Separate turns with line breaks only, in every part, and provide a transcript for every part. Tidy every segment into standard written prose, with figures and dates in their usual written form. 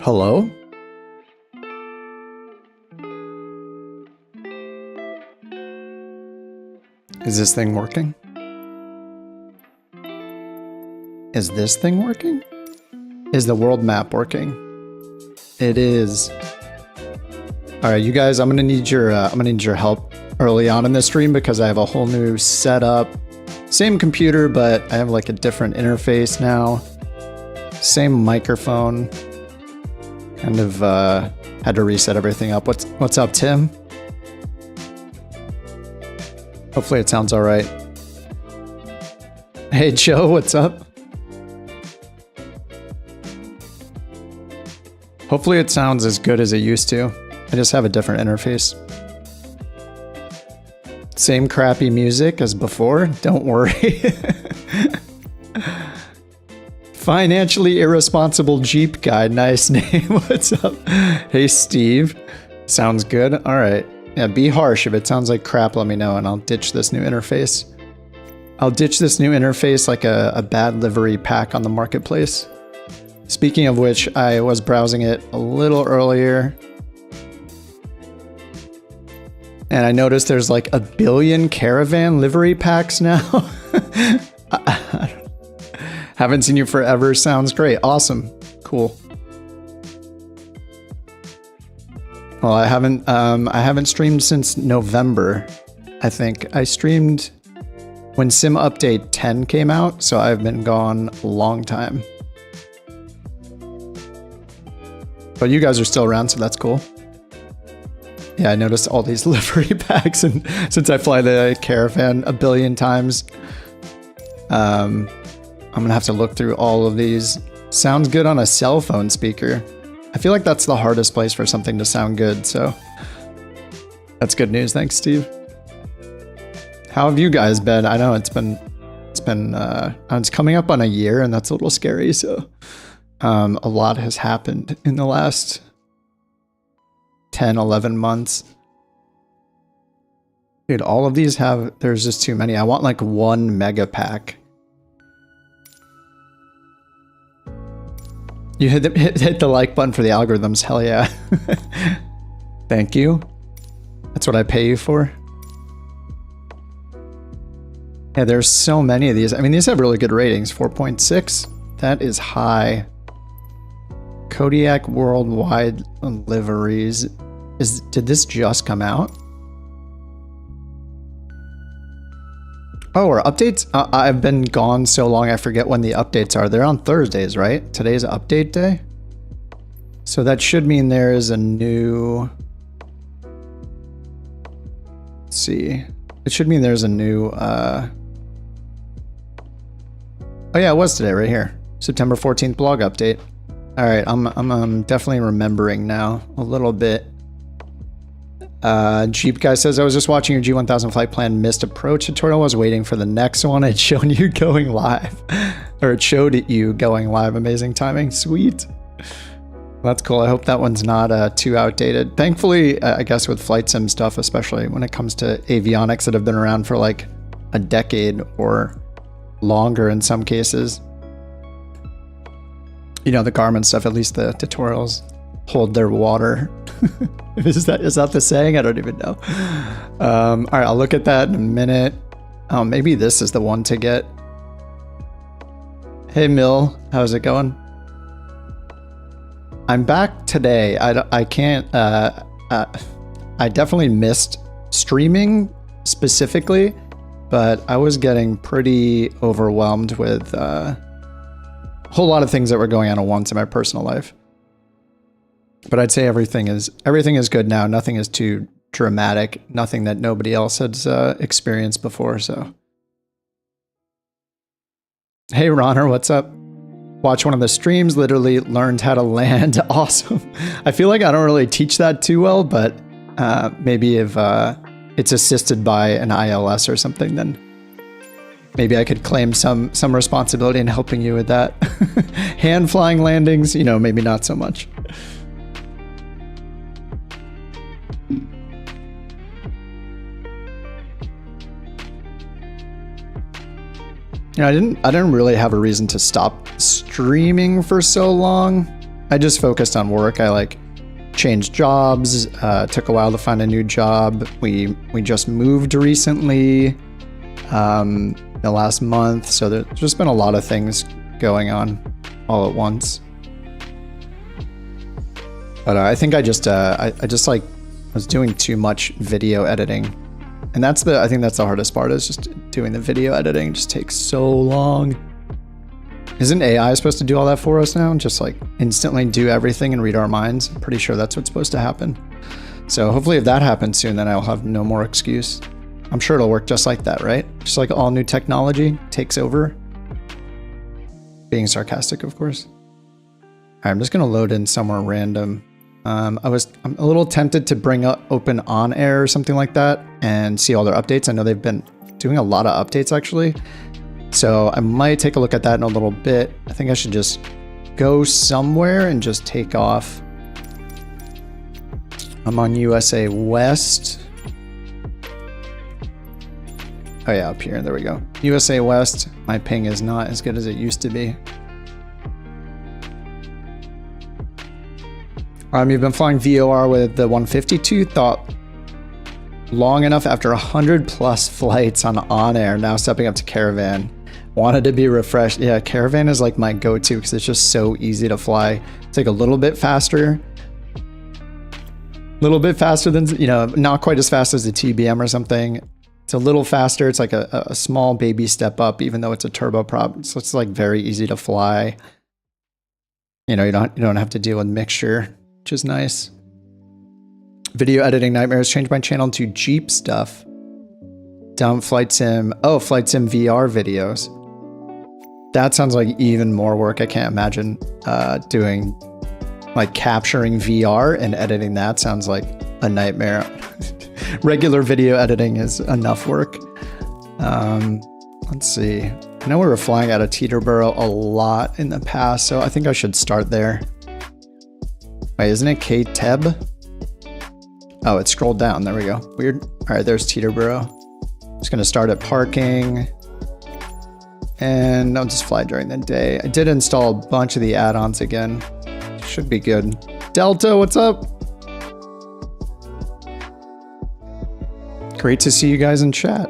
Hello? Is this thing working? Is this thing working? Is the world map working? It is. All right, you guys, I'm gonna need your help early on in this stream because I have a whole new setup. Same computer, but I have like a different interface now. Same microphone. Kind of had to reset everything up. What's up, Tim? Hopefully it sounds all right. Hey, Joe, what's up? Hopefully it sounds as good as it used to. I just have a different interface. Same crappy music as before, don't worry. Financially irresponsible Jeep guy, nice name. What's up? Hey, Steve. Sounds good. All right. Yeah, be harsh. If it sounds like crap, let me know and I'll ditch this new interface. I'll ditch this new interface like a bad livery pack on the marketplace. Speaking of which, I was browsing it a little earlier. And I noticed there's like 1 billion caravan livery packs now. Haven't seen you forever. Sounds great. Awesome. Cool. Well, I haven't streamed since November. I think I streamed when Sim Update 10 came out, so I've been gone a long time. But you guys are still around, so that's cool. Yeah, I noticed all these livery packs, and since I fly the caravan 1 billion times, I'm gonna have to look through all of these. Sounds good on a cell phone speaker. I feel like that's the hardest place for something to sound good, so that's good news. Thanks, Steve. How have you guys been? I know it's coming up on a year, and that's a little scary. So, a lot has happened in the last 10, 11 months. Dude, all of these there's just too many. I want like 1 mega pack. You hit the like button for the algorithms, hell yeah. Thank you. That's what I pay you for. Yeah, there's so many of these. I mean, these have really good ratings. 4.6, that is high. Kodiak Worldwide liveries. Did this just come out? Oh, are updates? I've been gone so long I forget when the updates are. They're on Thursdays, right? Today's update day? So that should mean there is a new... Let's see. It should mean there's a new... Oh yeah, it was today right here. September 14th blog update. Alright, I'm definitely remembering now a little bit. Jeep guy says, I was just watching your G1000 flight plan missed approach tutorial. I was waiting for the next one. It's shown you going live. Or it showed you going live. Amazing timing. Sweet. That's cool. I hope that one's not too outdated. Thankfully, I guess with flight sim stuff, especially when it comes to avionics that have been around for like a decade or longer in some cases. You know, the Garmin stuff, at least the tutorials hold their water. Is that the saying? I don't even know. All right, I'll look at that in a minute. Oh, maybe this is the one to get. Hey, Mill, how's it going? I'm back today. I can't. I definitely missed streaming specifically, but I was getting pretty overwhelmed with a whole lot of things that were going on at once in my personal life. But I'd say everything is good now. Nothing is too dramatic. Nothing that nobody else has experienced before. So, hey, Ronner, what's up? Watch one of the streams. Literally learned how to land. Awesome. I feel like I don't really teach that too well, but maybe if it's assisted by an ILS or something, then maybe I could claim some responsibility in helping you with that. Hand flying landings, you know, maybe not so much. You know, I didn't really have a reason to stop streaming for so long. I just focused on work. I like changed jobs, took a while to find a new job. We just moved recently, the last month. So there's just been a lot of things going on all at once. But I think I just like was doing too much video editing. And I think that's the hardest part, is just doing the video editing. It just takes so long. Isn't AI supposed to do all that for us now? Just like instantly do everything and read our minds? I'm pretty sure that's what's supposed to happen. So hopefully if that happens soon, then I'll have no more excuse. I'm sure it'll work just like that, right? Just like all new technology takes over. Being sarcastic, of course. All right, I'm just gonna load in somewhere random. I'm a little tempted to bring up open on air or something like that and see all their updates. I know they've been doing a lot of updates actually. So I might take a look at that in a little bit. I think I should just go somewhere and just take off. I'm on USA West. Oh yeah, up here, there we go. USA West, my ping is not as good as it used to be. You've been flying VOR with the 152, thought long enough after 100 plus flights on air, now stepping up to Caravan. Wanted to be refreshed. Yeah, Caravan is like my go-to because it's just so easy to fly. It's like a little bit faster. A little bit faster than, you know, not quite as fast as the TBM or something. It's a little faster. It's like a small baby step up, even though it's a turboprop. So it's like very easy to fly. You know, you don't have to deal with mixture, which is nice. Video editing nightmares. Changed my channel to Jeep stuff. Down Flight Sim. Oh, Flight Sim VR videos. That sounds like even more work. I can't imagine doing, like, capturing VR and editing that. Sounds like a nightmare. Regular video editing is enough work. Let's see. I know we were flying out of Teterboro a lot in the past, so I think I should start there. Wait, isn't it KTEB? Oh, it scrolled down. There we go. Weird. All right, there's Teterboro. Just gonna start at parking. And I'll just fly during the day. I did install a bunch of the add-ons again. Should be good. Delta, what's up? Great to see you guys in chat.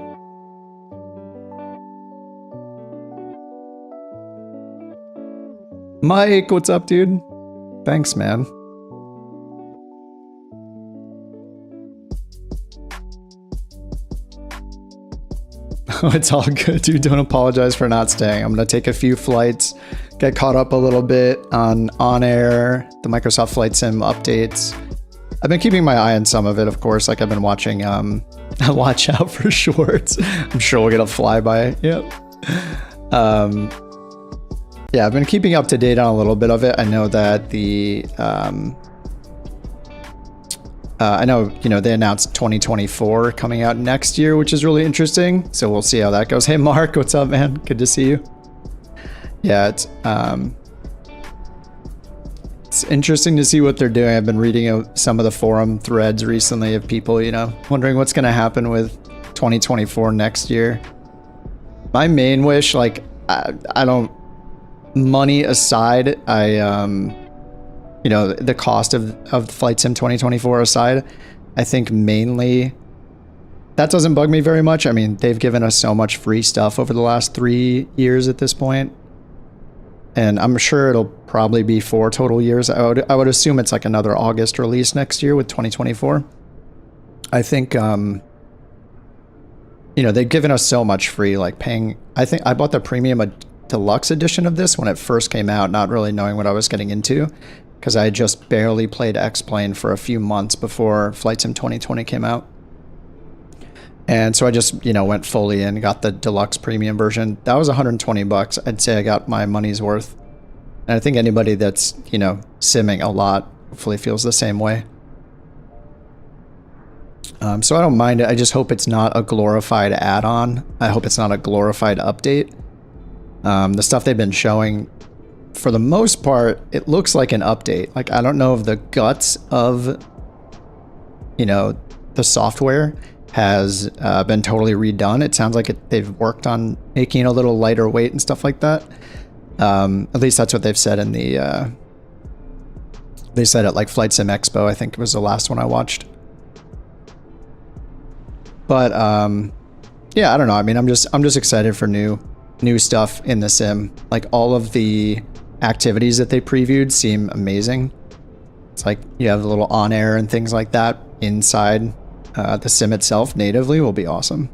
Mike, what's up, dude? Thanks, man. Oh, it's all good, dude. Don't apologize for not staying. I'm going to take a few flights, get caught up a little bit on air, the Microsoft Flight Sim updates. I've been keeping my eye on some of it, of course. Like I've been watching Watch Out for Shorts. I'm sure we'll get a flyby. Yep. Yeah, I've been keeping up to date on a little bit of it. I know that I know, you know, they announced 2024 coming out next year, which is really interesting. So we'll see how that goes. Hey, Mark, what's up, man? Good to see you. Yeah, it's interesting to see what they're doing. I've been reading some of the forum threads recently of people, you know, wondering what's going to happen with 2024 next year. My main wish, like, I don't, money aside, you know, the cost of Flight Sim 2024 aside, I think mainly that doesn't bug me very much. I mean, they've given us so much free stuff over the last 3 years at this point. And I'm sure it'll probably be 4 total years. I would assume it's like another August release next year with 2024. I think, you know, they've given us so much free, like paying, I think I bought the premium deluxe edition of this when it first came out, not really knowing what I was getting into, because I had just barely played X-Plane for a few months before Flight Sim 2020 came out. And so I just, you know, went fully in, got the deluxe premium version. That was 120 bucks. I'd say I got my money's worth. And I think anybody that's, you know, simming a lot hopefully feels the same way. So I don't mind it. I just hope it's not a glorified add-on. I hope it's not a glorified update. The stuff they've been showing, for the most part, it looks like an update. Like, I don't know if the guts of, you know, the software has been totally redone. It sounds like they've worked on making it a little lighter weight and stuff like that. At least that's what they've said in the They said at like Flight Sim Expo, I think it was the last one I watched. But yeah, I don't know. I mean, I'm just excited for new stuff in the sim. Like all of the activities that they previewed seem amazing. It's like you have a little on air and things like that inside the sim itself natively will be awesome.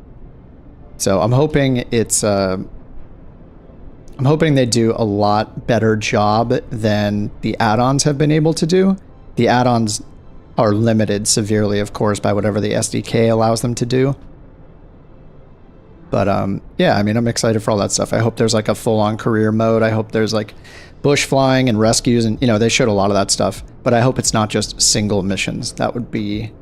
So I'm hoping it's I'm hoping they do a lot better job than the add-ons have been able to do. The add-ons are limited severely, of course, by whatever the SDK allows them to do. But yeah, I mean, I'm excited for all that stuff. I hope there's like a full-on career mode. I hope there's like bush flying and rescues, and you know, they showed a lot of that stuff. But I hope it's not just single missions. That would be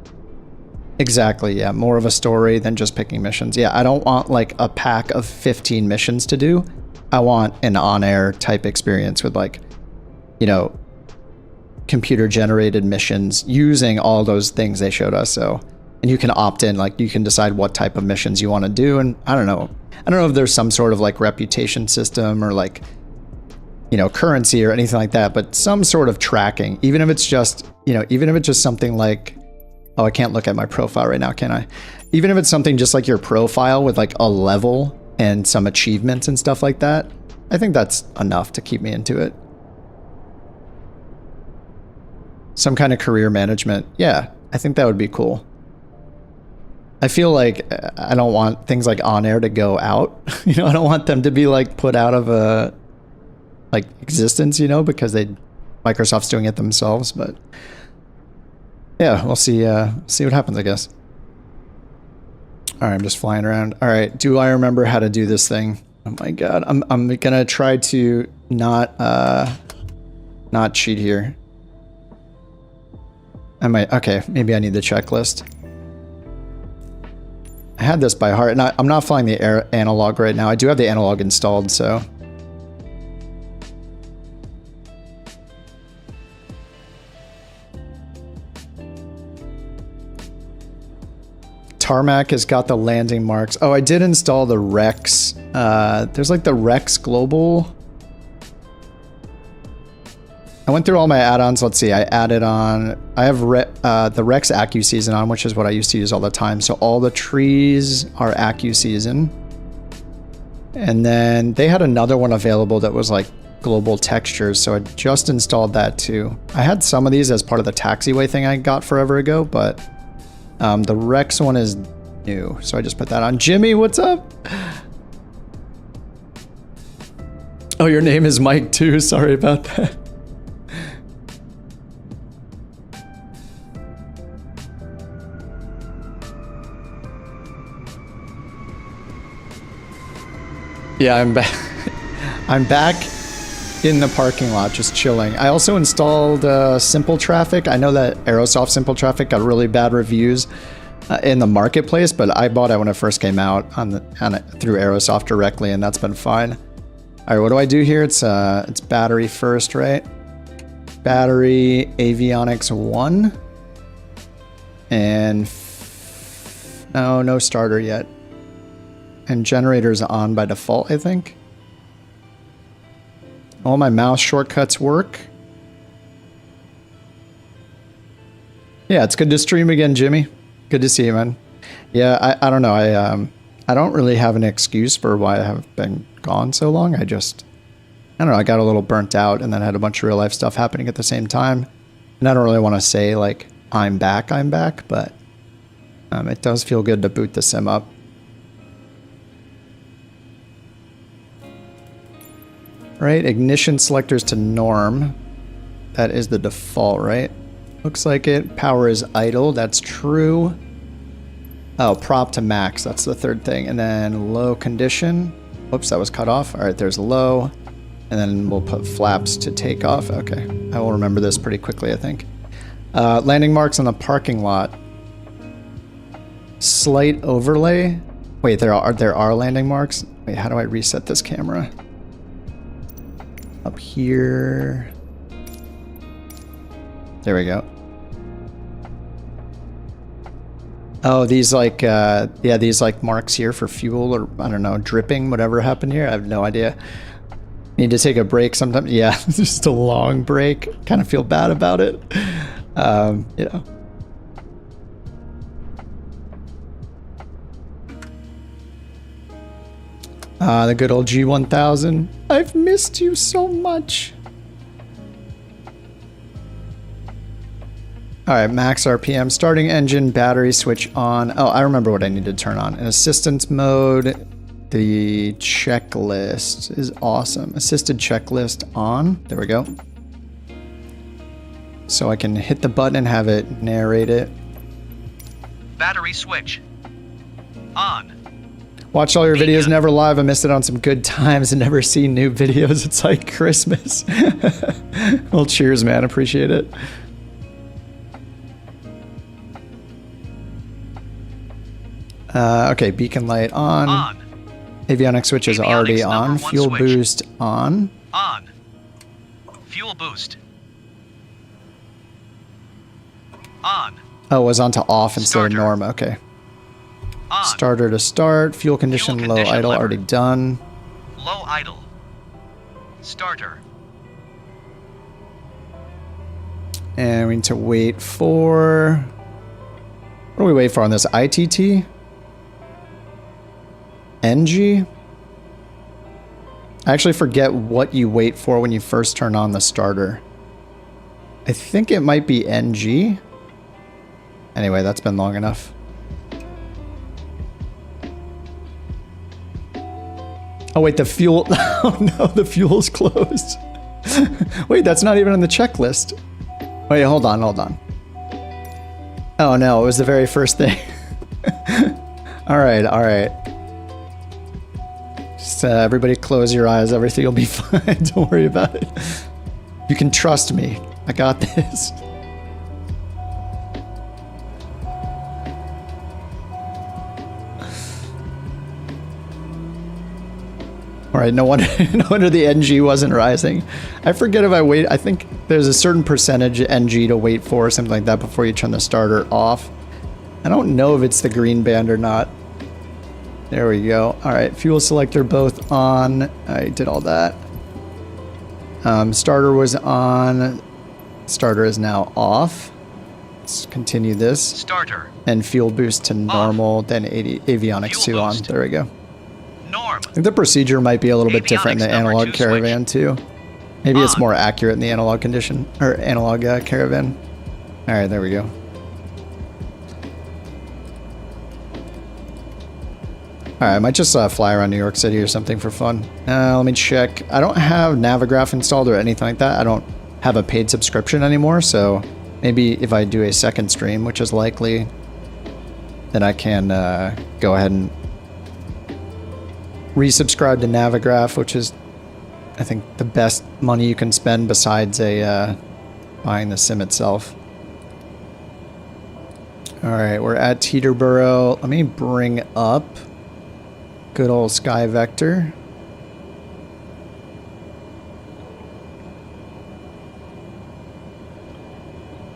exactly, yeah, more of a story than just picking missions. Yeah, I don't want like a pack of 15 missions to do. I want an on-air type experience with like, you know, computer-generated missions using all those things they showed us. So, and you can opt in, like you can decide what type of missions you want to do. And I don't know if there's some sort of like reputation system or like, you know, currency or anything like that, but some sort of tracking, even if it's just, you know, even if it's just something like, oh, I can't look at my profile right now, can I? Even if it's something just like your profile with like a level and some achievements and stuff like that, I think that's enough to keep me into it. Some kind of career management. Yeah, I think that would be cool. I feel like I don't want things like on air to go out. You know, I don't want them to be like put out of a like existence, you know, because Microsoft's doing it themselves. But yeah, we'll see what happens, I guess. All right, I'm just flying around. All right, do I remember how to do this thing? Oh my god, I'm gonna try to not cheat here. I might. Okay, maybe I need the checklist. I had this by heart, and I'm not flying the analog right now. I do have the analog installed, so. Tarmac has got the landing marks. Oh, I did install the Rex. There's like the Rex Global. I went through all my add-ons. Let's see. I added on. I have the Rex AccuSeason on, which is what I used to use all the time. So all the trees are AccuSeason. And then they had another one available that was like global textures. So I just installed that too. I had some of these as part of the taxiway thing I got forever ago, but the Rex one is new. So I just put that on. Jimmy, what's up? Oh, your name is Mike too. Sorry about that. Yeah, I'm back. I'm back in the parking lot, just chilling. I also installed Simple Traffic. I know that Aerosoft Simple Traffic got really bad reviews in the marketplace, but I bought it when it first came out through Aerosoft directly, and that's been fine. All right, what do I do here? It's battery first, right? Battery avionics 1, and no starter yet. And generator's on by default, I think. All my mouse shortcuts work. Yeah, it's good to stream again, Jimmy. Good to see you, man. Yeah, I don't know. I don't really have an excuse for why I have been gone so long. I don't know. I got a little burnt out and then had a bunch of real life stuff happening at the same time. And I don't really want to say like, I'm back, but it does feel good to boot the sim up. Right, ignition selectors to norm. That is the default, right? Looks like it. Power is idle, that's true. Oh, prop to max, that's the third thing. And then low condition. Whoops, that was cut off. All right, there's low. And then we'll put flaps to take off. Okay, I will remember this pretty quickly, I think. Landing marks on the parking lot. Slight overlay. Wait, there are landing marks? Wait, how do I reset this camera? Up here. There we go. Oh, these like, yeah, these like marks here for fuel or I don't know, dripping, whatever happened here. I have no idea. Need to take a break sometimes. Yeah, just a long break. Kind of feel bad about it. You know. The good old G1000. I've missed you so much. All right, max RPM, starting engine, battery switch on. Oh, I remember what I need to turn on. In assistance mode, the checklist is awesome. Assisted checklist on. There we go. So I can hit the button and have it narrate it.
Battery switch on.
Watch all your videos, never live. I missed it on some good times and never seen new videos. It's like Christmas. Well, cheers, man. Appreciate it. Okay, beacon light on. Avionics switch is already on. Fuel boost on.
On. Fuel boost. On.
Oh, it was on to off instead of norm. Okay.
On.
Starter to start. Fuel condition, low idle, lever. Already done.
Low idle. Starter.
And we need to wait for... What do we wait for on this? ITT? NG? I actually forget what you wait for when you first turn on the starter. I think it might be NG. Anyway, that's been long enough. Oh wait, the fuel... Oh no, the fuel's closed. Wait, that's not even on the checklist. Wait, hold on. Oh no, it was the very first thing. Alright. Just everybody close your eyes, everything will be fine, don't worry about it. You can trust me, I got this. Alright, no wonder the NG wasn't rising. I forget if I wait, I think there's a certain percentage NG to wait for, or something like that, before you turn the starter off. I don't know if it's the green band or not. There we go. Alright, fuel selector both on. I did all that. Starter was on. Starter is now off. Let's continue this.
Starter.
And fuel boost to normal, off. Then avionics 2 on. There we go.
Norm.
I think the procedure might be a little bit different in the analog caravan too. Maybe it's more accurate in the analog condition, or analog caravan. Alright, there we go. Alright, I might just fly around New York City or something for fun. Let me check. I don't have Navigraph installed or anything like that. I don't have a paid subscription anymore, so maybe if I do a second stream, which is likely, then I can go ahead and resubscribe to Navigraph, which is, I think, the best money you can spend besides buying the sim itself. Alright, we're at Teterboro. Let me bring up good old Sky Vector.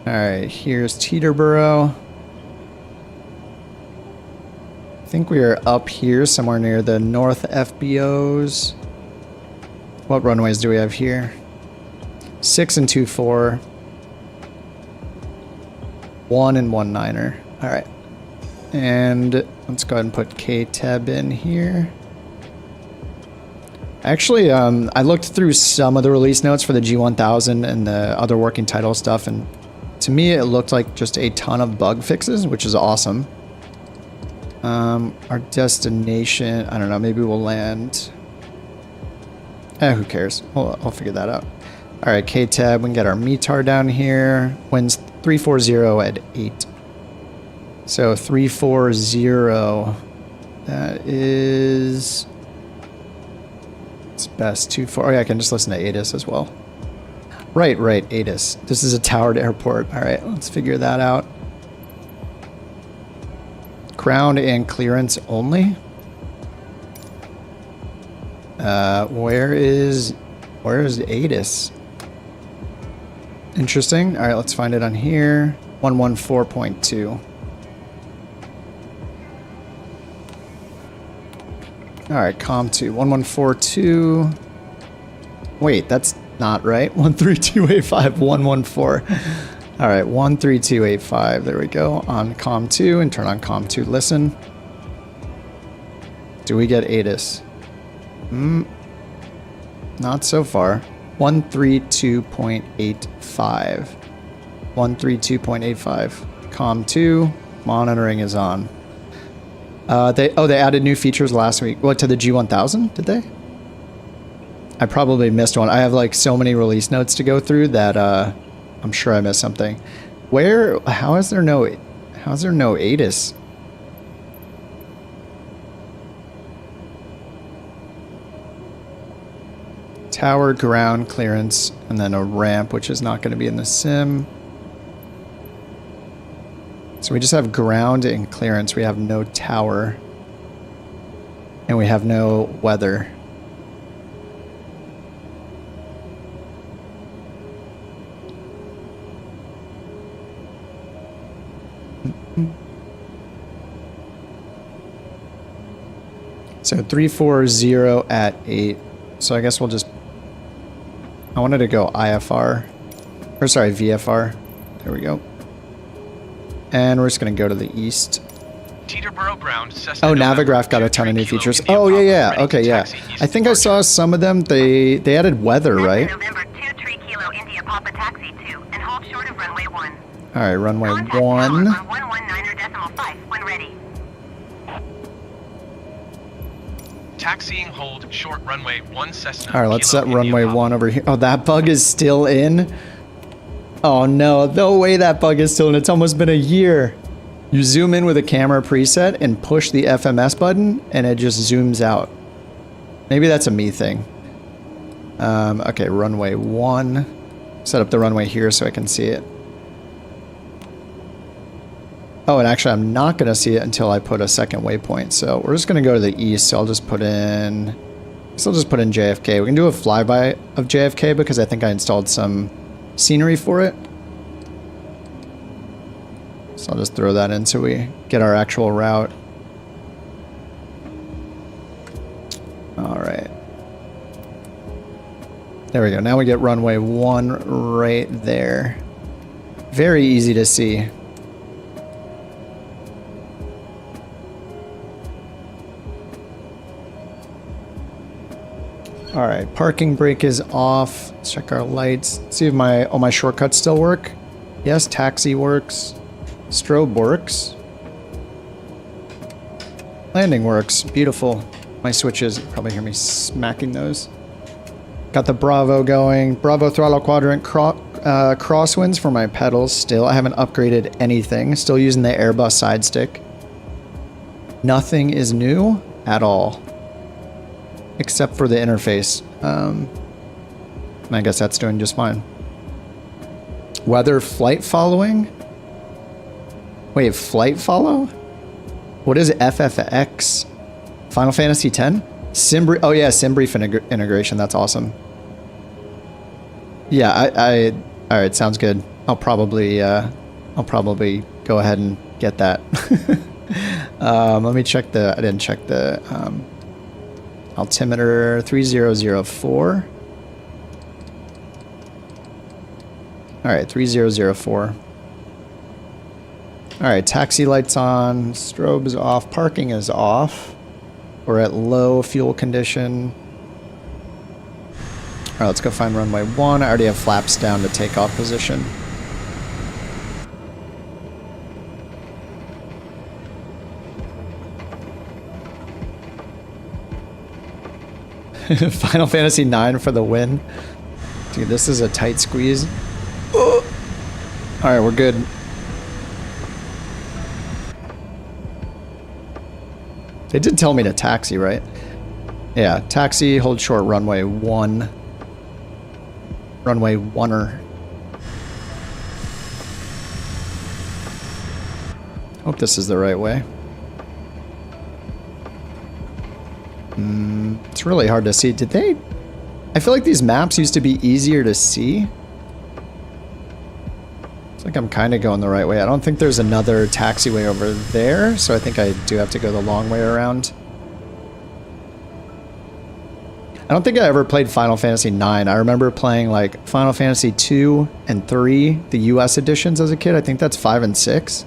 Alright, here's Teterboro. I think we are up here somewhere near the North FBOs. What runways do we have here? 6 and 2-4. 1 and 1-9er. Alright. And let's go ahead and put KTEB in here. Actually, I looked through some of the release notes for the G1000 and the other working title stuff, and to me it looked like just a ton of bug fixes, which is awesome. Our destination, I don't know, maybe we'll land... who cares? I'll figure that out. Alright, KTEB, we can get our METAR down here. Winds 340 at 8. So 340, that is... It's best 24. Oh yeah, I can just listen to ATIS as well. Right, ATIS. This is a towered airport. Alright, let's figure that out. Ground and clearance only. Where is ATIS? Interesting. All right, let's find it on here. 114.2. All right, COM2 1142. Wait, that's not right. 13285-114. All right, 13285. There we go. On COM 2 and turn on COM 2 listen. Do we get ATIS? Not so far. 132.85. 132.85. COM 2 monitoring is on. They added new features last week. What, to the G1000? Did they? I probably missed one. I have like so many release notes to go through that I'm sure I missed something. How is there no ATIS? Tower, ground, clearance, and then a ramp, which is not going to be in the sim. So we just have ground and clearance. We have no tower. And we have no weather. So 340 at 8. So I guess we'll just... I wanted to go IFR. Or sorry, VFR. There we go. And we're just going to go to the east.
Teterboro ground, Cessna
Oh,
November,
Navigraph got a ton of new
23
features.
Kilo
Oh,
India
yeah.
Papa,
Okay,
ready to
yeah.
taxi east
I think I
departure.
saw some of them. They added weather, right?
November 23 Kilo India Papa taxi 2 and hold short of runway 1.
All right, runway
Contact
1.
tower on 119.5 when ready.
Taxiing hold short runway 1 Cessna.
All right, let's
Kilo
set runway
India
1 over here. Oh, that bug is still in? Oh, no. No way that bug is still in. It's almost been a year. You zoom in with a camera preset and push the FMS button, and it just zooms out. Maybe that's a me thing. Okay, runway 1. Set up the runway here so I can see it. Oh, and actually I'm not going to see it until I put a second waypoint. So we're just going to go to the east. So I'll just put in JFK. We can do a flyby of JFK because I think I installed some scenery for it. So I'll just throw that in so we get our actual route. All right. There we go. Now we get runway 1 right there. Very easy to see. All right, parking brake is off. Let's check our lights. See if all my shortcuts still work. Yes, taxi works. Strobe works. Landing works. Beautiful. My switches, you probably hear me smacking those. Got the Bravo going. Bravo throttle quadrant crosswinds for my pedals still. I haven't upgraded anything. Still using the Airbus side stick. Nothing is new at all. Except for the interface. And I guess that's doing just fine. Weather flight following? Wait, flight follow? What is FFX? Final Fantasy X? Simbrief, oh yeah, Simbrief integration, that's awesome. Yeah, all right, sounds good. I'll probably go ahead and get that. Let me check I didn't check the, altimeter 3004. All right, 3004. All right, taxi lights on, strobe is off, parking is off. We're at low fuel condition. All right, let's go find runway 1. I already have flaps down to takeoff position. Final Fantasy IX for the win. Dude, this is a tight squeeze. Oh. All right, we're good. They did tell me to taxi, right? Yeah, taxi, hold short, runway 1. Runway 1-er. Hope this is the right way. It's really hard to see. Did they... I feel like these maps used to be easier to see. It's like I'm kind of going the right way. I don't think there's another taxiway over there, so I think I do have to go the long way around. I don't think I ever played Final Fantasy 9. I remember playing like Final Fantasy 2 and 3, the US editions as a kid. I think that's 5 and 6.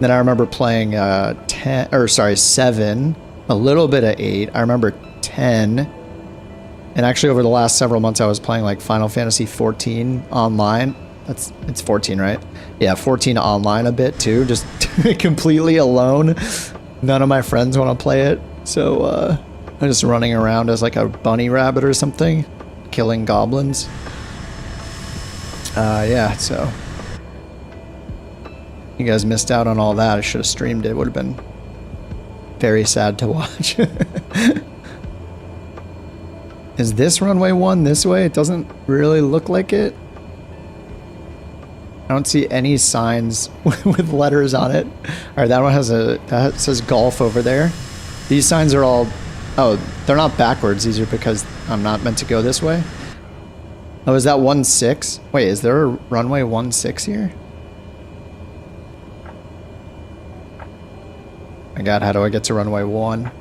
Then I remember playing 7, a little bit of 8. I remember 10. And actually over the last several months I was playing like Final Fantasy 14 online. It's 14, right? Yeah, 14 online a bit too, just completely alone. None of my friends want to play it. So I'm just running around as like a bunny rabbit or something, killing goblins. Yeah, so you guys missed out on all that. I should have streamed it. Would have been very sad to watch. Is this runway 1 this way? It doesn't really look like it. I don't see any signs with letters on it. All right, that one has that says golf over there. These signs are all, oh, they're not backwards. These are because I'm not meant to go this way. Oh, is that 1-6? Wait, is there a runway 1-6 here? My God, how do I get to runway 1?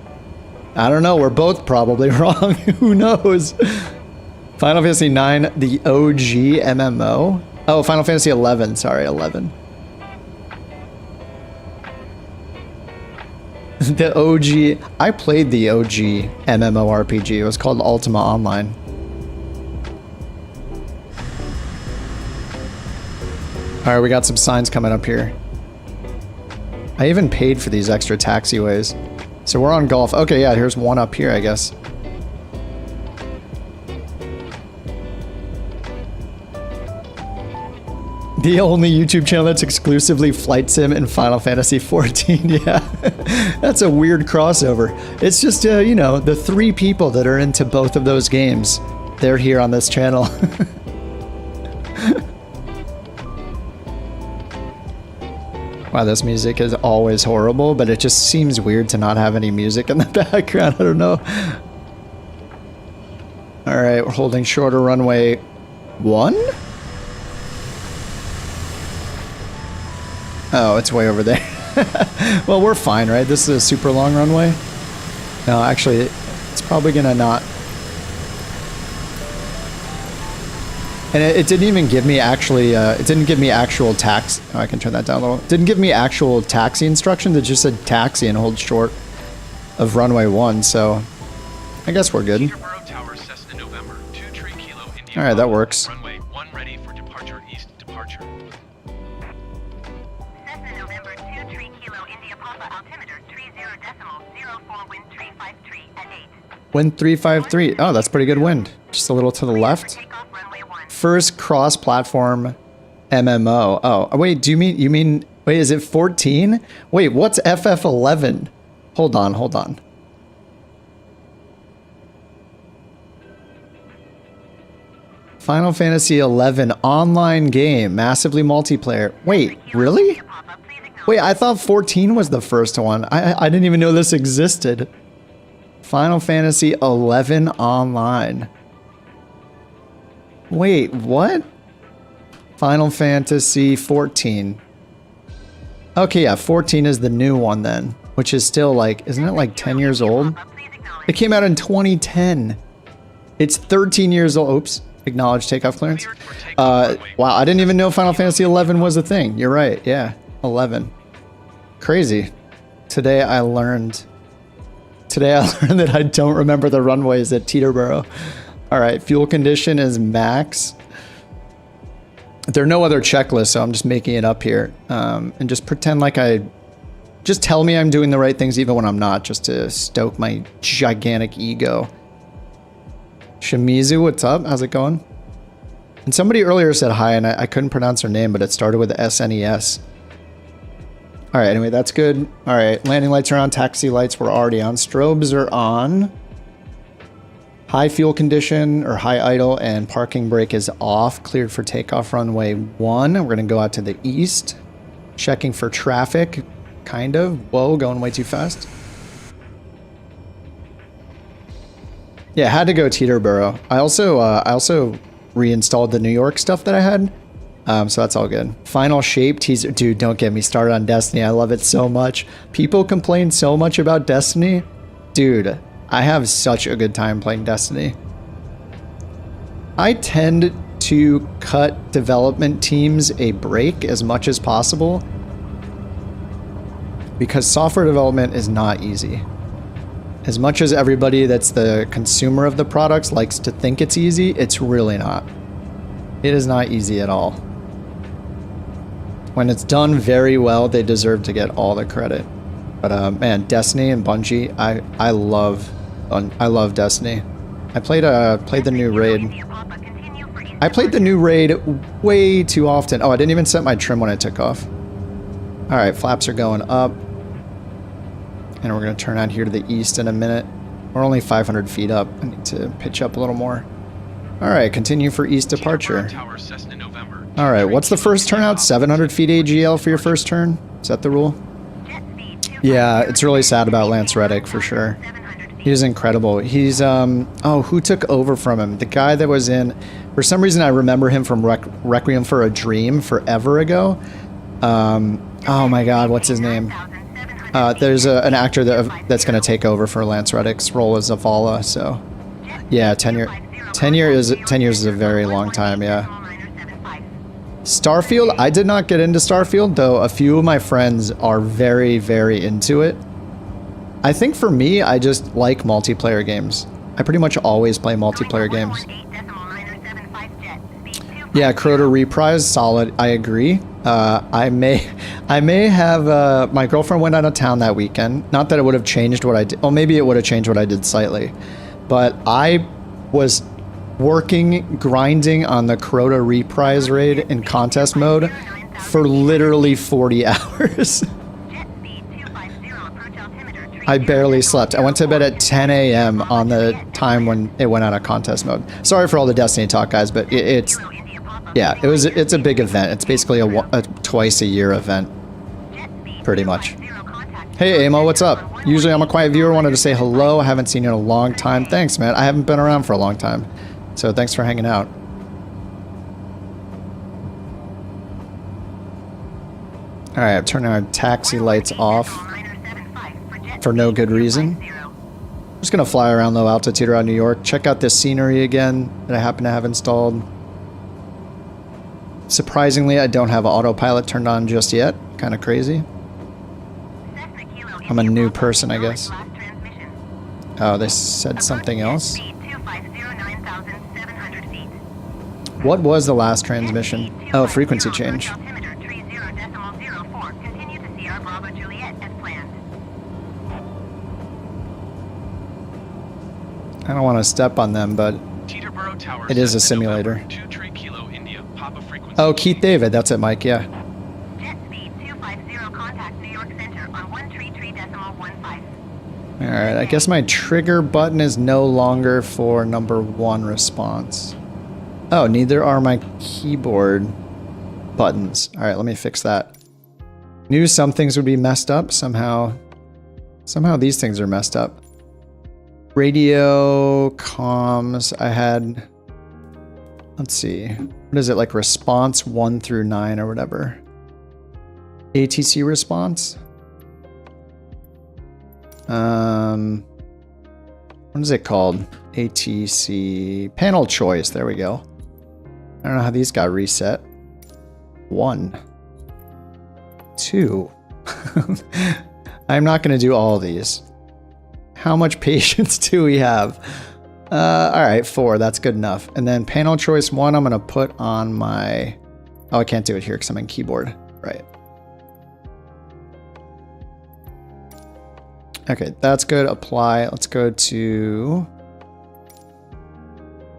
I don't know. We're both probably wrong. Who knows? Final Fantasy 9, the OG MMO. Oh, Final Fantasy 11. Sorry, 11. The OG. I played the OG MMORPG. It was called Ultima Online. Alright, we got some signs coming up here. I even paid for these extra taxiways. So we're on golf. Okay, yeah, here's one up here, I guess. The only YouTube channel that's exclusively Flight Sim and Final Fantasy 14. Yeah, that's a weird crossover. It's just, you know, the 3 people that are into both of those games. They're here on this channel. Wow, this music is always horrible, but it just seems weird to not have any music in the background. I don't know. All right, we're holding shorter runway 1? Oh, it's way over there. Well, we're fine, right? This is a super long runway. No, actually, it's probably gonna not. And it didn't even give me actually, it didn't give me actual tax. Oh, I can turn that down a little. It didn't give me actual taxi instructions. It just said taxi and hold short of runway 1. So I guess we're good. All right, that works.
Runway 1 ready for departure east departure.
Cessna November 23 Kilo India Papa altimeter 30.04 wind 353 at 8.
Wind 353. Oh, that's pretty good wind. Just a little to the left. First cross-platform MMO. Oh, wait, you mean, wait, is it 14? Wait, what's FF11? Hold on. Final Fantasy 11 online game, massively multiplayer. Wait, really? Wait, I thought 14 was the first one. I didn't even know this existed. Final Fantasy 11 online. Wait, what? Final Fantasy 14. Okay, yeah, 14 is the new one then, which is still like, isn't it like 10 years old? It came out in 2010. It's 13 years old. Oops, acknowledge takeoff clearance. Wow, I didn't even know Final Fantasy 11 was a thing. You're right, yeah, 11. Crazy. Today I learned that I don't remember the runways at Teterboro. All right, fuel condition is max. There are no other checklists, so I'm just making it up here. And just pretend like just tell me I'm doing the right things even when I'm not, just to stoke my gigantic ego. Shimizu, what's up? How's it going? And somebody earlier said hi, and I couldn't pronounce her name, but it started with SNES. All right, anyway, that's good. All right, landing lights are on, taxi lights were already on, strobes are on. High fuel condition or high idle and parking brake is off. Cleared for takeoff runway 1. We're going to go out to the east. Checking for traffic. Kind of. Whoa, going way too fast. Yeah, had to go Teterboro. I also reinstalled the New York stuff that I had. So that's all good. Final shape teaser. Dude, don't get me started on Destiny. I love it so much. People complain so much about Destiny. Dude, I have such a good time playing Destiny. I tend to cut development teams a break as much as possible because software development is not easy. As much as everybody that's the consumer of the products likes to think it's easy, it's really not. It is not easy at all. When it's done very well, they deserve to get all the credit. But man, Destiny and Bungie, I love Destiny. I played the new raid. I played the new raid way too often. Oh, I didn't even set my trim when I took off. All right, flaps are going up. And we're going to turn out here to the east in a minute. We're only 500 feet up. I need to pitch up a little more. All right, continue for east departure. All right, what's the first turnout? 700 feet AGL for your first turn? Is that the rule? Yeah, it's really sad about Lance Reddick for sure. He was incredible. He's, oh, who took over from him? The guy that was in, for some reason I remember him from Requiem for a Dream forever ago. Oh my God, what's his name? There's an actor that's going to take over for Lance Reddick's role as Zavala, so yeah, 10 years is a very long time, yeah. Starfield, I did not get into Starfield, though a few of my friends are very, very into it. I think for me, I just like multiplayer games. I pretty much always play multiplayer games. Yeah, Crota Reprise, solid, I agree. I may have, my girlfriend went out of town that weekend. Not that it would have changed what I did. Well, maybe it would have changed what I did slightly. But I was grinding on the Crota Reprise raid in contest mode for literally 40 hours. I barely slept. I went to bed at 10 a.m. on the time when it went out of contest mode. Sorry for all the Destiny talk, guys, but it's a big event. It's basically a twice a year event, pretty much. Hey, Amo, what's up? Usually I'm a quiet viewer. Wanted to say hello. I haven't seen you in a long time. Thanks, man. I haven't been around for a long time, so thanks for hanging out. All right, I'm turning our taxi lights off for no good reason. I'm just gonna fly around low altitude around New York. Check out this scenery again that I happen to have installed. Surprisingly, I don't have autopilot turned on just yet. Kind of crazy. I'm a new person, I guess. Oh, they said something else. What was the last transmission? Oh, frequency change. I don't want to step on them, but it is a simulator. Oh, Keith David, that's it, Mike, yeah. Alright, I guess my trigger button is no longer for number 1 response. Oh, neither are my keyboard buttons. Alright, let me fix that. Knew some things would be messed up somehow. Somehow these things are messed up. Radio, comms, I had... Let's see. What is it, like response 1 through 9 or whatever? ATC response? What is it called? ATC panel choice. There we go. I don't know how these got reset. 1, 2. I'm not going to do all of these. How much patience do we have? All right, 4. That's good enough. And then panel choice 1, I'm going to put on my... Oh, I can't do it here because I'm in keyboard. Right. Okay, that's good. Apply. Let's go to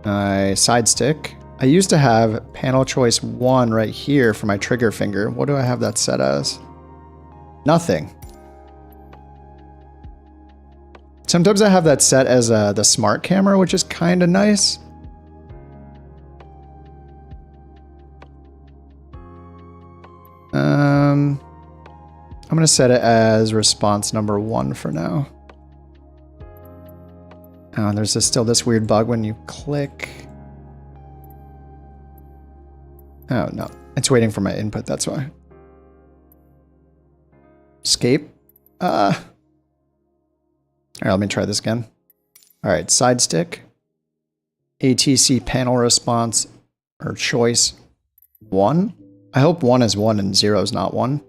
my side stick. I used to have panel choice 1 right here for my trigger finger. What do I have that set as? Nothing. Sometimes I have that set as the smart camera, which is kind of nice. I'm going to set it as response number 1 for now. Oh, there's still this weird bug when you click. Oh, no. It's waiting for my input, that's why. Escape. All right, let me try this again. All right, side stick. ATC panel response or choice 1. I hope 1 is 1 and 0 is not 1.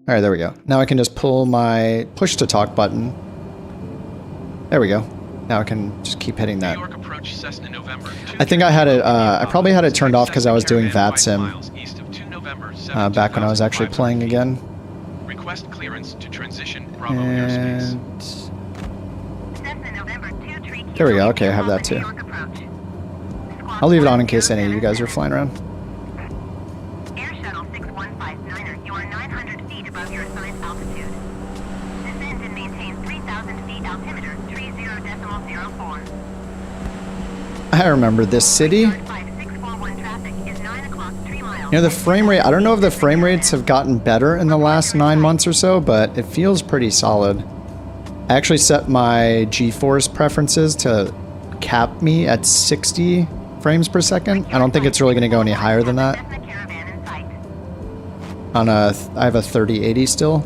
All right, there we go. Now I can just pull my push to talk button. There we go. Now I can just keep hitting that. I think I had it, I probably had it turned off because I was doing VATSIM back when I was actually playing again.
Request clearance to transition Bravo
And
airspace.
there we go. Okay, I have that too. I'll leave it on in case any of you guys are flying around.
Air Shuttle 6159er, you are 900 feet above your assigned altitude. Descend and maintain 3,000 feet altimeter, 30.04.
I remember this city.
5641 traffic is 9 o'clock, 3 miles.
You know, the frame rate, I don't know if the frame rates have gotten better in the last 9 months or so, but it feels pretty solid. I actually set my GeForce preferences to cap me at 60 frames per second. I don't think it's really going to go any higher than that. On a, I have a 3080 still.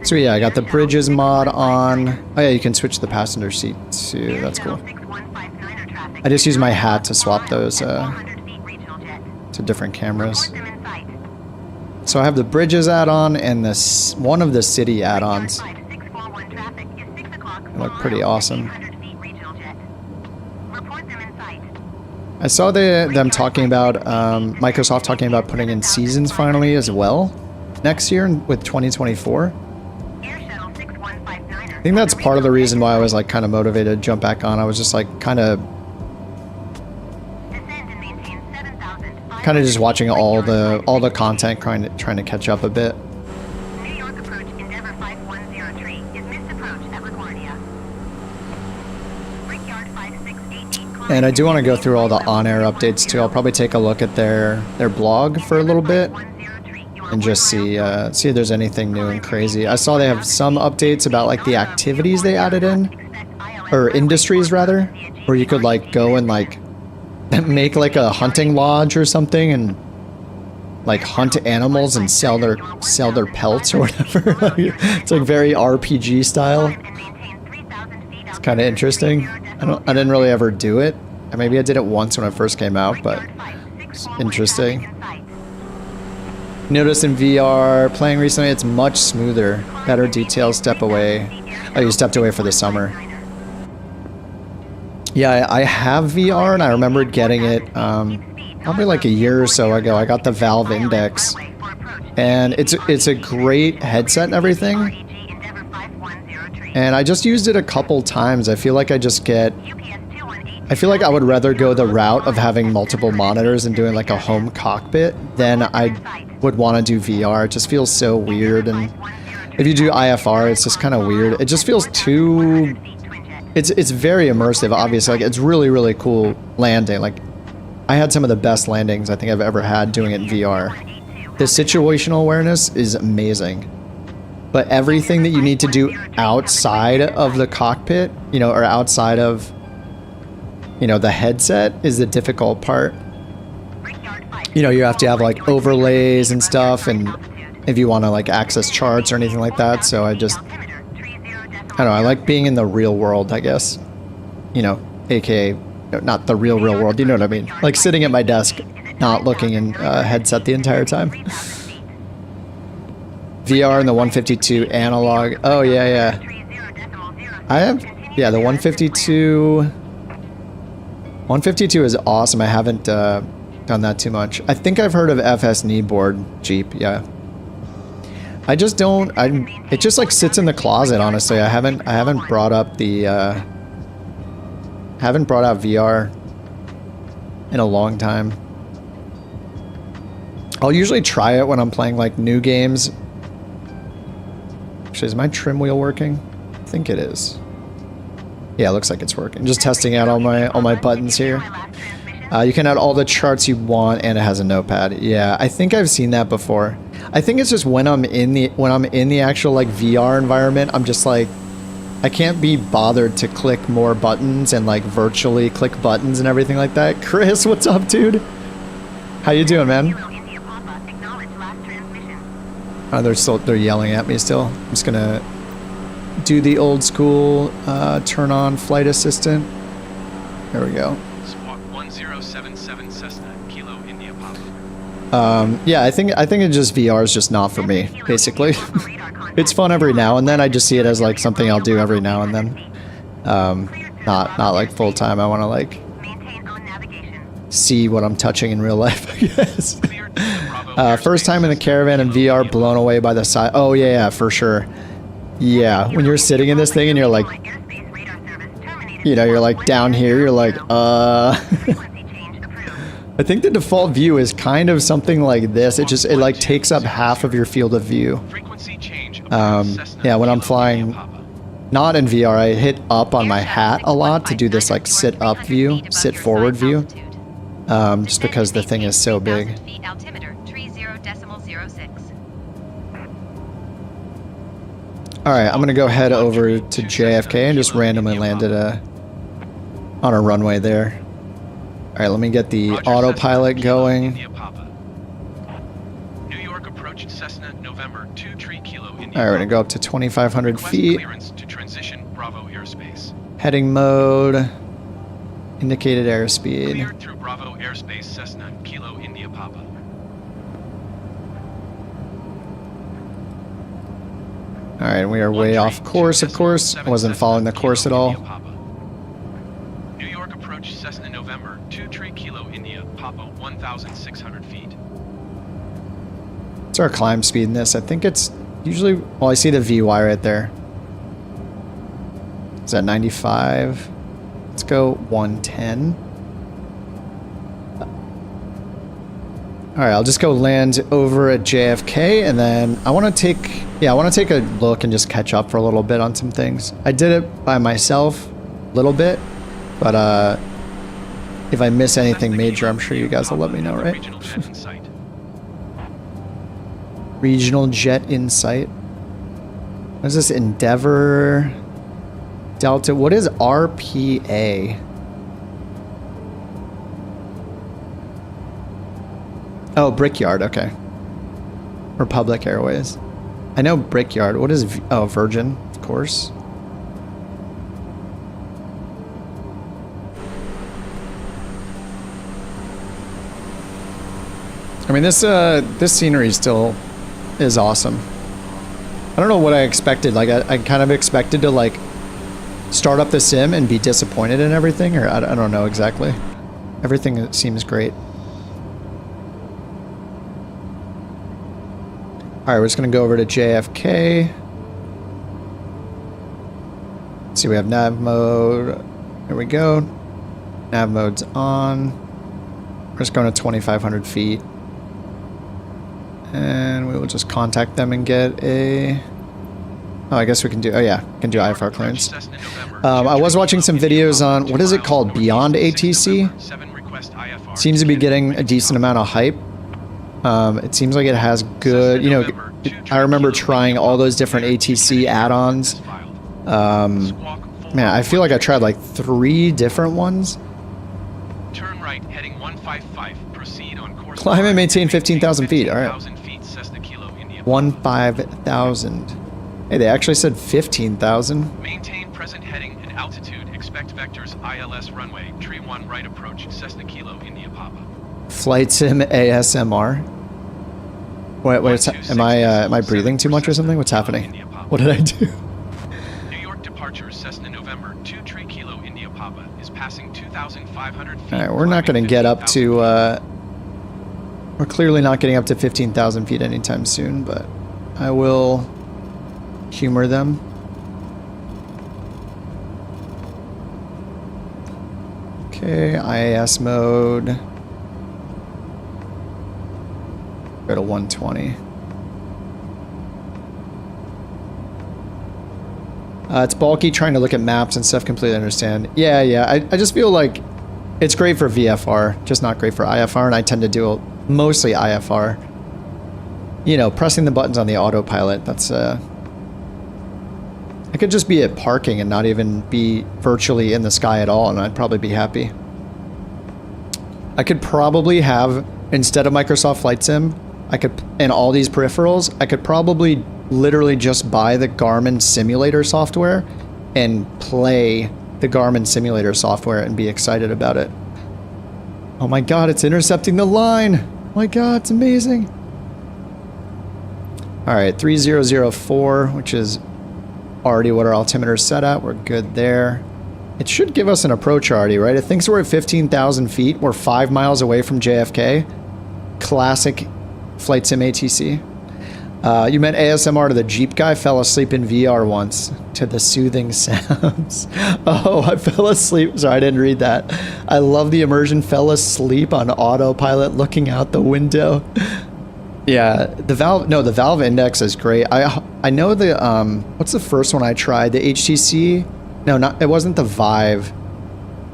So yeah, I got the bridges mod on. Oh yeah, you can switch the passenger seat too. That's cool. I just use my hat to swap those to different cameras. So I have the bridges add-on and this one of the city add-ons. They look pretty awesome. I saw them talking about Microsoft talking about putting in seasons finally as well next year with 2024. I think that's part of the reason why I was like kind of motivated to jump back on. I was just like kind of just watching all the content, trying to catch up a bit.
New York approach Endeavour 5103 is missed approach at LaGuardia. Brickyard 5688.
And I do want to go through all the on-air updates too. I'll probably take a look at their blog for a little bit and just see if there's anything new and crazy. I saw they have some updates about like the activities they added in, or industries rather, where you could like go and like make like a hunting lodge or something and like hunt animals and sell their pelts or whatever. It's like very RPG style. It's kind of interesting. I didn't really ever do it. Maybe I did it once when I first came out, but it's interesting. Noticed in VR playing recently, it's much smoother, better details. Step away. Oh, you stepped away for the summer. Yeah, I have VR, and I remember getting it probably like a year or so ago. I got the Valve Index, and it's a great headset and everything. And I just used it a couple times. I feel like I would rather go the route of having multiple monitors and doing like a home cockpit than I would want to do VR. It just feels so weird, and if you do IFR, it's just kind of weird. It just feels too... It's very immersive, obviously. Like, it's really, really cool landing. Like, I had some of the best landings I think I've ever had doing it in VR. The situational awareness is amazing. But everything that you need to do outside of the cockpit, you know, or outside of, you know, the headset is the difficult part. You know, you have to have, like, overlays and stuff, and if you want to, like, access charts or anything like that, so I don't know, I like being in the real world, I guess. You know, aka, not the real world, you know what I mean? Like sitting at my desk, not looking in a headset the entire time. VR and the 152 analog. Oh, yeah. I have, yeah, the 152... 152 is awesome. I haven't done that too much. I think I've heard of FS kneeboard Jeep, yeah. I just don't. It just like sits in the closet. Honestly, I haven't brought up the. Haven't brought out VR in a long time. I'll usually try it when I'm playing like new games. Actually, is my trim wheel working? I think it is. Yeah, it looks like it's working. Just testing out all my buttons here. You can add all the charts you want, and it has a notepad. Yeah, I think I've seen that before. I think it's just when I'm in the actual like VR environment, I'm just like, I can't be bothered to click more buttons and like virtually click buttons and everything like that. Chris, what's up, dude? How you doing, man? They're yelling at me still. I'm just gonna do the old school turn on flight assistant. There we go.
Squawk 1077 Cessna, Kilo India Papa.
Yeah, I think it just VR is just not for me, basically. It's fun every now and then. I just see it as like something I'll do every now and then. Not like full time. I want to like see what I'm touching in real life, I guess. First time in the caravan in VR, blown away by the size. Oh yeah, for sure. Yeah, when you're sitting in this thing and you're like, you know, you're like down here, you're like, I think the default view is kind of something like this. It like takes up half of your field of view. Yeah, when I'm flying, not in VR, I hit up on my hat a lot to do this like sit up view, sit forward view. Just because the thing is so big. Alright, I'm gonna go head over to JFK and just randomly land it on a runway there. Alright, let me get the autopilot going.
New York approach Cessna November 23 Kilo India.
Alright, we're gonna go up to 2,500 feet.
Clearance to transition Bravo airspace.
Heading mode. Indicated airspeed.
Cleared through Bravo airspace Cessna Kilo India Papa.
Alright, we are way off course, of course. I wasn't following the course at all.
New York approach Cessna November 23 Kilo India Papa 1,600 feet.
What's our climb speed in this? I think it's usually... Well, I see the VY right there. Is that 95? Let's go 110. Alright, I'll just go land over at JFK, and then I want to take... Yeah, I want to take a look and just catch up for a little bit on some things. I did it by myself a little bit, but if I miss anything major, I'm sure you guys will let me know, right? Regional jet in sight. What is this? Endeavor... Delta... What is RPA? Oh, Brickyard, okay. Republic Airways. I know Brickyard. What is... Oh, Virgin, of course. I mean, this scenery still is awesome. I don't know what I expected. Like, I kind of expected to, like, start up the sim and be disappointed in everything, or I don't know exactly. Everything seems great. Alright, we're just going to go over to JFK. Let's see, we have nav mode. There we go. Nav mode's on. We're just going to 2,500 feet. And we will just contact them and get a... Oh, I guess we can do... Oh, yeah. We can do IFR clearance. I was watching some videos on... What is it called? Beyond ATC? Seems to be getting a decent amount of hype. It seems like it has good... You know, I remember trying all those different ATC add-ons. Man, I feel like I tried like 3 different ones.
Turn right, heading 155. Proceed on course.
Climb and maintain 15,000 feet. All right. 15,000. Hey, they actually said 15,000.
Maintain present heading and altitude. Expect vectors ILS runway. Tree 1 right approach. Cessna Kilo India Papa.
Flight sim ASMR. Wait, am I breathing too much or something? What's happening? What did I do?
New York departure Cessna November 23 Kilo India Papa is passing 2,500 feet.
All right, we're not going to get up to... we're clearly not getting up to 15,000 feet anytime soon, but I will humor them. Okay, IAS mode. Go to 120. It's bulky trying to look at maps and stuff, completely understand. Yeah, I just feel like it's great for VFR, just not great for IFR, and I tend to do mostly IFR. You know, pressing the buttons on the autopilot, that's... I could just be at parking and not even be virtually in the sky at all, and I'd probably be happy. I could probably have, instead of Microsoft Flight Sim, I could, and all these peripherals, I could probably literally just buy the Garmin simulator software and play the Garmin simulator software and be excited about it. Oh my God, it's intercepting the line. Oh my God, it's amazing. All right, 3004, which is already what our altimeter is set at. We're good there. It should give us an approach already, right? It thinks we're at 15,000 feet. We're 5 miles away from JFK. Classic flight sim ATC. You meant ASMR to the Jeep guy. Fell asleep in VR once to the soothing sounds. Oh, I fell asleep. Sorry, I didn't read that. I love the immersion. Fell asleep on autopilot looking out the window. Yeah, the Valve Index is great. I know the what's the first one I tried? The HTC? No, not it wasn't the Vive.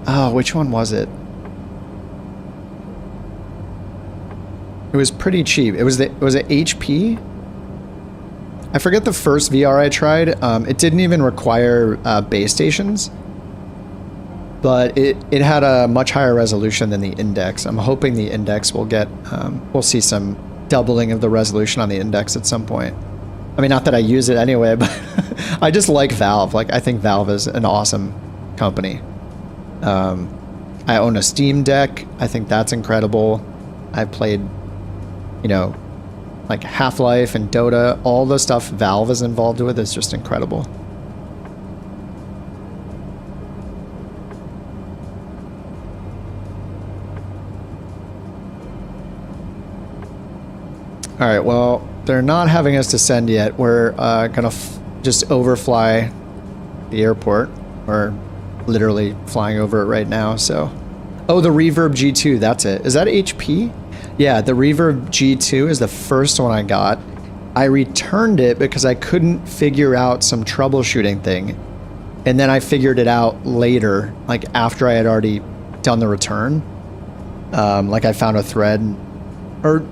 Oh, which one was it? It was pretty cheap. Was it HP? I forget the first VR I tried. It didn't even require base stations, but it had a much higher resolution than the Index. I'm hoping the Index will get we'll see some doubling of the resolution on the Index at some point. I mean, not that I use it anyway, but I just like Valve. Like, I think Valve is an awesome company. I own a Steam Deck. I think that's incredible. I've played, you know, like Half-Life and Dota. All the stuff Valve is involved with is just incredible. All right, well, they're not having us descend yet. We're gonna just overfly the airport. We're literally flying over it right now, so. Oh, the Reverb G2, that's it. Is that HP? Yeah, the Reverb G2 is the first one I got. I returned it because I couldn't figure out some troubleshooting thing. And then I figured it out later, like after I had already done the return. Like I found a thread, or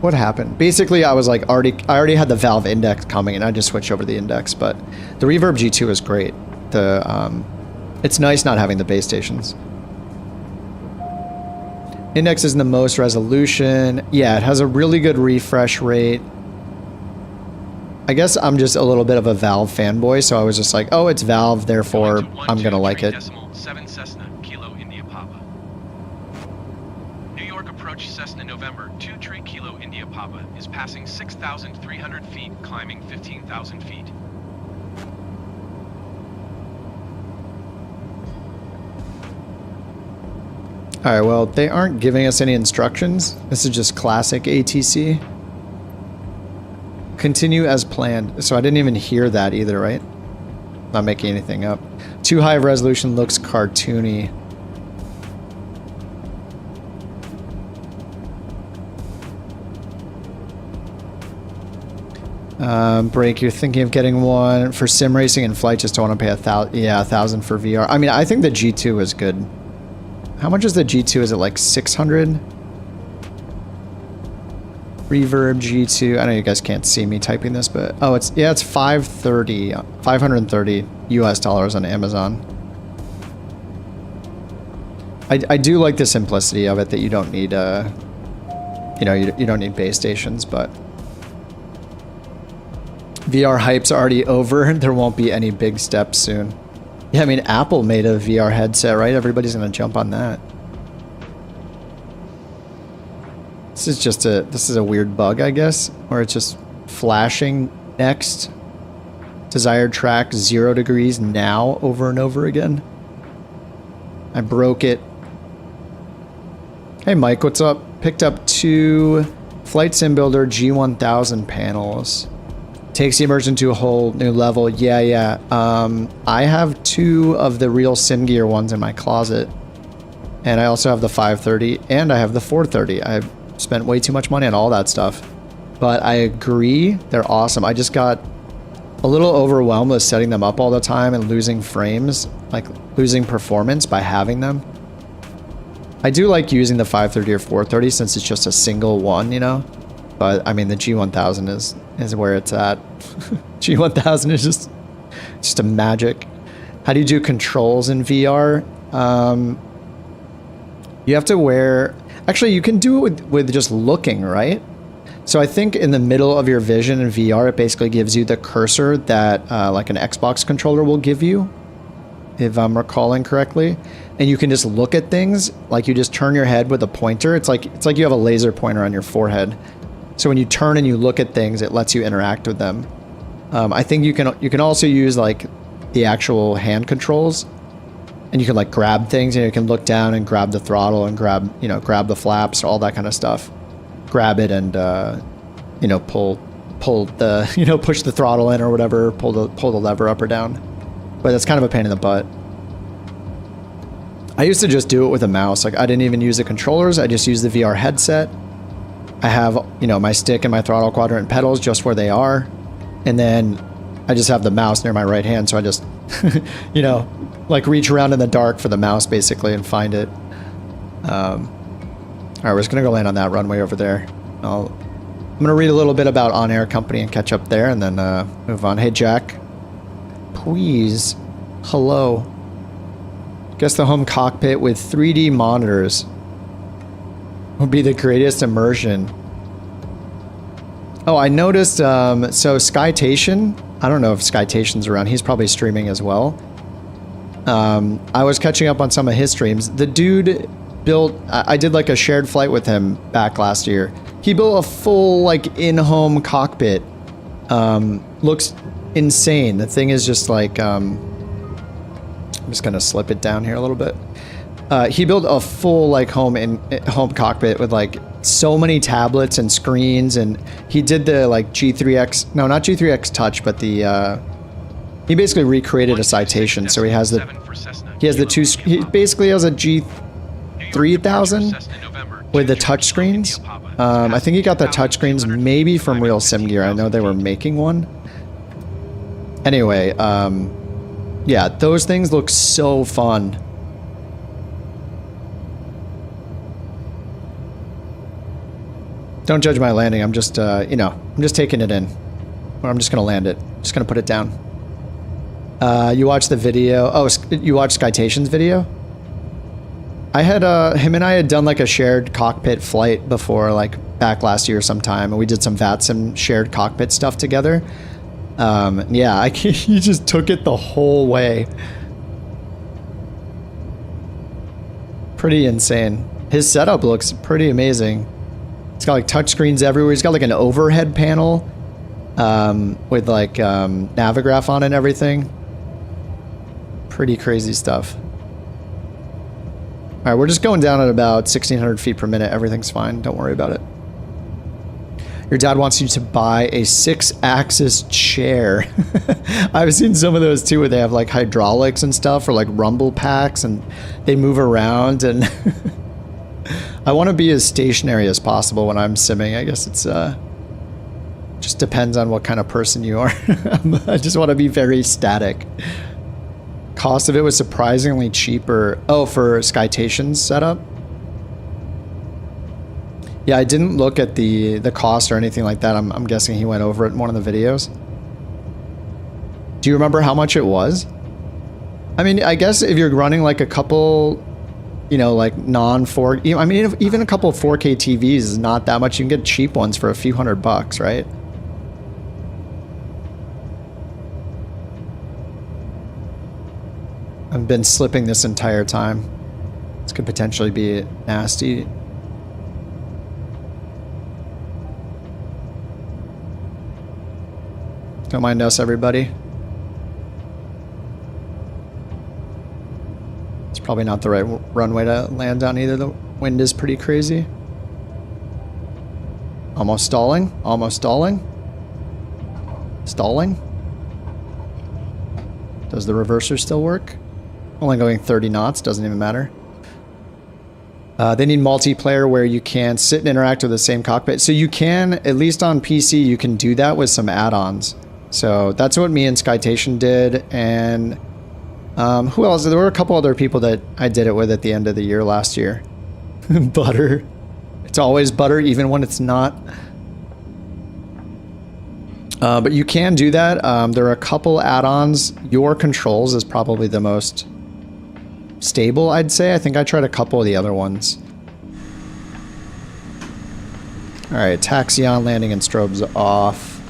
what happened? Basically, I was like I already had the Valve Index coming, and I just switched over to the Index. But the Reverb G2 is great. It's nice not having the base stations. Index isn't the most resolution. Yeah, it has a really good refresh rate. I guess I'm just a little bit of a Valve fanboy, so I was just like, oh, it's Valve, therefore I'm gonna like it.
7 Cessna, Kilo India Papa. New York approach Cessna November 2 Tree Kilo India Papa is passing 6,300 feet, climbing 15,000 feet.
All right, well, they aren't giving us any instructions. This is just classic ATC. Continue as planned. So I didn't even hear that either, right? Not making anything up. Too high of resolution looks cartoony. Break, you're thinking of getting one for sim racing and flight, just don't want to pay $1,000 for VR. I mean, I think the G2 is good. How much is the G2? Is it like 600? Reverb G2. I know you guys can't see me typing this, but oh, it's 530 US dollars on Amazon. I do like the simplicity of it, that you don't need you know, you don't need base stations, but VR hype's already over. There won't be any big steps soon. Yeah, I mean, Apple made a VR headset, right? Everybody's gonna jump on that. This is a weird bug, I guess, or it's just flashing next. Desired track 0 degrees now over and over again. I broke it. Hey Mike, what's up? Picked up 2 Flight Sim Builder G1000 panels. Takes the immersion to a whole new level. Yeah. I have 2 of the real Sim Gear ones in my closet. And I also have the 530 and I have the 430. I've spent way too much money on all that stuff. But I agree, they're awesome. I just got a little overwhelmed with setting them up all the time and losing frames, like losing performance by having them. I do like using the 530 or 430 since it's just a single one, you know? But I mean, the G1000 is where it's at. G1000 is just a magic. How do you do controls in VR? You have to wear... Actually, you can do it with just looking, right? So I think in the middle of your vision in VR, it basically gives you the cursor that like an Xbox controller will give you, if I'm recalling correctly. And you can just look at things, like you just turn your head with a pointer. It's like you have a laser pointer on your forehead. So when you turn and you look at things, it lets you interact with them. I think you can also use like the actual hand controls, and you can like grab things, and you can look down and grab the throttle and grab the flaps, all that kind of stuff. Grab it and pull the push the throttle in or whatever, pull the lever up or down. But that's kind of a pain in the butt. I used to just do it with a mouse. Like I didn't even use the controllers. I just used the VR headset. I have my stick and my throttle quadrant pedals just where they are, and then I just have the mouse near my right hand. So I just like reach around in the dark for the mouse basically and find it. All right, we're just gonna go land on that runway over there. I'm gonna read a little bit about On Air Company and catch up there, and then move on. Hey, Jack. Please. Hello. Guess the home cockpit with 3D monitors would be the greatest immersion. Oh, I noticed, so Skytation, I don't know if Skytation's around. He's probably streaming as well. I was catching up on some of his streams. The dude built, I did like a shared flight with him back last year. He built a full like in-home cockpit. Looks insane. The thing is just like, I'm just gonna slip it down here a little bit. He built a full like home cockpit with like so many tablets and screens, and he did the like G3X, no, not G3X Touch, but the he basically recreated a Citation. So he has the two, he basically has a G3000 with the touch screens. I think he got the touch screens maybe from Real Sim Gear. I know they were making one. Anyway, yeah, those things look so fun. Don't judge my landing. I'm just, I'm just taking it in. Or I'm just going to land it. Just going to put it down. You watched the video. Oh, you watched Skytation's video? I had, him and I had done like a shared cockpit flight before, like back last year sometime. And we did some VATSIM shared cockpit stuff together. Yeah, he just took it the whole way. Pretty insane. His setup looks pretty amazing. It's got like touch screens everywhere. He's got like an overhead panel with like Navigraph on it and everything. Pretty crazy stuff. All right, we're just going down at about 1,600 feet per minute. Everything's fine. Don't worry about it. Your dad wants you to buy a 6-axis chair. I've seen some of those too, where they have like hydraulics and stuff, or like rumble packs, and they move around. And I want to be as stationary as possible when I'm simming. I guess it's just depends on what kind of person you are. I just want to be very static. Cost of it was surprisingly cheaper. Oh, for Skytation's setup? Yeah, I didn't look at the cost or anything like that. I'm guessing he went over it in one of the videos. Do you remember how much it was? I mean, I guess if you're running like a couple, like non-4... I mean, even a couple of 4K TVs is not that much. You can get cheap ones for a few $100, right? I've been slipping this entire time. This could potentially be nasty. Don't mind us, everybody. It's probably not the right runway to land on either. The wind is pretty crazy. Almost stalling. Almost stalling. Stalling. Does the reverser still work? Only going 30 knots. Doesn't even matter. They need multiplayer where you can sit and interact with the same cockpit. So you can, at least on PC, you can do that with some add-ons. So that's what me and Skytation did, and who else? There were a couple other people that I did it with at the end of the year last year. Butter. It's always butter, even when it's not. But you can do that. There are a couple add-ons. Your Controls is probably the most stable, I'd say. I think I tried a couple of the other ones. All right, taxi on, landing and strobes off.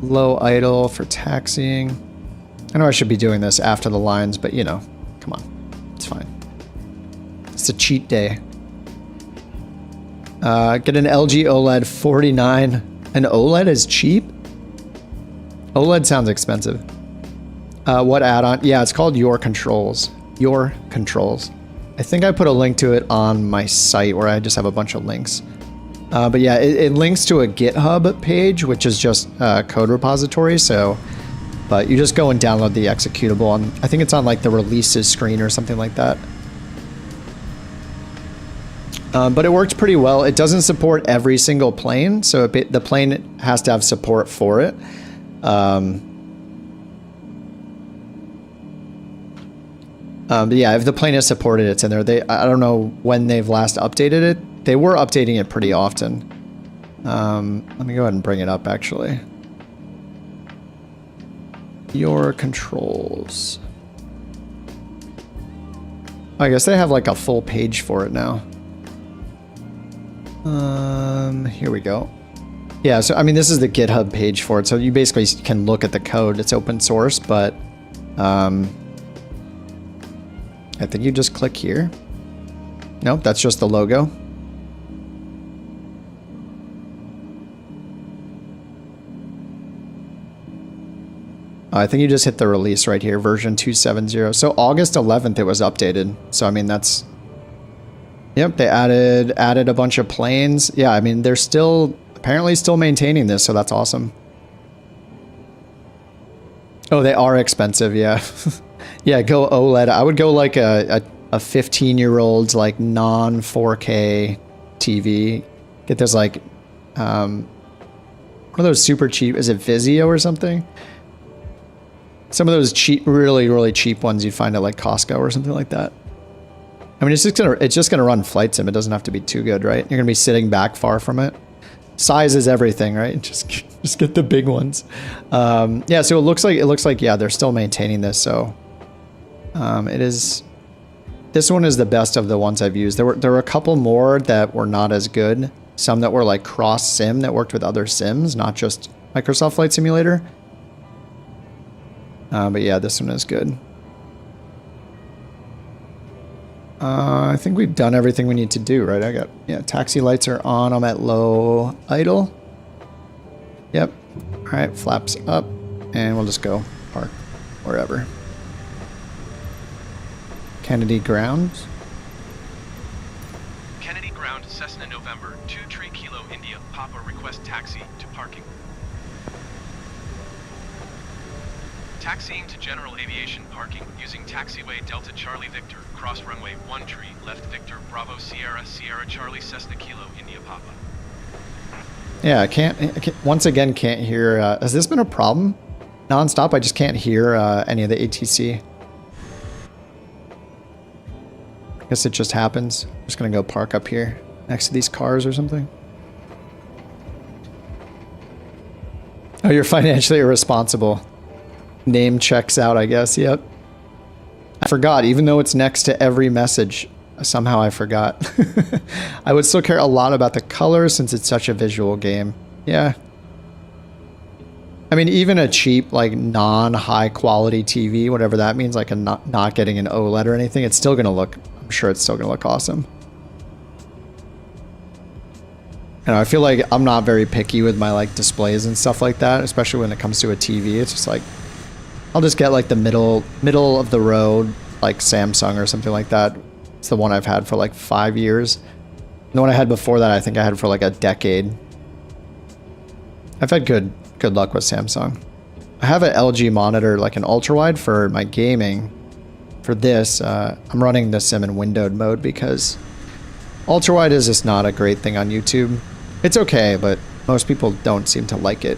Low idle for taxiing. I know I should be doing this after the lines, but you know, come on, it's fine. It's a cheat day. Get an LG OLED 49. An OLED is cheap? OLED sounds expensive. What add-on? Yeah, it's called Your Controls. Your Controls. I think I put a link to it on my site where I just have a bunch of links. But yeah, it links to a GitHub page, which is just a code repository. So, but you just go and download the executable. On, I think it's on like the releases screen or something like that. But it works pretty well. It doesn't support every single plane, so the plane has to have support for it. But yeah, if the plane is supported, it's in there. I don't know when they've last updated it. They were updating it pretty often. Let me go ahead and bring it up, actually. Your controls. I guess they have like a full page for it now. Here we go. Yeah, so I mean, this is the GitHub page for it. So you basically can look at the code. It's open source, but I think you just click here. Nope, that's just the logo. I think you just hit the release right here, version 270. So August 11th, it was updated. So I mean, that's, yep, they added a bunch of planes. Yeah, I mean, they're still apparently still maintaining this, so that's awesome. Oh, they are expensive, yeah. Yeah, go OLED. I would go like a 15-year-old's like non-4K TV. Get this like one of those super cheap, is it Vizio or something? Some of those cheap, really cheap ones you'd find at like Costco or something like that. I mean, it's just gonna run flight sim. It doesn't have to be too good, right? You're gonna be sitting back far from it. Size is everything, right? Just get the big ones. Yeah, so it looks like yeah, they're still maintaining this. So it is. This one is the best of the ones I've used. There were a couple more that were not as good. Some that were like cross sim that worked with other sims, not just Microsoft Flight Simulator. But yeah, this one is good. I think we've done everything we need to do, right? Yeah, taxi lights are on. I'm at low idle. Yep. All right, flaps up, and we'll just go park wherever. Kennedy grounds.
Kennedy ground, Cessna November, 2 Tree Kilo India, Papa request taxi to parking. Taxiing to general aviation parking using taxiway Delta Charlie Victor, cross runway 1 Tree, left Victor, Bravo Sierra, Sierra Charlie Cessna Kilo India Papa.
Yeah, I can't once again, can't hear. Has this been a problem? Non-stop, I just can't hear any of the ATC. I guess it just happens. I'm just gonna go park up here next to these cars or something. Oh, you're financially irresponsible. Name checks out, I guess. Yep. I forgot, even though it's next to every message, somehow I forgot. I would still care a lot about the colors since it's such a visual game. Yeah. I mean, even a cheap, like non-high quality TV, whatever that means, like a not getting an OLED or anything, it's still gonna look, I'm sure it's still gonna look awesome. You know, I feel like I'm not very picky with my like displays and stuff like that, especially when it comes to a TV. It's just like, I'll just get like the middle of the road, like Samsung or something like that. It's the one I've had for like 5 years. And the one I had before that, I think I had for like a decade. I've had good luck with Samsung. I have an LG monitor, like an ultra wide for my gaming. For this, I'm running the sim in windowed mode because ultra wide is just not a great thing on YouTube. It's okay, but most people don't seem to like it.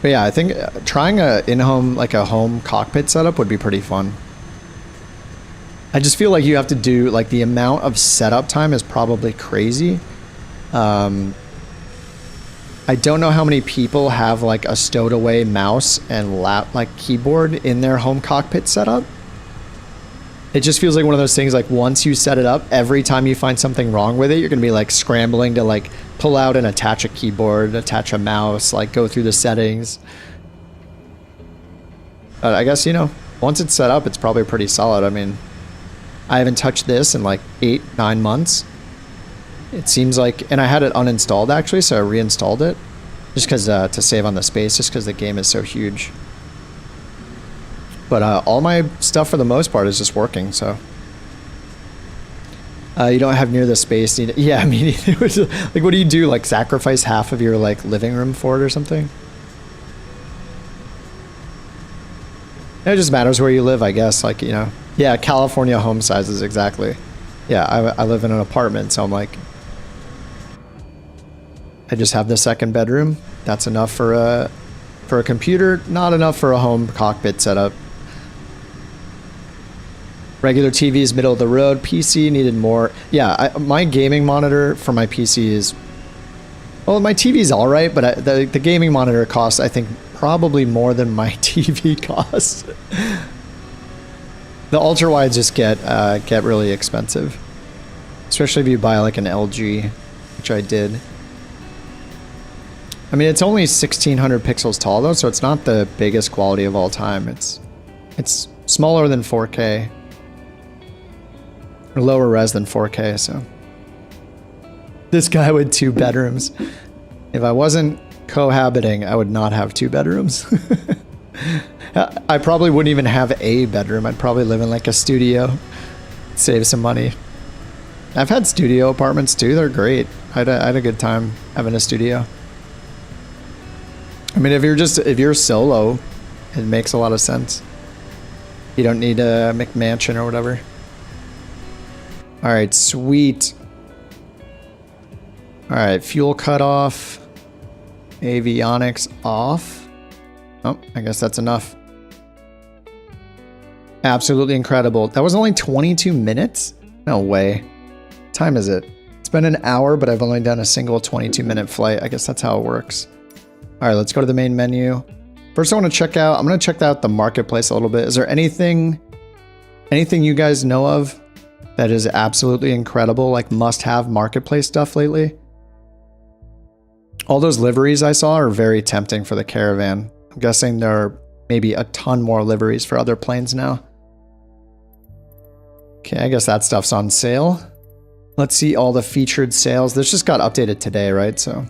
But yeah, I think trying a in-home, like a home cockpit setup would be pretty fun. I just feel like you have to do, like the amount of setup time is probably crazy. I don't know how many people have like a stowed away mouse and keyboard in their home cockpit setup. It just feels like one of those things, like once you set it up, every time you find something wrong with it, you're gonna be like scrambling to like pull out and attach a keyboard, attach a mouse, like go through the settings. But I guess, you know, once it's set up, it's probably pretty solid. I mean, I haven't touched this in like 8-9 months. It seems like, and I had it uninstalled actually, so I reinstalled it just because to save on the space, just because the game is so huge. But all my stuff for the most part is just working, so. You don't have near the space needed. Yeah, I mean, it was like, what do you do? Like sacrifice half of your like living room for it or something? It just matters where you live, I guess. Like, you know, yeah, California home sizes, exactly. Yeah, I live in an apartment, so I'm like, I just have the second bedroom. That's enough for a computer, not enough for a home cockpit setup. Regular TV is middle of the road. PC needed more. Yeah, my gaming monitor for my PC is, well, my TV's all right, but the gaming monitor costs, I think, probably more than my TV costs. The ultra wides just get really expensive, especially if you buy like an LG, which I did. I mean, it's only 1600 pixels tall though, so it's not the biggest quality of all time. It's smaller than 4K, or lower res than 4K. So this guy with 2 bedrooms. If I wasn't cohabiting, I would not have 2 bedrooms. I probably wouldn't even have a bedroom. I'd probably live in like a studio, save some money. I've had studio apartments too. They're great. I had a good time having a studio. I mean, if you're solo, it makes a lot of sense. You don't need a McMansion or whatever. All right, sweet. All right, fuel cutoff. Avionics off. Oh, I guess that's enough. Absolutely incredible. That was only 22 minutes? No way. What time is it? It's been an hour, but I've only done a single 22-minute flight. I guess that's how it works. All right, let's go to the main menu. First, I'm going to check out the marketplace a little bit. Is there anything you guys know of that is absolutely incredible, like must-have marketplace stuff lately? All those liveries I saw are very tempting for the Caravan. I'm guessing there are maybe a ton more liveries for other planes now. Okay, I guess that stuff's on sale. Let's see all the featured sales. This just got updated today, right? So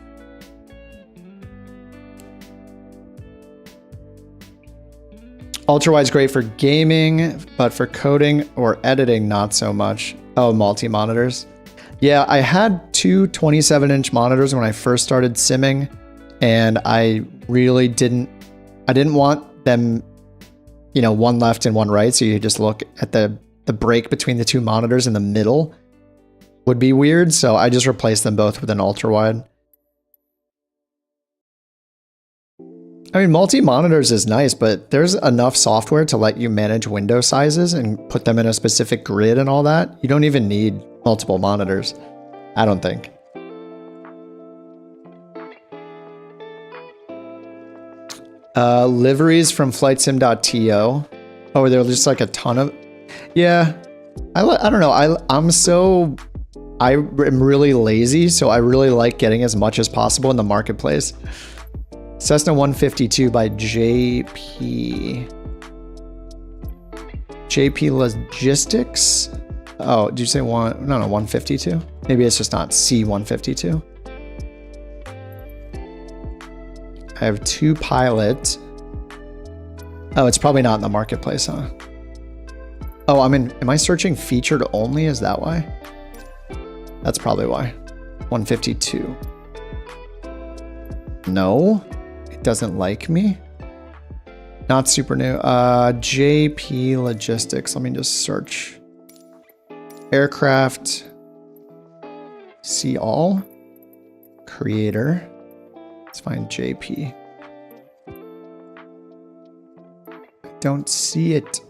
ultra-wide's great for gaming, but for coding or editing, not so much. Oh, multi-monitors. Yeah, I had 2 27-inch monitors when I first started simming, and I really didn't want them, you know, one left and one right, so you just look at the break between the 2 monitors in the middle would be weird, so I just replaced them both with an ultra-wide. I mean, multi-monitors is nice, but there's enough software to let you manage window sizes and put them in a specific grid and all that. You don't even need multiple monitors, I don't think. Liveries from flightsim.to. Oh, there just like a ton of... Yeah, I don't know. I am really lazy, so I really like getting as much as possible in the marketplace. Cessna 152 by JP Logistics. Oh, did you say one? No, 152. Maybe it's just not C152. I have 2 pilot. Oh, it's probably not in the marketplace, huh? Oh, am I searching featured only? Is that why? That's probably why. 152. No, it doesn't like me. Not super new. JP Logistics. Let me just search. Aircraft. See all. Creator. Let's find JP. I don't see it.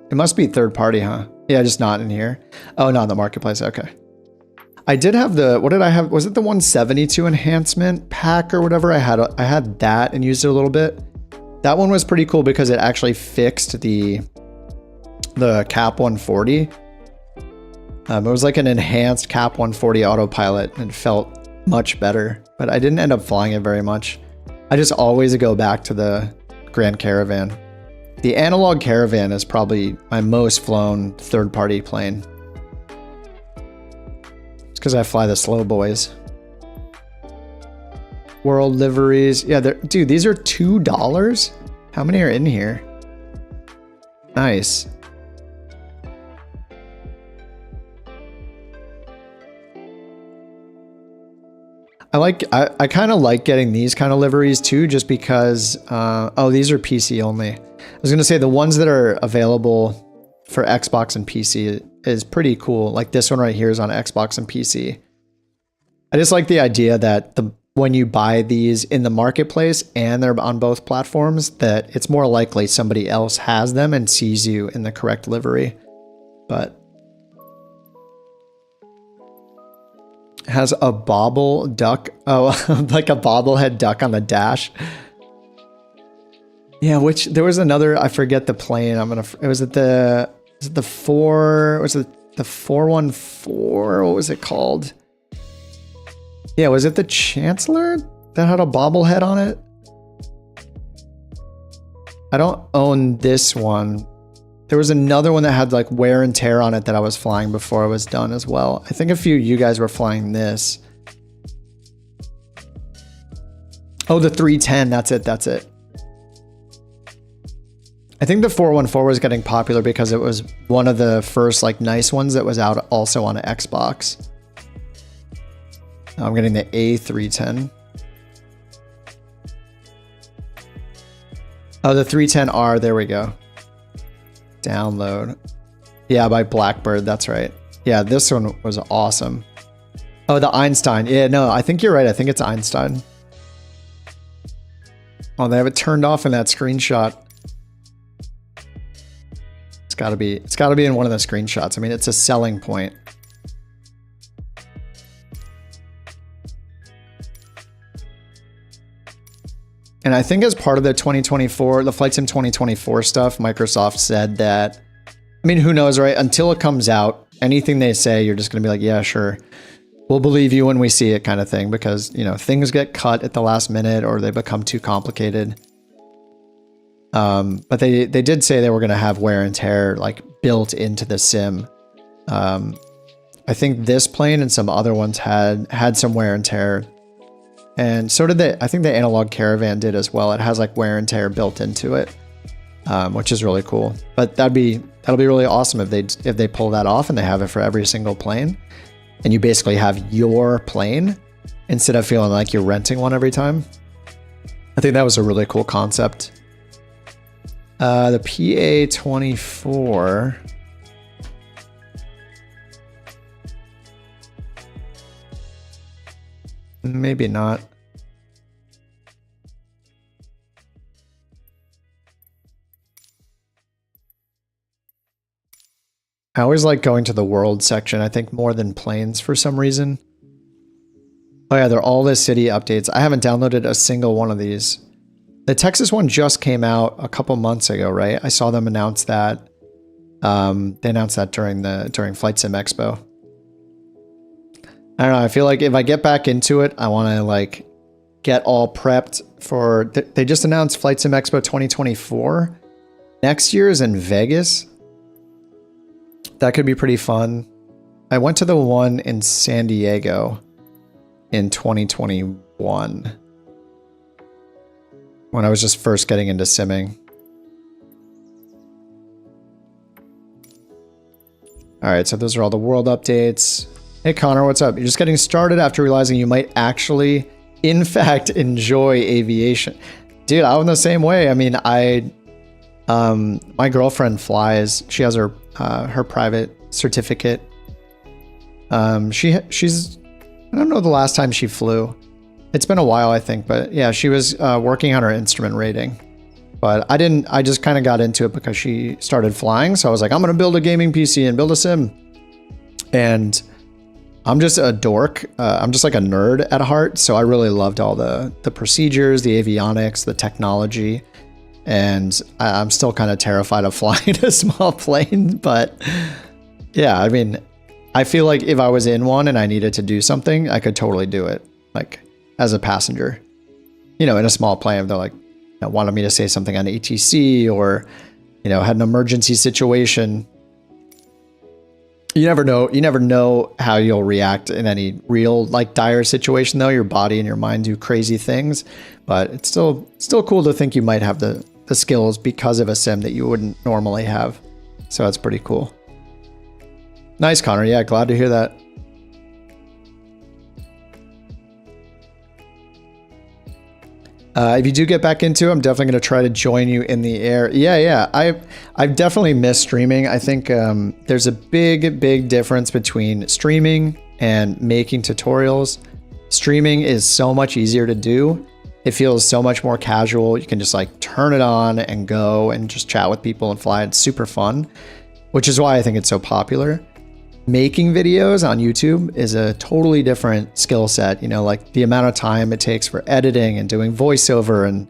It must be third party, huh? Yeah, just not in here. Oh, not in the marketplace. Okay. I did have the, what did I have? Was it the 172 enhancement pack or whatever? I had that and used it a little bit. That one was pretty cool because it actually fixed the cap 140. It was like an enhanced cap 140 autopilot and it felt much better, but I didn't end up flying it very much. I just always go back to the Grand Caravan. The analog Caravan is probably my most flown third-party plane. It's because I fly the slow boys. World liveries. Yeah, dude, these are $2? How many are in here? Nice. I kind of like getting these kind of liveries too, just because, oh, these are PC only. I was going to say the ones that are available for Xbox and PC is pretty cool. Like this one right here is on Xbox and PC. I just like the idea that when you buy these in the marketplace and they're on both platforms, that it's more likely somebody else has them and sees you in the correct livery. But has a bobble duck. Oh, like a bobblehead duck on the dash. Yeah, which there was another, I forget the plane. It was the 414? What was it called? Yeah, was it the Chancellor that had a bobblehead on it? I don't own this one. There was another one that had like wear and tear on it that I was flying before I was done as well. I think a few of you guys were flying this. Oh, the 310. That's it. I think the 414 was getting popular because it was one of the first like nice ones that was out also on Xbox. Now I'm getting the A310. Oh, the 310R. There we go. Download. Yeah, by Blackbird. That's right. Yeah, this one was awesome. Oh, the Einstein. Yeah, no, I think you're right. I think it's Einstein. Oh, they have it turned off in that screenshot. It's gotta be in one of the screenshots. I mean, it's a selling point. And I think as part of the 2024, the Flight Sim 2024 stuff, Microsoft said that, I mean, who knows, right? Until it comes out, anything they say, you're just going to be like, yeah, sure. We'll believe you when we see it kind of thing, because, you know, things get cut at the last minute or they become too complicated. But they did say they were going to have wear and tear like built into the sim. I think this plane and some other ones had some wear and tear. And so did I think the analog Caravan did as well. It has like wear and tear built into it, which is really cool. But that'll be really awesome if they pull that off and they have it for every single plane, and you basically have your plane instead of feeling like you're renting one every time. I think that was a really cool concept. The PA-24. Maybe not. I always like going to the world section, I think more than planes for some reason. Oh yeah, they're all the city updates. I haven't downloaded a single one of these. The Texas one just came out a couple months ago, right? I saw them announce that. They announced that during Flight Sim Expo. I don't know. I feel like if I get back into it, I want to like get all prepped for. They just announced Flight Sim Expo 2024. Next year is in Vegas. That could be pretty fun. I went to the one in San Diego in 2021 when I was just first getting into simming. All right, so those are all the world updates. Hey Connor, what's up? You're just getting started after realizing you might actually, in fact, enjoy aviation. Dude, I'm the same way. I mean, my girlfriend flies. She has her private certificate. She's, I don't know the last time she flew. It's been a while, I think, but yeah, she was working on her instrument rating. But I just kind of got into it because she started flying. So I was like, I'm going to build a gaming PC and build a sim. And I'm just a dork. I'm just like a nerd at heart. So I really loved all the procedures, the avionics, the technology. And I'm still kind of terrified of flying a small plane. But yeah, I mean, I feel like if I was in one and I needed to do something, I could totally do it. Like as a passenger, you know, in a small plane, they're like, wanted me to say something on ATC or, you know, had an emergency situation. You never know how you'll react in any real like dire situation though. Your body and your mind do crazy things, but it's still cool to think you might have the skills because of a sim that you wouldn't normally have. So that's pretty cool. Nice, Connor. Yeah, glad to hear that. If you do get back into it, I'm definitely going to try to join you in the air. Yeah. I've definitely missed streaming. I think there's a big difference between streaming and making tutorials. Streaming is so much easier to do. It feels so much more casual. You can just like turn it on and go and just chat with people and fly. It's super fun, which is why I think it's so popular. Making videos on YouTube is a totally different skill set. You know, like the amount of time it takes for editing and doing voiceover. And,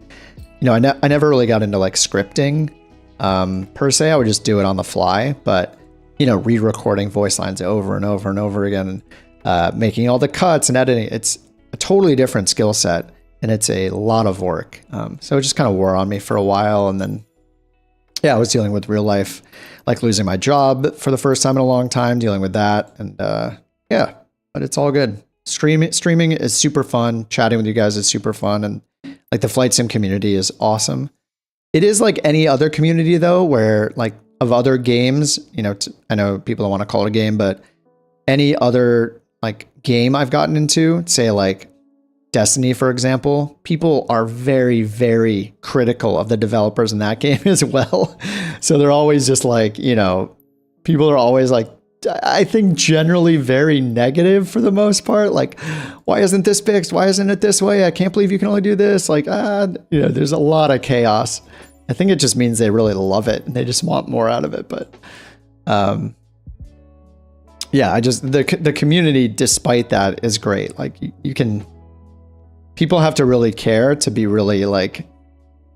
you know, I never really got into like scripting per se. I would just do it on the fly, but, you know, re-recording voice lines over and over and over again, and making all the cuts and editing. It's a totally different skill set and it's a lot of work. So it just kind of wore on me for a while. And then, yeah, I was dealing with real life, like losing my job for the first time in a long time, dealing with that. And yeah, but it's all good. Streaming is super fun. Chatting with you guys is super fun. And like the flight sim community is awesome. It is like any other community though, where like of other games, you know, I know people don't want to call it a game, but any other like game I've gotten into, say like Destiny, for example, people are very critical of the developers in that game as well. So they're always just like, you know, people are always like, I think generally very negative for the most part. Like, why isn't this fixed? Why isn't it this way? I can't believe you can only do this. Like, you know, there's a lot of chaos. I think it just means they really love it and they just want more out of it. But yeah, the community, despite that, is great. Like you can. People have to really care to be really like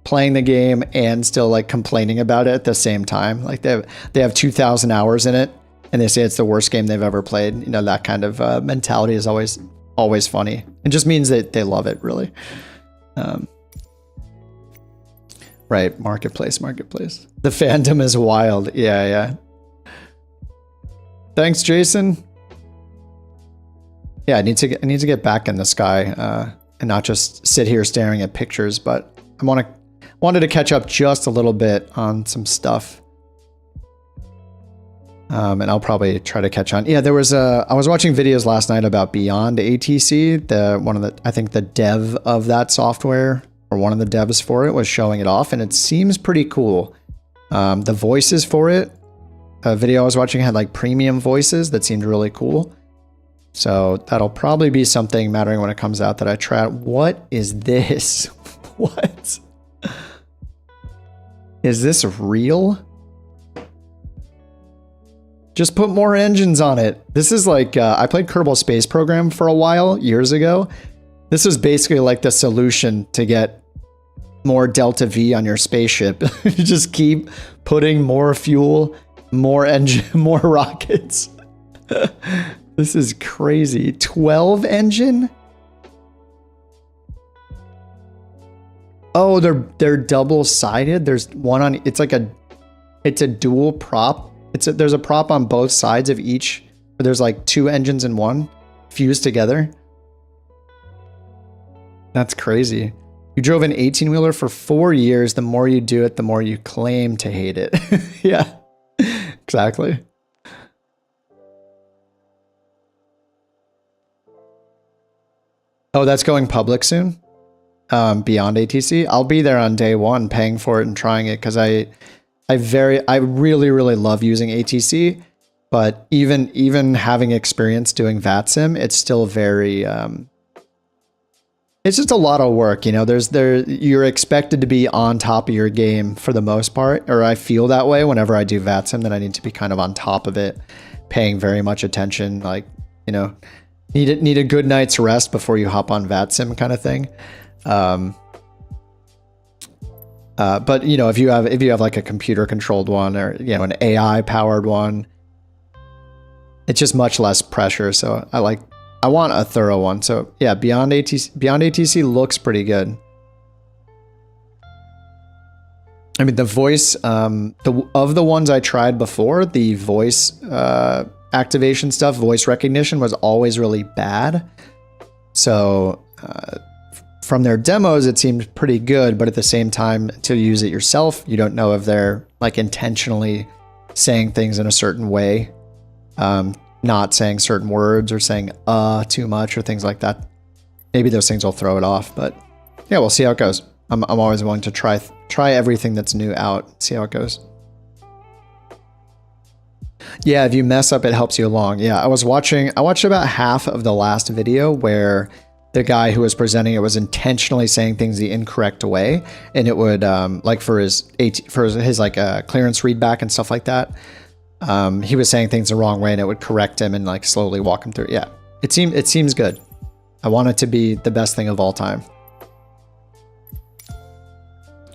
playing the game and still like complaining about it at the same time. Like they have 2,000 hours in it and they say it's the worst game they've ever played. You know, that kind of mentality is always funny. It just means that they love it, really. Right. Marketplace. The fandom is wild. Yeah. Thanks, Jason. Yeah, I need to get back in the sky. And not just sit here staring at pictures, but I wanted to catch up just a little bit on some stuff. And I'll probably try to catch on. Yeah, I was watching videos last night about Beyond ATC. I think the dev of that software, or one of the devs for it, was showing it off, and it seems pretty cool. The voices for it, a video I was watching had like premium voices that seemed really cool. So that'll probably be something mattering when it comes out that I try. What is this? What? Is this real? Just put more engines on it. This is like, I played Kerbal Space Program for a while, years ago. This is basically like the solution to get more Delta V on your spaceship. You just keep putting more fuel, more engine, more rockets. This is crazy. 12 engine? Oh, they're double-sided. There's one on, it's a dual prop. There's a prop on both sides of each, but there's like two engines in one fused together. That's crazy. You drove an 18-wheeler for 4 years. The more you do it, the more you claim to hate it. Yeah, exactly. Oh, that's going public soon? Beyond ATC? I'll be there on day one paying for it and trying it because I really love using ATC, but even having experience doing VATSIM, it's still very it's just a lot of work, you know. You're expected to be on top of your game for the most part, or I feel that way whenever I do VATSIM, that I need to be kind of on top of it, paying very much attention, like you know, need a good night's rest before you hop on VATSIM kind of thing. But you know, if you have like a computer controlled one, or you know, an AI powered one, it's just much less pressure. So I want a thorough one. So yeah, Beyond ATC looks pretty good. I mean, the voice, of the ones I tried before, the voice activation stuff, voice recognition was always really bad. So from their demos, it seemed pretty good, but at the same time, to use it yourself, you don't know if they're like intentionally saying things in a certain way, not saying certain words or saying too much or things like that. Maybe those things will throw it off, but yeah, we'll see how it goes. I'm always willing to try everything that's new out, see how it goes. Yeah, if you mess up, it helps you along. Yeah, I watched about half of the last video where the guy who was presenting it was intentionally saying things the incorrect way, and it would like for his like clearance readback and stuff like that. He was saying things the wrong way, and it would correct him and like slowly walk him through. Yeah, it seems good. I want it to be the best thing of all time.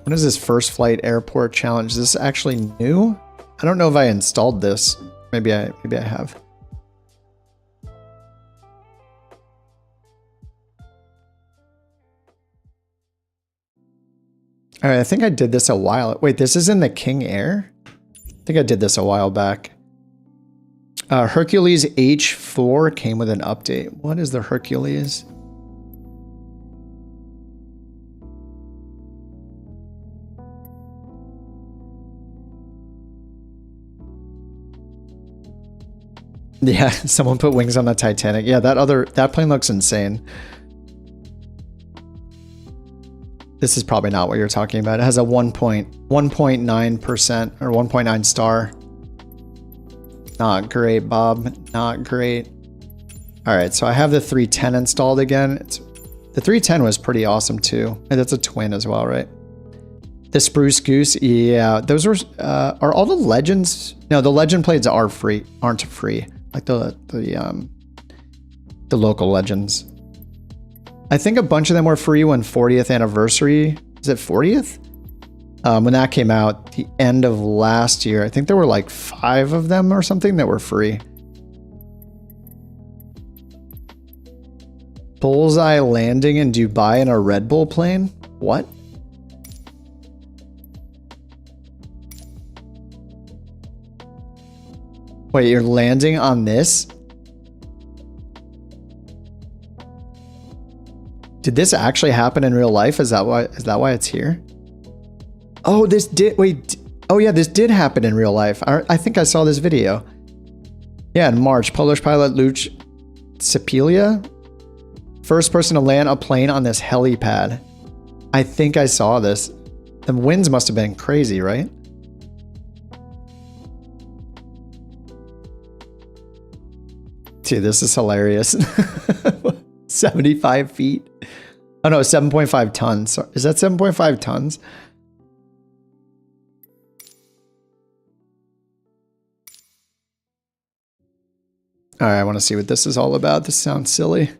What is this first flight airport challenge? Is this actually new? I don't know if I installed this. Maybe I have. All right, I think I did this a while. Wait, this is in the King Air? I think I did this a while back. Hercules H4 came with an update. What is the Hercules? Yeah, someone put wings on the Titanic. Yeah, that plane looks insane. This is probably not what you're talking about. It has a 1.9% or 1.9 star. Not great, Bob. Not great. All right, so I have the 310 installed again. The 310 was pretty awesome too. And that's a twin as well, right? The Spruce Goose, yeah. Those are all the Legends? No, the Legend plates aren't free. Like the local Legends. I think a bunch of them were free when 40th anniversary. Is it 40th? When that came out, the end of last year, I think there were like 5 of them or something that were free. Bullseye landing in Dubai in a Red Bull plane? What? Wait, you're landing on this? Did this actually happen in real life? Is that why it's here? Oh, this did, wait. Oh yeah, this did happen in real life. I think I saw this video. Yeah, in March, Polish pilot Luch Sipilia, first person to land a plane on this helipad. I think I saw this. The winds must have been crazy, right? Dude, this is hilarious. 75 feet. Oh no, 7.5 tons. Is that 7.5 tons? All right, I want to see what this is all about. This sounds silly.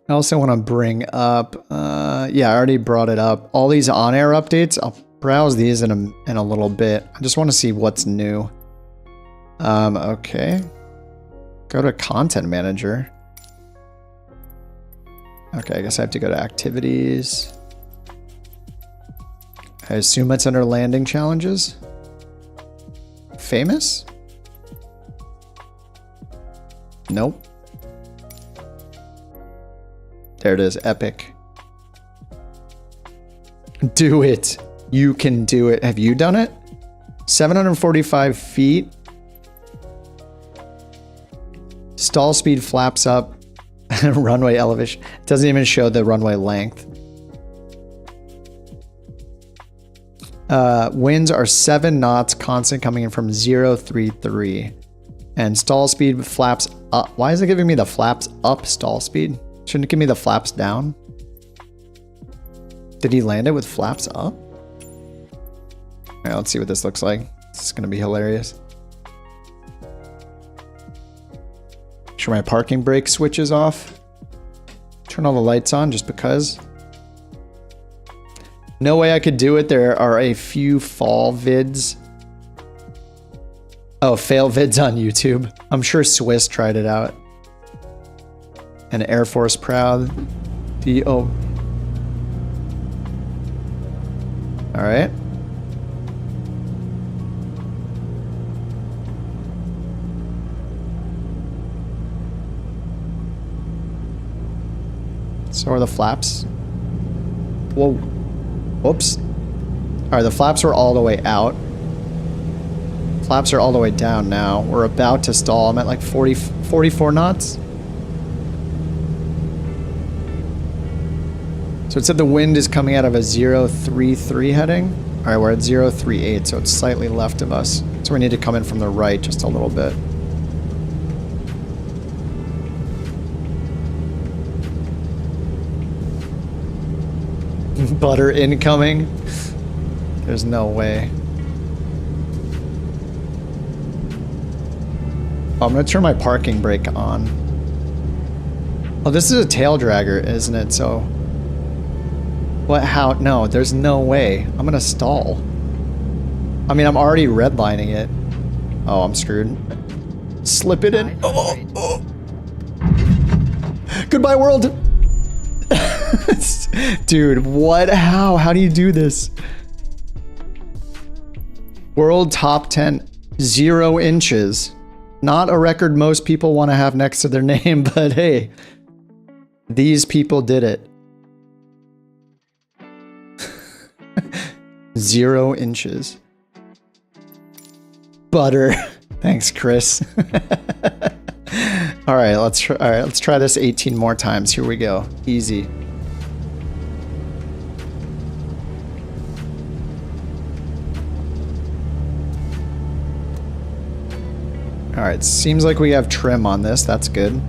I also want to bring up, yeah, I already brought it up. All these on-air updates, I'll browse these in a little bit. I just want to see what's new. Okay. Go to Content Manager. Okay, I guess I have to go to Activities. I assume it's under Landing Challenges. Famous? Nope. There it is, Epic. Do it. You can do it. Have you done it? 745 feet. Stall speed flaps up. Runway elevation. It doesn't even show the runway length. Winds are 7 knots, constant coming in from 033. And stall speed flaps up. Why is it giving me the flaps up stall speed? Shouldn't it give me the flaps down? Did he land it with flaps up? All right, let's see what this looks like. This is going to be hilarious. sure my parking brake switch is off. Turn all the lights on just because. No way I could do it. There are a few fall vids. Oh, fail vids on YouTube. I'm sure Swiss tried it out. And Air Force Proud. Oh. All right. So are the flaps. Whoa. Whoops. All right, the flaps were all the way out. Flaps are all the way down now. We're about to stall. I'm at like 44 knots. So it said the wind is coming out of a 033 heading. All right, we're at 038, so it's slightly left of us. So we need to come in from the right just a little bit. Butter incoming. There's no way. Oh, I'm gonna turn my parking brake on. Oh, this is a tail dragger, isn't it? So what? How? No, there's no way. I'm gonna stall. I mean, I'm already redlining it. Oh, I'm screwed. Slip it in. Oh, oh. Goodbye, world. Dude, what? How do you do this? World top 10, 0 inches. Not a record most people want to have next to their name, but hey, these people did it. 0 inches. Butter. Thanks, Chris. All right, let's try this 18 more times. Here we go. Easy. All right, seems like we have trim on this. That's good.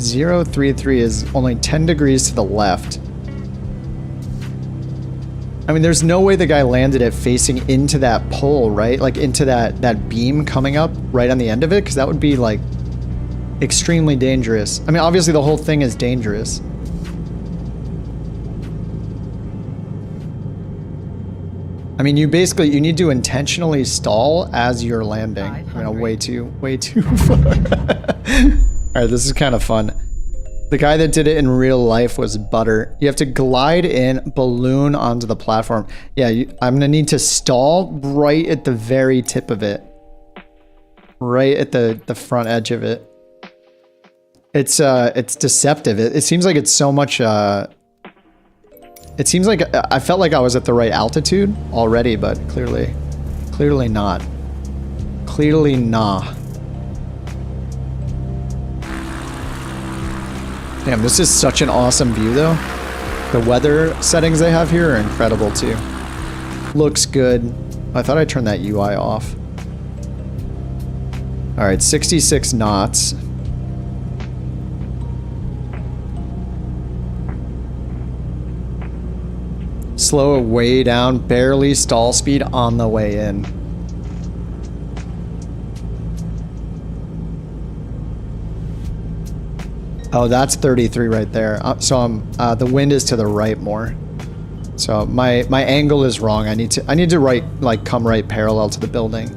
Zero 33 is only 10 degrees to the left. I mean, there's no way the guy landed it facing into that pole, right? Like into that beam coming up right on the end of it, because that would be like extremely dangerous. I mean, obviously the whole thing is dangerous. I mean, you need to intentionally stall as you're landing. I mean, way too far. All right, this is kind of fun. The guy that did it in real life was Butter. You have to glide in, balloon onto the platform. Yeah, I'm gonna need to stall right at the very tip of it. Right at the front edge of it. It's deceptive. It seems like it's so much, it seems like I felt like I was at the right altitude already, but clearly not. Clearly nah. Damn, this is such an awesome view though. The weather settings they have here are incredible too. Looks good. I thought I turned that UI off. All right, 66 knots. Slow it way down, barely stall speed on the way in. Oh, that's 33 right there. So I'm the wind is to the right more. So my angle is wrong. I need to come right parallel to the building.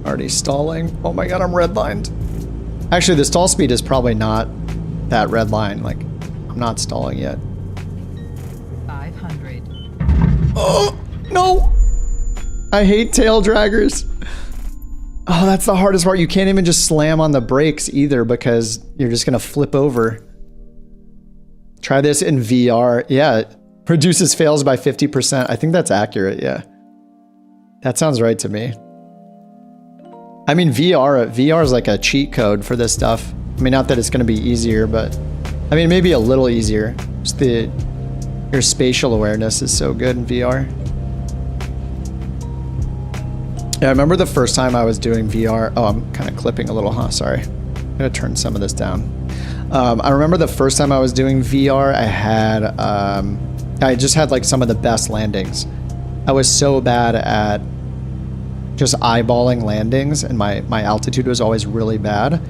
Already stalling. Oh my god, I'm redlined. Actually, the stall speed is probably not that red line. Like, I'm not stalling yet.
500.
Oh no! I hate tail draggers. Oh, that's the hardest part. You can't even just slam on the brakes either because you're just gonna flip over. Try this in VR. Yeah, it reduces fails by 50%. I think that's accurate, yeah. That sounds right to me. I mean, VR is like a cheat code for this stuff. I mean, not that it's gonna be easier, but I mean, maybe a little easier. Just Your spatial awareness is so good in VR. Yeah, I remember the first time I was doing VR. Oh, I'm kind of clipping a little, huh? Sorry. I'm gonna turn some of this down. I remember the first time I was doing VR, I just had like some of the best landings. I was so bad at just eyeballing landings, and my altitude was always really bad.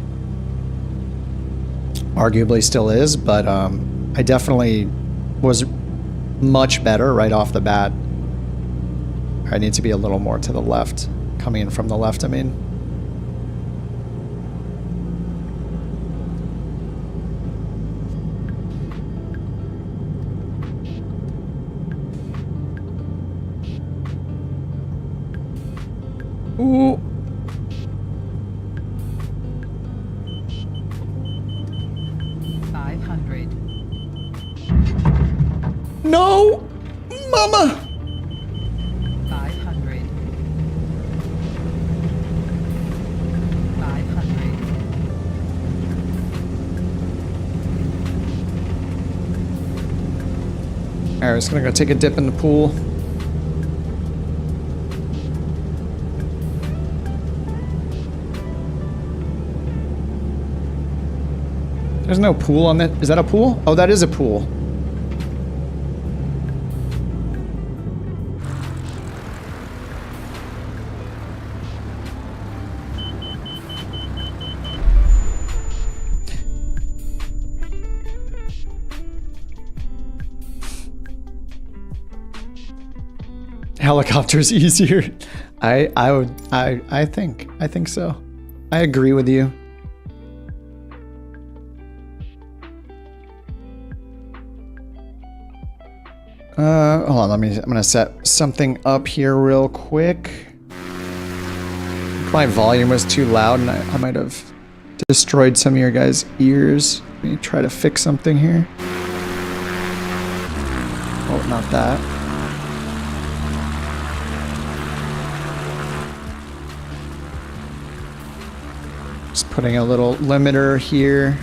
Arguably still is, but I definitely was much better right off the bat. I need to be a little more to the left. Coming in from the left, I mean. Ooh. No! Mama!
500. 500.
Alright, I'm just gonna go take a dip in the pool. There's no pool on that. Is that a pool? Oh, that is a pool. Helicopter's easier. I think so. I agree with you. Hold on, I'm gonna set something up here real quick. My volume was too loud and I might have destroyed some of your guys' ears. Let me try to fix something here. Oh, not that. Just putting a little limiter here.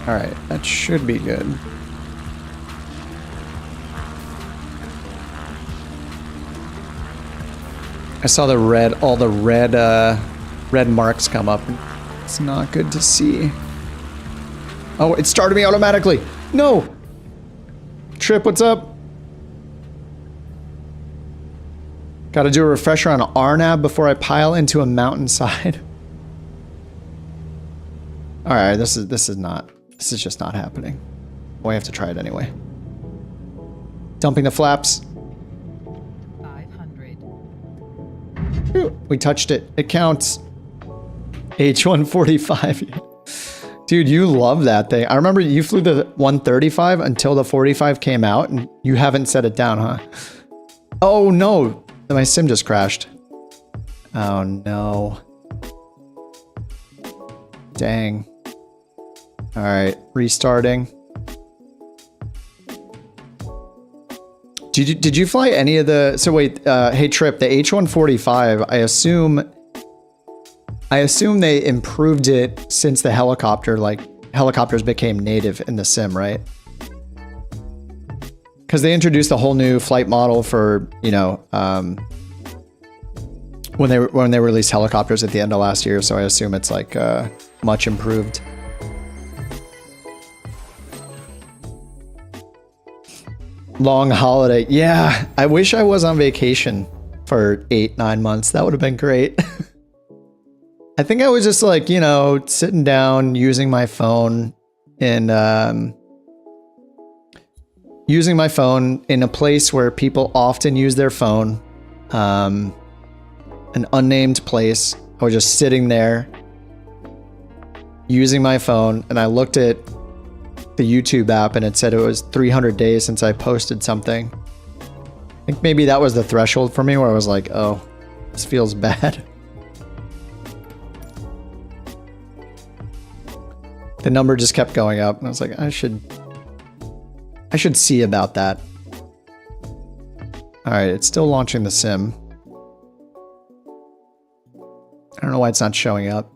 All right, that should be good. I saw the red, all the red marks come up. It's not good to see. Oh, it started me automatically. No. Trip, what's up? Got to do a refresher on RNAV before I pile into a mountainside. All right, this is just not happening. Well, I have to try it anyway. Dumping the flaps.
500.
Ooh, we touched it. It counts. H145. Dude, you love that thing. I remember you flew the 135 until the 45 came out, and you haven't set it down, huh? Oh no, my sim just crashed. Oh no. Dang. All right, restarting. Did you fly any of the? So wait, hey Trip, the H145. I assume they improved it since the helicopter, like helicopters became native in the sim, right? Because they introduced a whole new flight model for, you know, when they released helicopters at the end of last year. So I assume it's like much improved. Long holiday. Yeah, I wish I was on vacation for 8-9 months. That would have been great. I think I was just like, you know, sitting down, using my phone in a place where people often use their phone, an unnamed place. I was just sitting there using my phone, and I looked at the YouTube app and it said it was 300 days since I posted something. I think maybe that was the threshold for me where I was like, oh, this feels bad. The number just kept going up and I was like, I should see about that. All right, it's still launching the sim. I don't know why it's not showing up.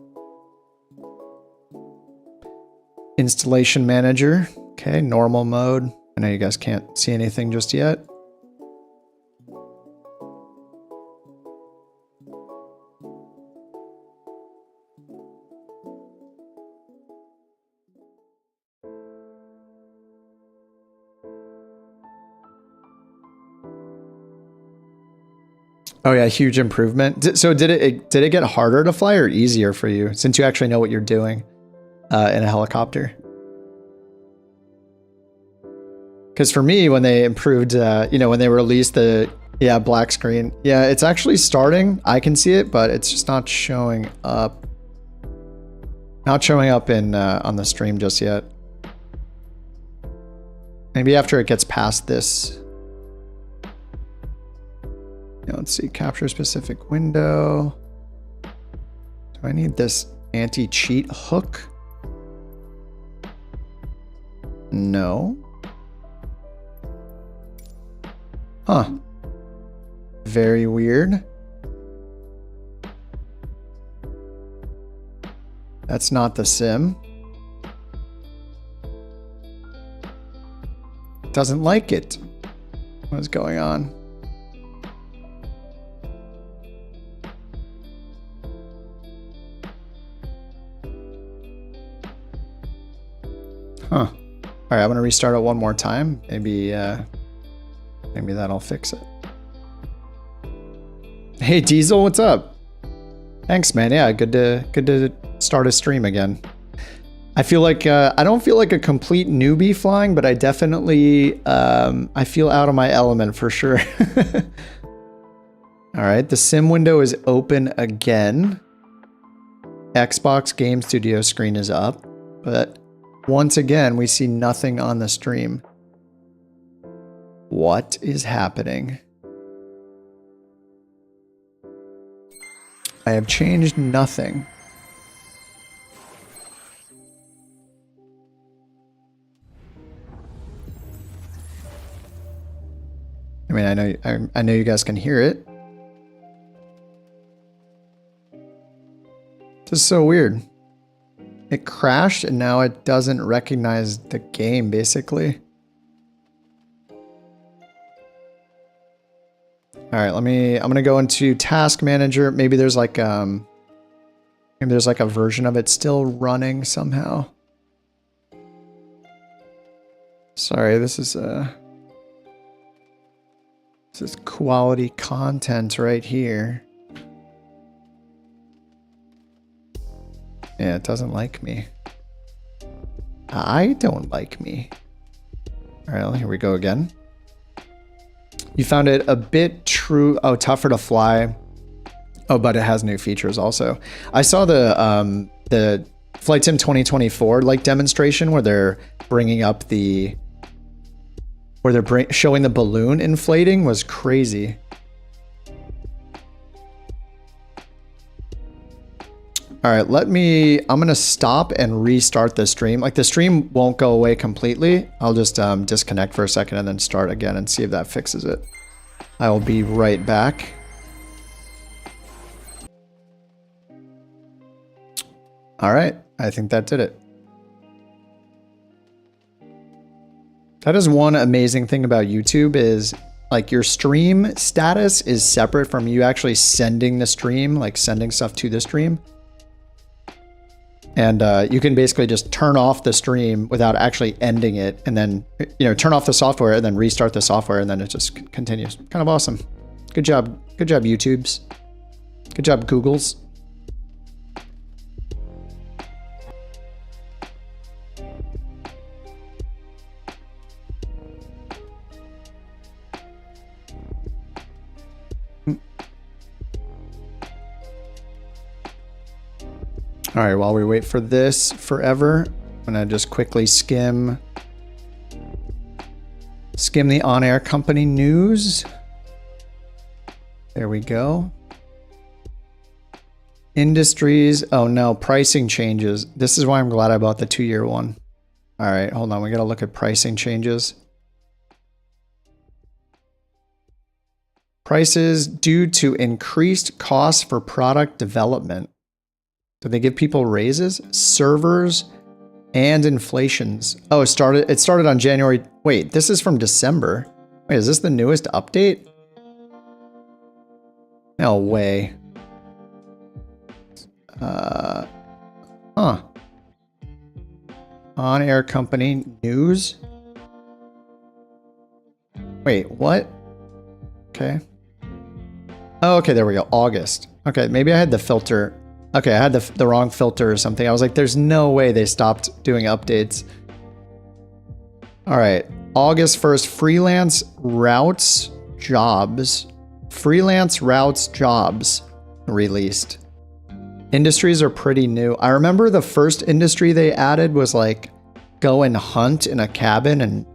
Installation manager. Okay, normal mode. I know you guys can't see anything just yet. Oh yeah, huge improvement. So did it get harder to fly or easier for you since you actually know what you're doing in a helicopter? Because for me, when they improved, you know, when they released the black screen, yeah, it's actually starting. I can see it, but it's just not showing up. Not showing up in on the stream just yet. Maybe after it gets past this. Let's see, capture specific window. Do I need this anti-cheat hook? No. Huh. Very weird. That's not the sim. Doesn't like it. What is going on? Huh. All right, I'm gonna restart it one more time. Maybe that'll fix it. Hey Diesel, what's up? Thanks, man. Yeah, good to start a stream again. I feel like I don't feel like a complete newbie flying, but I definitely I feel out of my element for sure. All right, the sim window is open again. Xbox Game Studio screen is up, but once again, we see nothing on the stream. What is happening? I have changed nothing. I mean, I know you guys can hear it. This is so weird. It crashed and now it doesn't recognize the game, basically. All right, I'm gonna go into Task Manager. Maybe there's like a version of it still running somehow. Sorry, this is quality content right here. Yeah, it doesn't like me. I don't like me. All right, here we go again. You found it a bit tougher to fly. Oh, but it has new features also. I saw the Flight Sim 2024 like demonstration where they're bringing up showing the balloon inflating was crazy. All right, I'm gonna stop and restart the stream. Like the stream won't go away completely. I'll just disconnect for a second and then start again and see if that fixes it. I will be right back. All right, I think that did it. That is one amazing thing about YouTube is like your stream status is separate from you actually sending the stream, like sending stuff to the stream. And you can basically just turn off the stream without actually ending it, and then turn off the software and then restart the software, and then it just continues. Kind of awesome. Good job, YouTubes. Good job, Googles. All right, while we wait for this forever, I'm gonna just quickly skim the on-air company news. There we go. Industries, oh no, pricing changes. This is why I'm glad I bought the 2-year one. All right, hold on, we gotta look at pricing changes. Prices due to increased costs for product development. Did they give people raises? Servers And inflations. Oh, it started on January. Wait, this is from December. Wait, is this the newest update? No way. Huh. On-air company news. Wait, what? Okay. Oh, okay, there we go. August. Okay, maybe I had the filter. Okay, I had the wrong filter or something. I was like, there's no way they stopped doing updates. All right. August 1st, freelance routes jobs. Freelance routes jobs released. Industries are pretty new. I remember the first industry they added was like go and hunt in a cabin and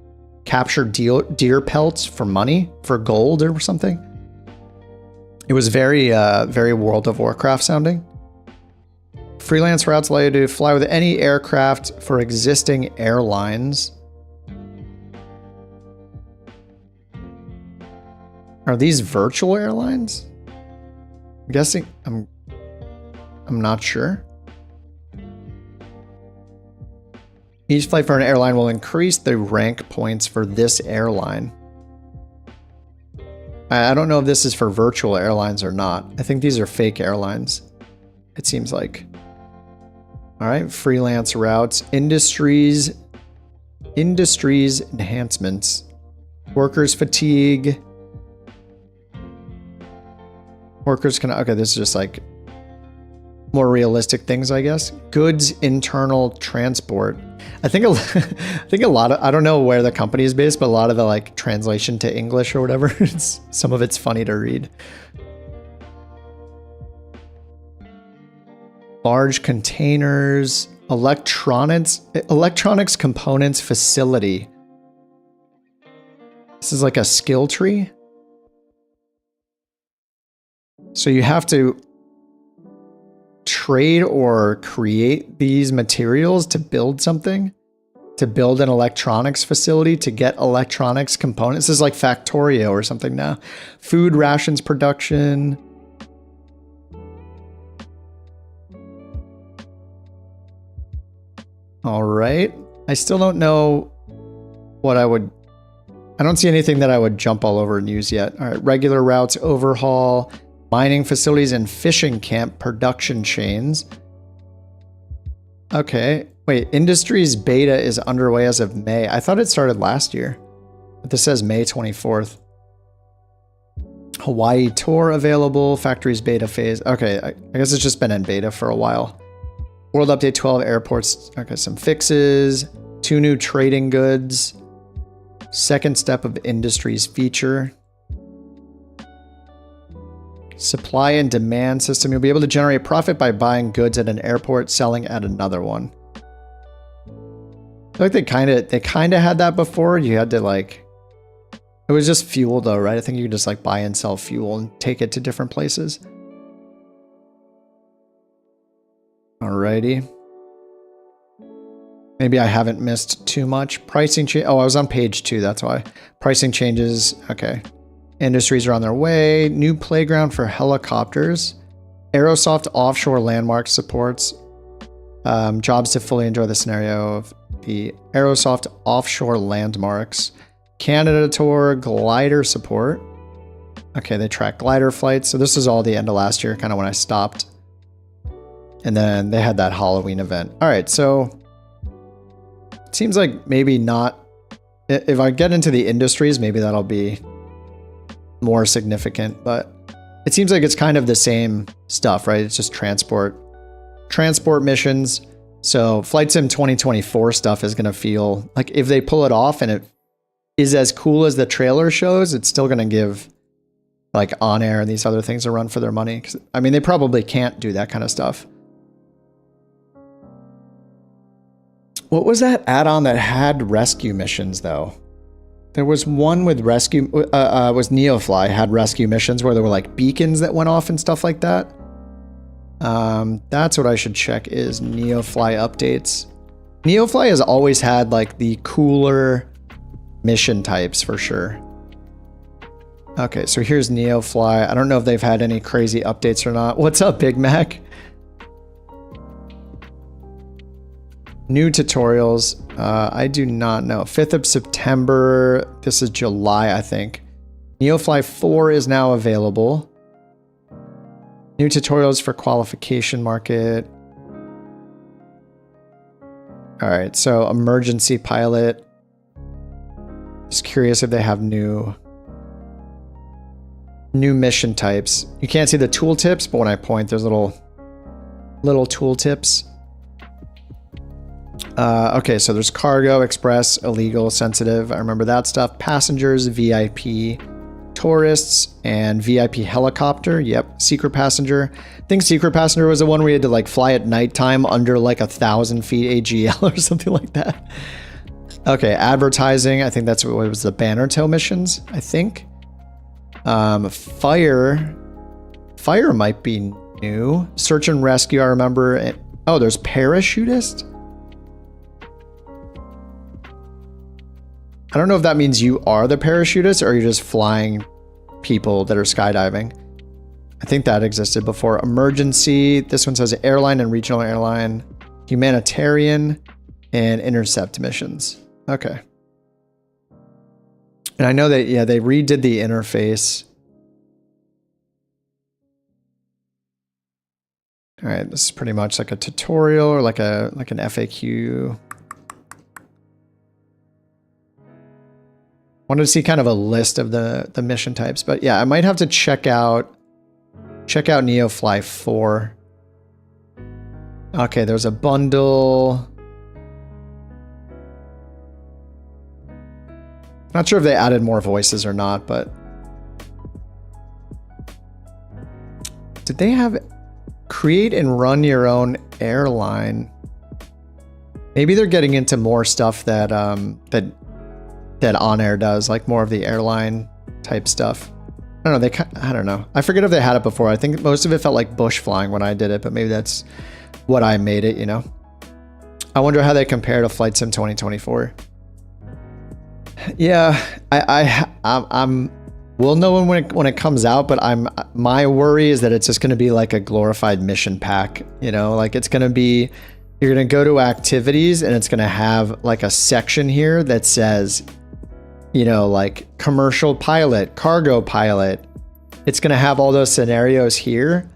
capture deer pelts for money, for gold or something. It was very World of Warcraft sounding. Freelance routes allow you to fly with any aircraft for existing airlines. Are these virtual airlines? I'm guessing. I'm not sure. Each flight for an airline will increase the rank points for this airline. I don't know if this is for virtual airlines or not. I think these are fake airlines. It seems like. All right, freelance routes, industries enhancements, workers fatigue. Workers can, okay, this is just like more realistic things, I guess. Goods internal transport. I think a lot of, I don't know where the company is based, but a lot of the like translation to English or whatever, some of it's funny to read. Large containers, electronics components facility. This is like a skill tree. So you have to trade or create these materials to build something, to build an electronics facility, to get electronics components. This is like Factorio or something now. Food rations production. All right. I still don't know what I don't see anything that I would jump all over and use yet. All right. Regular routes, overhaul, mining facilities and fishing camp production chains. Okay. Wait, Industries beta is underway as of May. I thought it started last year, but this says May 24th. Hawaii tour available, factories beta phase. Okay, I guess it's just been in beta for a while. World Update 12 airports. Okay, some fixes, 2 new trading goods, second step of Industries feature. Supply and demand system. You'll be able to generate profit by buying goods at an airport, selling at another one. I feel like they kind of had that before. You had to like, it was just fuel though, right? I think you could just like buy and sell fuel and take it to different places. Alrighty. Maybe I haven't missed too much. Pricing change. Oh, I was on page 2. That's why. Pricing changes. Okay. Industries are on their way. New playground for helicopters. Aerosoft offshore landmark supports. Jobs to fully enjoy the scenario of the Aerosoft offshore landmarks. Canada tour glider support. Okay, they track glider flights. So this is all the end of last year, kind of when I stopped. And then they had that Halloween event. All right, so it seems like maybe not. If I get into the industries, maybe that'll be more significant, but it seems like it's kind of the same stuff, right? It's just transport missions. So Flight Sim 2024 stuff is going to feel like if they pull it off and it is as cool as the trailer shows, it's still going to give like On Air and these other things a run for their money. 'Cause, I mean, they probably can't do that kind of stuff. What was that add-on that had rescue missions though? There was one with rescue, was Neofly, had rescue missions where there were like beacons that went off and stuff like that. That's what I should check is Neofly updates. Neofly has always had like the cooler mission types for sure. Okay, so here's Neofly. I don't know if they've had any crazy updates or not. What's up, Big Mac? New tutorials. I do not know. 5th of September. This is July, I think. Neofly 4 is now available. New tutorials for qualification market. All right, so emergency pilot. Just curious if they have new mission types. You can't see the tooltips, but when I point, there's little tooltips. Okay, so there's cargo, express, illegal, sensitive. I remember that stuff. Passengers, VIP, tourists, and VIP helicopter. Yep, secret passenger. I think secret passenger was the one where you had to like fly at nighttime under like 1,000 feet AGL or something like that. Okay, advertising. I think that's what was the banner tow missions, I think. Fire might be new. Search and rescue, I remember. Oh, there's parachutist? I don't know if that means you are the parachutist or you're just flying people that are skydiving. I think that existed before. Emergency. This one says airline and regional airline. Humanitarian and intercept missions. Okay. And I know that, yeah, they redid the interface. All right, this is pretty much like a tutorial or like an FAQ. Wanted to see kind of a list of the mission types, but yeah, I might have to check out Neofly 4. Okay, there's a bundle. Not sure if they added more voices or not, but did they have create and run your own airline? Maybe they're getting into more stuff that that On Air does, like more of the airline type stuff. I don't know. I don't know. I forget if they had it before. I think most of it felt like bush flying when I did it, but maybe that's what I made it, you know? I wonder how they compare to Flight Sim 2024. Yeah, we'll know when it comes out, but my worry is that it's just going to be like a glorified mission pack, you know? Like it's going to be, you're going to go to activities and it's going to have like a section here that says, you know, like commercial pilot, cargo pilot. It's going to have all those scenarios here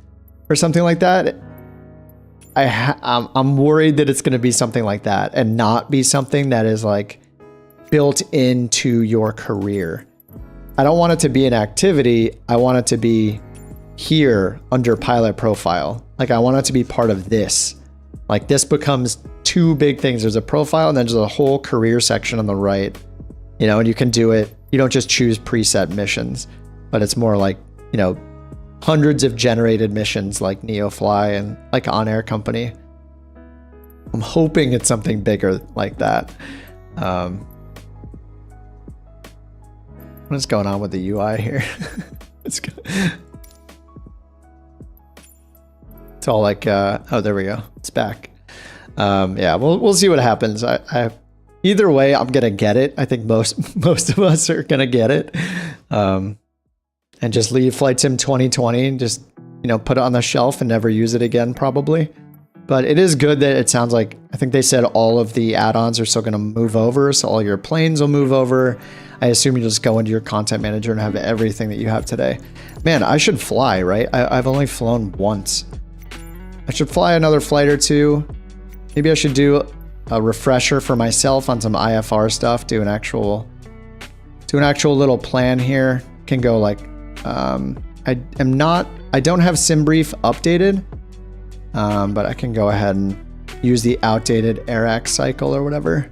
or something like that. I'm worried that it's going to be something like that and not be something that is like built into your career. I don't want it to be an activity. I want it to be here under pilot profile. Like I want it to be part of this. Like this becomes two big things. There's a profile and then there's a whole career section on the right, you know, and you can do it. You don't just choose preset missions, but it's more like, you know, hundreds of generated missions like Neofly and like On Air Company. I'm hoping it's something bigger like that. What is going on with the UI here? It's all like, oh, there we go. It's back. Yeah, we'll see what happens. Either way, I'm gonna get it. I think most of us are gonna get it. And just leave Flight Sim 2020 and just, you know, put it on the shelf and never use it again, probably. But it is good that it sounds like, I think they said all of the add-ons are still gonna move over, so all your planes will move over. I assume you just go into your content manager and have everything that you have today. Man, I should fly, right? I've only flown once. I should fly another flight or two. Maybe I should do a refresher for myself on some IFR stuff. Do an actual little plan here. Can go like, I don't have SimBrief updated, but I can go ahead and use the outdated AirAx cycle or whatever.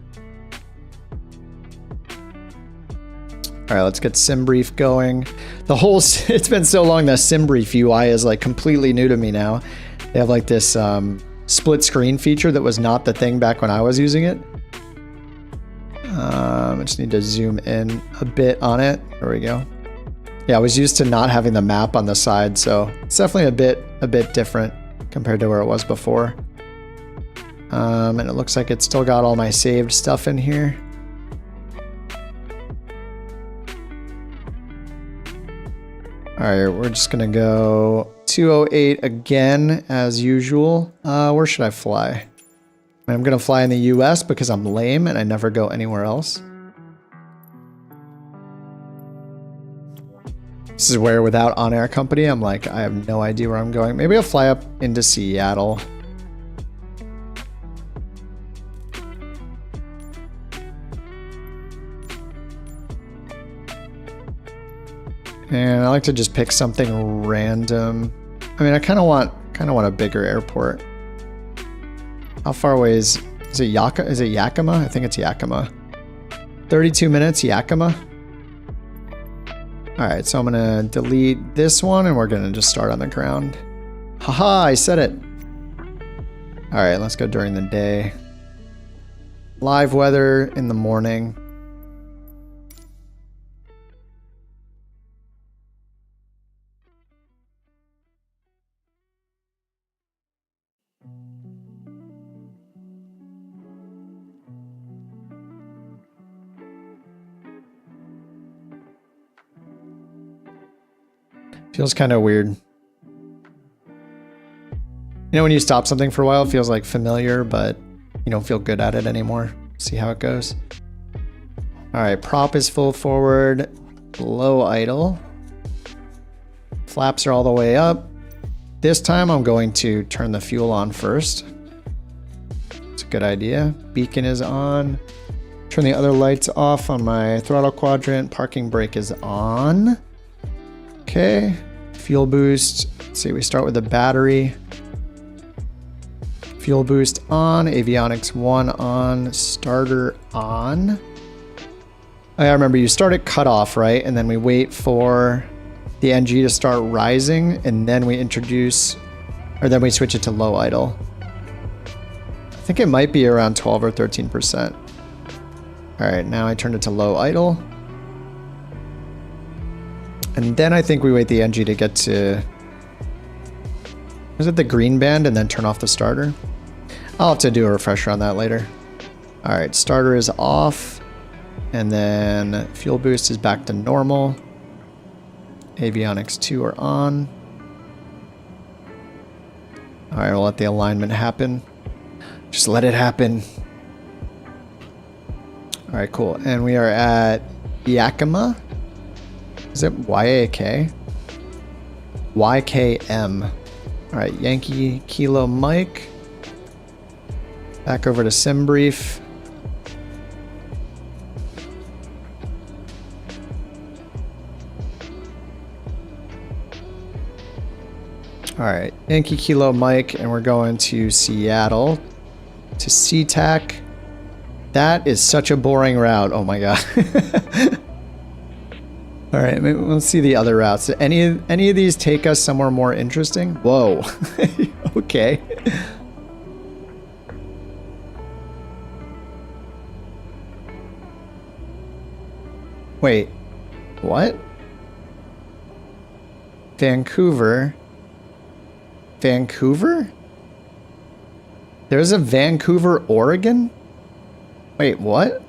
All right, let's get SimBrief going. It's been so long that SimBrief UI is like completely new to me now. They have like this split screen feature that was not the thing back when I was using it. I just need to zoom in a bit on it. There we go. Yeah, I was used to not having the map on the side, so it's definitely a bit different compared to where it was before. And it looks like it's still got all my saved stuff in here. All right, we're just gonna go 208 again as usual. Where should I fly? I'm gonna fly in the US because I'm lame and I never go anywhere else. This is where without on-air company, I'm like, I have no idea where I'm going. Maybe I'll fly up into Seattle. And I like to just pick something random. I mean, I kind of want a bigger airport. How far away is it Yakima? I think it's Yakima. 32 minutes, Yakima. All right, so I'm gonna delete this one and we're gonna just start on the ground. Haha, I said it. All right, let's go during the day. Live weather in the morning. Feels kind of weird. You know, when you stop something for a while, it feels like familiar, but you don't feel good at it anymore. See how it goes. All right, prop is full forward, low idle. Flaps are all the way up. This time I'm going to turn the fuel on first. It's a good idea. Beacon is on. Turn the other lights off on my throttle quadrant. Parking brake is on. Okay. Fuel boost. Let's see, we start with the battery. Fuel boost on. Avionics 1 on. Starter on. I remember you start at cutoff, right? And then we wait for the NG to start rising, and then we introduce, or then we switch it to low idle. I think it might be around 12 or 13%. All right, now I turned it to low idle. And then I think we wait the NG to get to, is it the green band, and then turn off the starter? I'll have to do a refresher on that later. All right, starter is off, and then fuel boost is back to normal. Avionics 2 are on. All right, we'll let the alignment happen. Just let it happen. All right, cool. And we are at Yakima. Is it YAK? YKM. All right, Yankee Kilo Mike. Back over to sim brief. All right, Yankee Kilo Mike, and we're going to Seattle to SeaTac. That is such a boring route. Oh my god. All right, maybe let's see the other routes. Any of these take us somewhere more interesting? Whoa. Okay. Wait, what? Vancouver? There's a Vancouver, Oregon? Wait, what?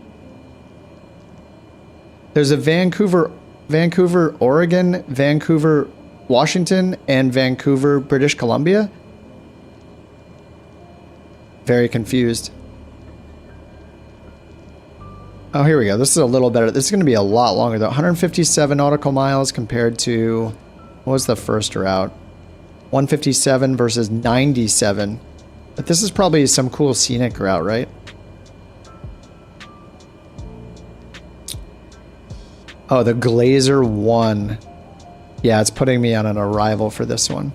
There's a Vancouver, Oregon, Vancouver, Washington, and Vancouver, British Columbia? Very confused. Oh, here we go. This is a little better. This is going to be a lot longer, though. 157 nautical miles compared to, what was the first route? 157 versus 97. But this is probably some cool scenic route, right? Oh, the Glazer 1. Yeah, it's putting me on an arrival for this one.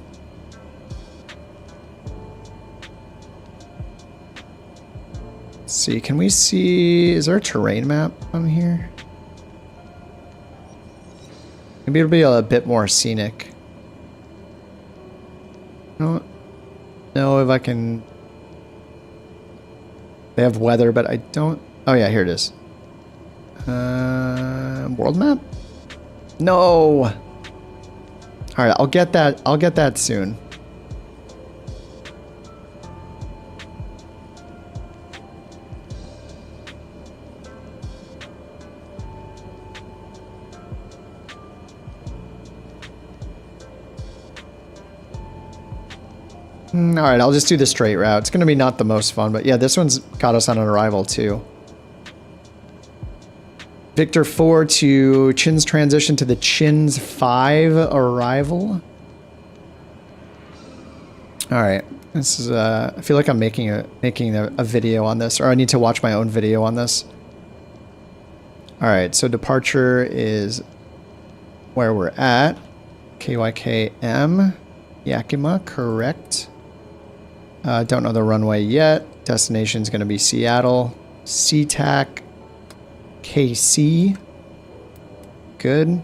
Let's see, can we see... Is there a terrain map on here? Maybe it'll be a bit more scenic. I don't know if I can... They have weather, but I don't... Oh yeah, here it is. World map? No! Alright, I'll get that soon. All right, I'll just do the straight route. It's going to be not the most fun, but yeah, this one's got us on an arrival too. Victor 4 to Chin's transition to the Chin's 5 arrival. All right, this is. I feel like I'm making a video on this, or I need to watch my own video on this. All right, so departure is where we're at. KYKM, Yakima, correct. Don't know the runway yet. Destination is going to be Seattle. KTEB-KJFK. Good.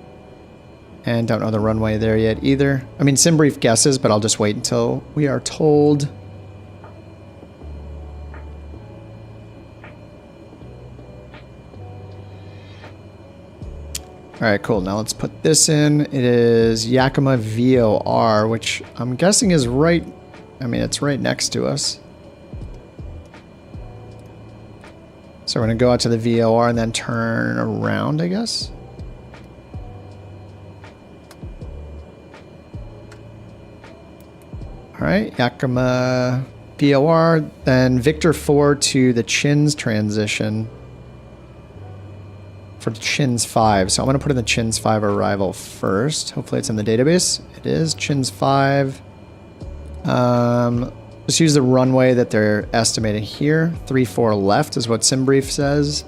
And don't know the runway there yet either. I mean, sim brief guesses, but I'll just wait until we are told. All right, cool. Now let's put this in. It is Yakima VOR, which I'm guessing is right. I mean, it's right next to us. So we're going to go out to the VOR and then turn around, I guess. All right, Yakima VOR, then Victor 4 to the Chin's transition for the Chin's 5. So I'm going to put in the Chin's 5 arrival first. Hopefully it's in the database. It is Chin's 5. Just use the runway that they're estimating here. 34 left is what SimBrief says.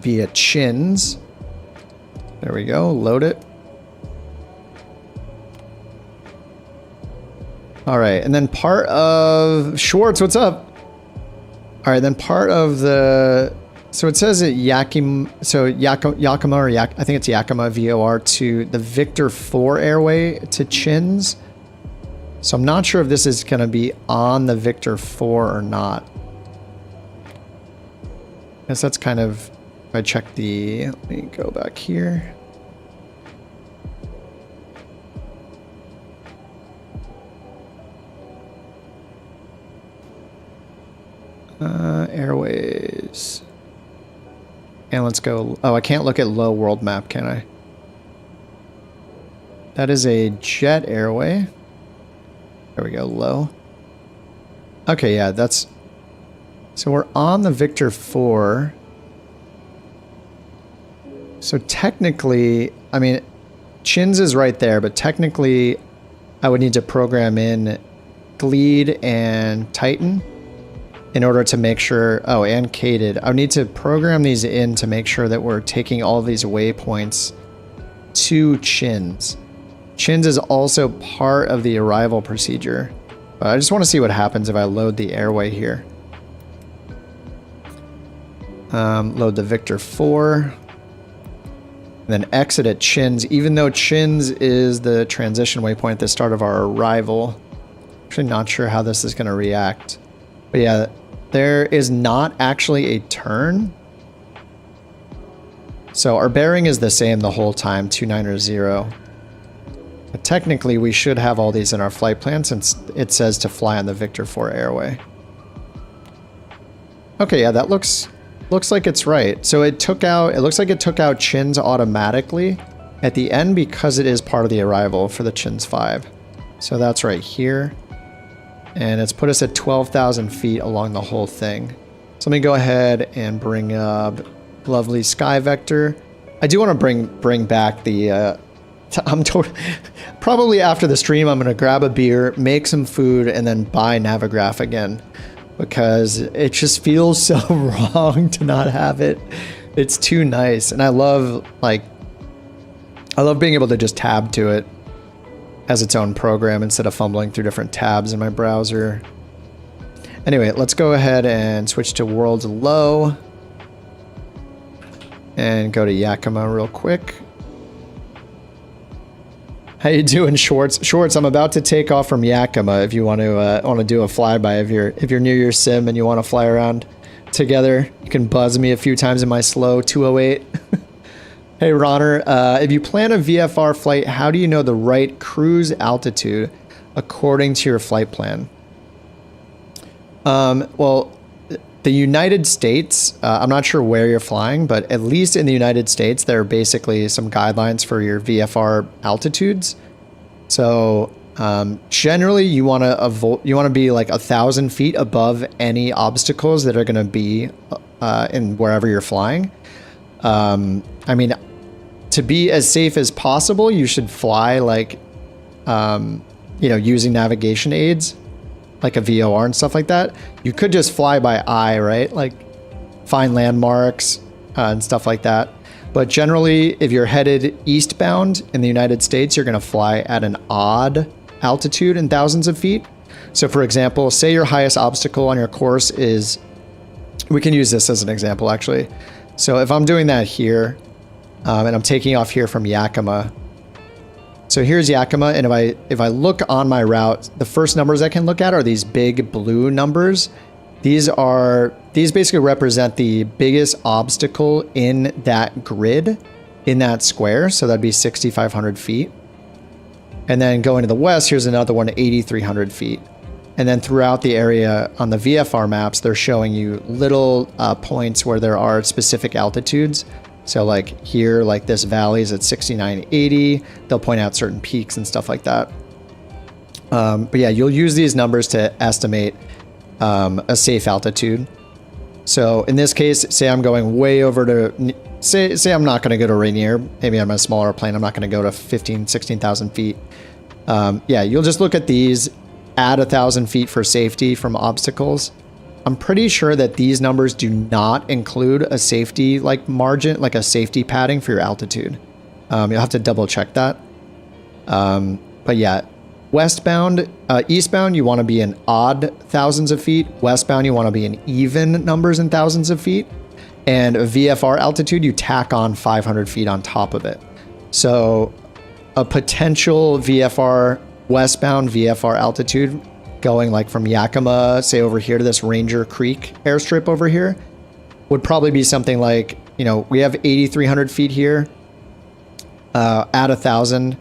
Via Chin's. There we go. Load it. All right, and then part of Schwartz, what's up? All right, then part of the, so it says at Yakima, so Yakima or I think it's Yakima VOR to the Victor 4 airway to Chin's. So I'm not sure if this is going to be on the Victor 4 or not. I guess that's kind of, if I check the, let me go back here. Airways. And let's go. Oh, I can't look at low world map, can I? That is a jet airway. There we go, low. Okay, yeah, that's... So we're on the Victor 4. So technically, I mean, Chin's is right there, but technically I would need to program in Gleed and Titan in order to make sure, oh, and KTEB. I would need to program these in to make sure that we're taking all of these waypoints to Chin's. Chin's is also part of the arrival procedure, but I just want to see what happens if I load the airway here. Load the Victor 4, and then exit at Chin's, even though Chin's is the transition waypoint at the start of our arrival. Actually not sure how this is going to react. But yeah, there is not actually a turn. So our bearing is the same the whole time, 290. But technically we should have all these in our flight plan since it says to fly on the Victor 4 airway. Okay, yeah, that looks like it's right. So it looks like it took out Chin's automatically at the end because it is part of the arrival for the Chin's 5. So that's right here. And it's put us at 12,000 feet along the whole thing. So let me go ahead and bring up lovely Sky Vector. I do want to bring back the, probably after the stream, I'm going to grab a beer, make some food, and then buy Navigraph again. Because it just feels so wrong to not have it. It's too nice. And I love being able to just tab to it as its own program instead of fumbling through different tabs in my browser. Anyway, let's go ahead and switch to World Low and go to Yakima real quick. How you doing, Schwartz? Schwartz, I'm about to take off from Yakima. If you want to do a flyby, if you're near your sim and you want to fly around together, you can buzz me a few times in my slow 208. Hey, Ronner, if you plan a VFR flight, how do you know the right cruise altitude according to your flight plan? Well, the United States, I'm not sure where you're flying, but at least in the United States, there are basically some guidelines for your VFR altitudes. So Generally, you want to be like 1,000 feet above any obstacles that are going to be in wherever you're flying. I mean, to be as safe as possible, you should fly like, using navigation aids, like a VOR and stuff like that. You could just fly by eye, right? Like find landmarks and stuff like that. But generally, if you're headed eastbound in the United States, you're going to fly at an odd altitude in thousands of feet. So for example, say your highest obstacle on your course is, we can use this as an example actually. So if I'm doing that here, and I'm taking off here from Yakima. So here's Yakima, and if I look on my route, the first numbers I can look at are these big blue numbers. These basically represent the biggest obstacle in that grid, in that square. So that'd be 6,500 feet. And then going to the west, here's another one, 8,300 feet. And then throughout the area on the VFR maps, they're showing you little points where there are specific altitudes. So like here, like this valley is at 6,980. They'll point out certain peaks and stuff like that. But yeah, you'll use these numbers to estimate a safe altitude. So in this case, say I'm going way over to, say I'm not going to go to Rainier. Maybe I'm a smaller plane. I'm not going to go to 15, 16,000 feet. Yeah, you'll just look at these, add 1,000 feet for safety from obstacles. I'm pretty sure that these numbers do not include a safety like margin, like a safety padding for your altitude. You'll have to double check that. But yeah, eastbound, you want to be in odd thousands of feet. Westbound, you want to be in even numbers in thousands of feet. And a VFR altitude, you tack on 500 feet on top of it. So a potential westbound VFR altitude going like from Yakima, say over here to this Ranger Creek airstrip over here, would probably be something like, we have 8,300 feet here, at 1,000,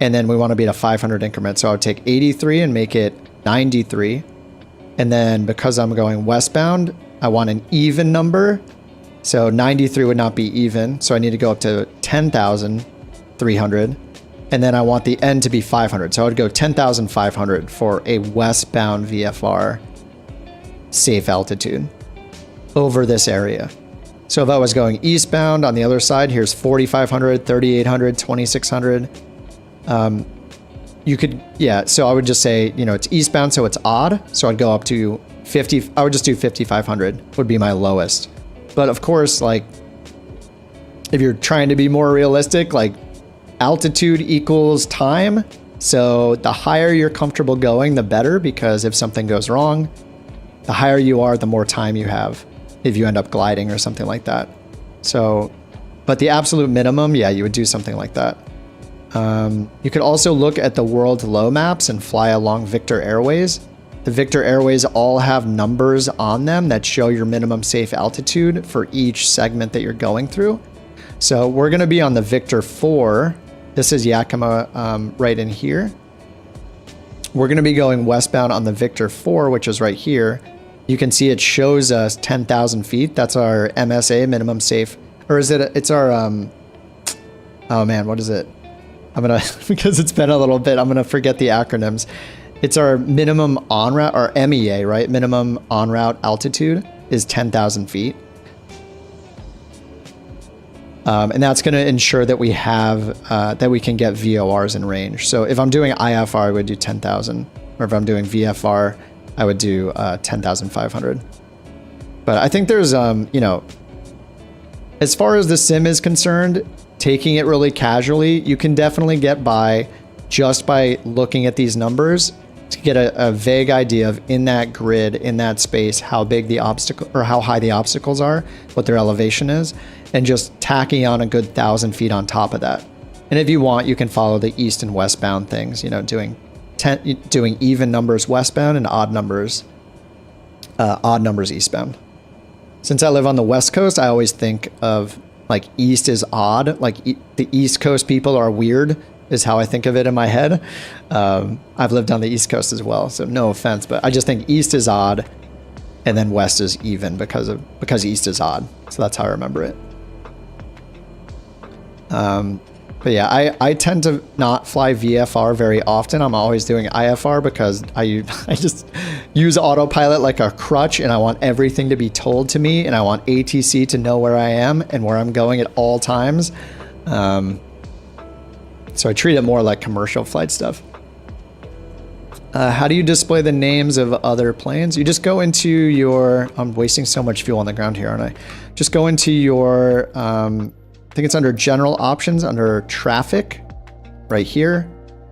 and then we want to be at a 500 increment. So I would take 83 and make it 93. And then because I'm going westbound, I want an even number. So 93 would not be even. So I need to go up to 10,300. And then I want the end to be 500. So I would go 10,500 for a westbound VFR safe altitude over this area. So if I was going eastbound on the other side, here's 4,500, 3,800, 2,600. You could, yeah, so I would just say, it's eastbound, so it's odd. So I'd go up to 50. I would just do 5,500 would be my lowest. But of course, like if you're trying to be more realistic, like altitude equals time. So the higher you're comfortable going, the better, because if something goes wrong, the higher you are, the more time you have if you end up gliding or something like that. So, but the absolute minimum, yeah, you would do something like that. You could also look at the world low maps and fly along Victor Airways. The Victor Airways all have numbers on them that show your minimum safe altitude for each segment that you're going through. So we're going to be on the Victor 4. This is Yakima right in here. We're going to be going westbound on the Victor 4, which is right here. You can see it shows us 10,000 feet. That's our MSA, minimum safe. Or is it, it's our, oh man, what is it? I'm going to, because it's been a little bit, I'm going to forget the acronyms. It's our minimum on route, or MEA, right? Minimum on route altitude is 10,000 feet. And that's going to ensure that we have, that we can get VORs in range. So if I'm doing IFR, I would do 10,000. Or if I'm doing VFR, I would do 10,500. But I think there's, as far as the sim is concerned, taking it really casually, you can definitely get by just by looking at these numbers to get a vague idea of, in that grid, in that space, how big the obstacle or how high the obstacles are, what their elevation is, and just tacking on a good 1,000 feet on top of that. And if you want, you can follow the east and westbound things, doing even numbers westbound and odd numbers eastbound. Since I live on the West Coast, I always think of like east is odd, like the East Coast people are weird, is how I think of it in my head. I've lived on the East Coast as well, so no offense, but I just think east is odd and then west is even because east is odd. So that's how I remember it. But yeah, I tend to not fly VFR very often. I'm always doing IFR because I just use autopilot like a crutch, and I want everything to be told to me, and I want ATC to know where I am and where I'm going at all times. So I treat it more like commercial flight stuff. How do you display the names of other planes? You just go into your... I'm wasting so much fuel on the ground here, aren't I? Just go into your... I think it's under General Options, under Traffic, right here.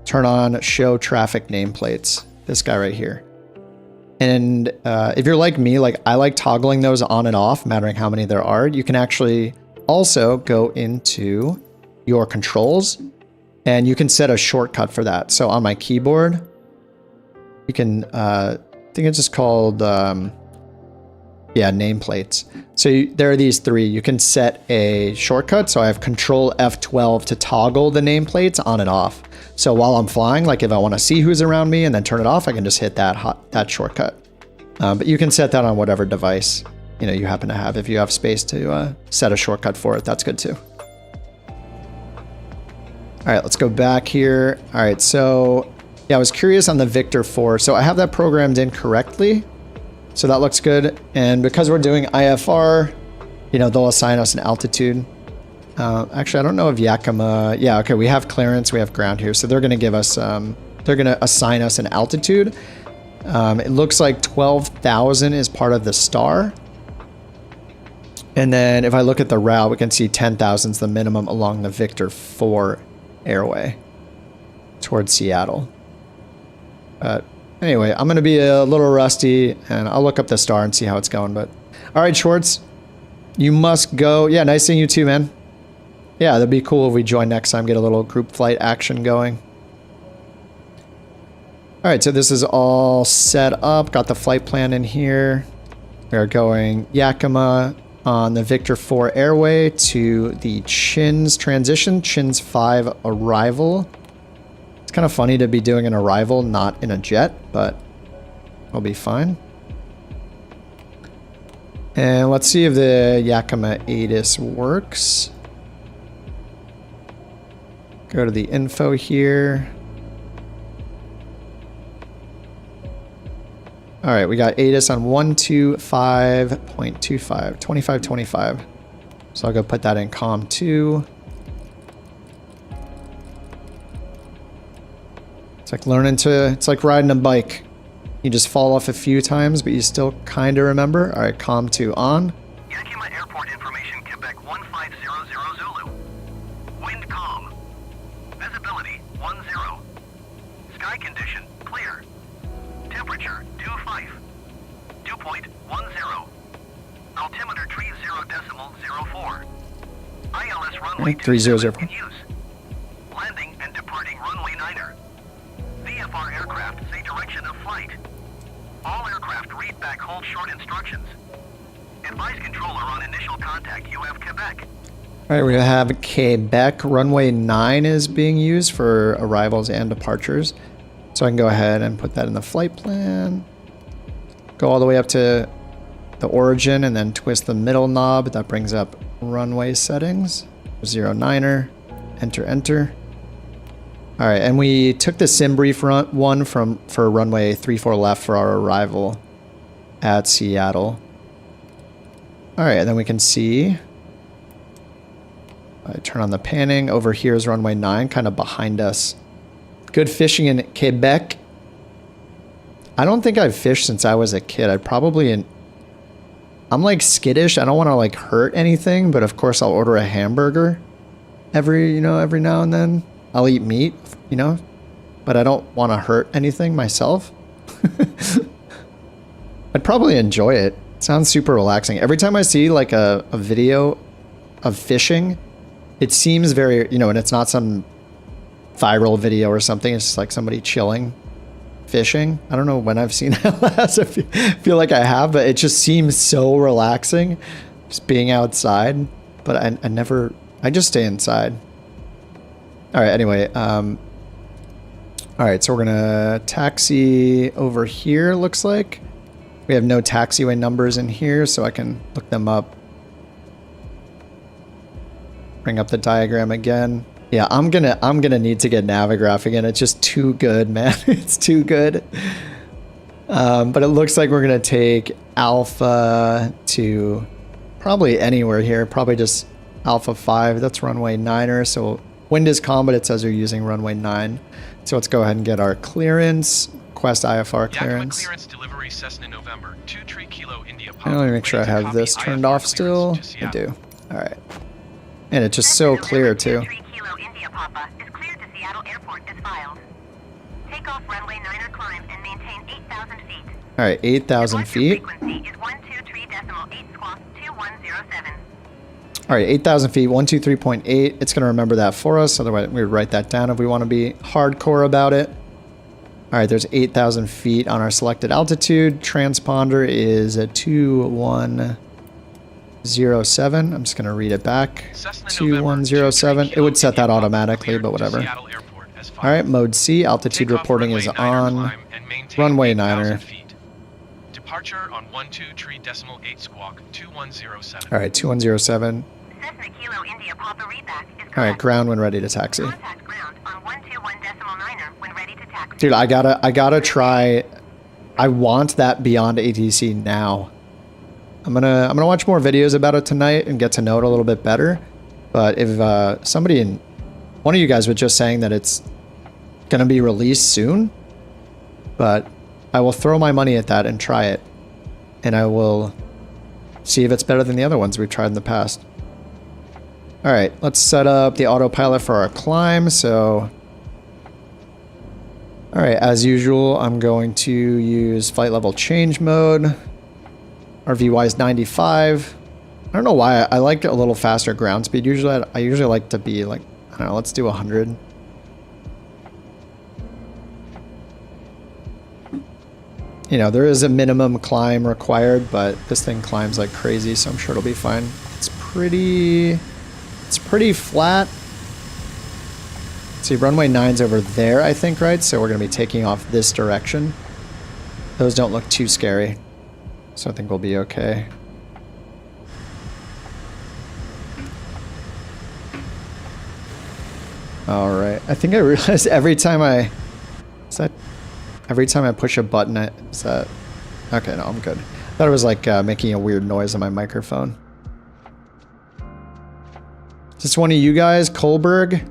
Turn on Show Traffic Nameplates. This guy right here. And if you're like me, like I like toggling those on and off, mattering how many there are. You can actually also go into your controls, and you can set a shortcut for that. So on my keyboard, you can, I think it's just called, yeah, nameplates. So there are these three. You can set a shortcut. So I have Control F12 to toggle the nameplates on and off. So while I'm flying, like if I want to see who's around me and then turn it off, I can just hit that shortcut. But you can set that on whatever device you happen to have. If you have space to set a shortcut for it, that's good too. All right, let's go back here. All right, so yeah, I was curious on the Victor 4. So I have that programmed in correctly. So that looks good. And because we're doing IFR, they'll assign us an altitude. Actually, I don't know if Yakima... Yeah, okay, we have clearance, we have ground here. So they're going to give us... they're going to assign us an altitude. It looks like 12,000 is part of the star. And then if I look at the route, we can see 10,000 is the minimum along the Victor 4 airway towards Seattle. Anyway, I'm going to be a little rusty, and I'll look up the star and see how it's going. But all right, Schwartz, you must go. Yeah, nice seeing you too, man. Yeah, that'd be cool if we join next time, get a little group flight action going. All right, so this is all set up. Got the flight plan in here. We are going Yakima on the Victor 4 airway to the Chins transition, Chins 5 arrival. It's kind of funny to be doing an arrival, not in a jet, but I'll be fine. And let's see if the Yakima ATIS works. Go to the info here. All right, we got ATIS on 125.25, 2525. So I'll go put that in COM 2. It's like it's like riding a bike. You just fall off a few times, but you still kind of remember. All right, COM 2 on.
Yakima Airport Information, Quebec 1500 Zulu. Wind calm. Visibility 10. Sky condition clear. Temperature 25. Dew point 10. Altimeter 30.04. ILS runway
3004.
in use. Landing and departing runway 9er. VFR aircraft say direction of flight. All aircraft read back hold short instructions. Advise controller on initial contact. You have Quebec.
All right, we have Quebec. Runway 9 is being used for arrivals and departures. So I can go ahead and put that in the flight plan. Go all the way up to the origin and then twist the middle knob. That brings up runway settings. 09er. Enter, enter. All right, and we took the sim brief one for runway 34 left for our arrival at Seattle. All right, and then we can see. I turn on the panning. Over here is runway 9, kind of behind us. Good fishing in Quebec. I don't think I've fished since I was a kid. I'm like skittish. I don't want to like hurt anything, but of course I'll order a hamburger every now and then. I'll eat meat, but I don't want to hurt anything myself. I'd probably enjoy it. It sounds super relaxing. Every time I see like a video of fishing, it seems very, and it's not some viral video or something. It's just like somebody chilling, fishing. I don't know when I've seen that last. I feel like I have, but it just seems so relaxing just being outside. But I just stay inside. All right, anyway, all right, so we're gonna taxi over here, looks like. We have no taxiway numbers in here, so I can look them up. Bring up the diagram again. Yeah, I'm gonna need to get Navigraph again. It's just too good, man. It's too good. But it looks like we're gonna take Alpha to probably anywhere here. Probably just Alpha 5. That's runway 9er. So wind is calm, but it says you're using runway 9. So let's go ahead and get our clearance. Request IFR clearance.
Yakima clearance delivery Cessna November 23 Kilo India Papa.
Let me make sure I have this turned off still. I do. All right. And it's just so clear too.
23 Kilo India Papa is cleared to Seattle Airport as filed. Take off runway 9er climb and maintain 8,000 feet.
All right, 8,000 feet.
Frequency is 123.8 squawk 2107.
All right, 8,000 feet, 123.8. It's going to remember that for us. Otherwise, we would write that down if we want to be hardcore about it. All right, there's 8,000 feet on our selected altitude. Transponder is a 2107. I'm just going to read it back. 2107. It would set that automatically, but whatever. All right, mode C. Altitude reporting is on. Runway 9er.
Departure on 123.8 squawk 2107.
All right, 2107.
Cessna Kilo India Papa readback is correct.
All right, ground when ready to taxi.
Contact ground on 121.9er when ready to taxi.
Dude, I gotta try. I want that beyond ATC now. I'm gonna watch more videos about it tonight and get to know it a little bit better. But if one of you guys was just saying that it's gonna be released soon, but I will throw my money at that and try it, and I will see if it's better than the other ones we've tried in the past. All right, let's set up the autopilot for our climb. So, all right, as usual, I'm going to use flight level change mode. Our VY is 95. I don't know why I like a little faster ground speed. Usually, I usually like to be like, I don't know, let's do 100. You know, there is a minimum climb required, but this thing climbs like crazy, so I'm sure it'll be fine. It's pretty flat. See, runway 9's over there, I think, right? So we're going to be taking off this direction. Those don't look too scary, so I think we'll be okay. All right. I think I realized every time I push a button, is that... Okay, no, I'm good. I thought it was like making a weird noise on my microphone. Is this one of you guys, Kohlberg?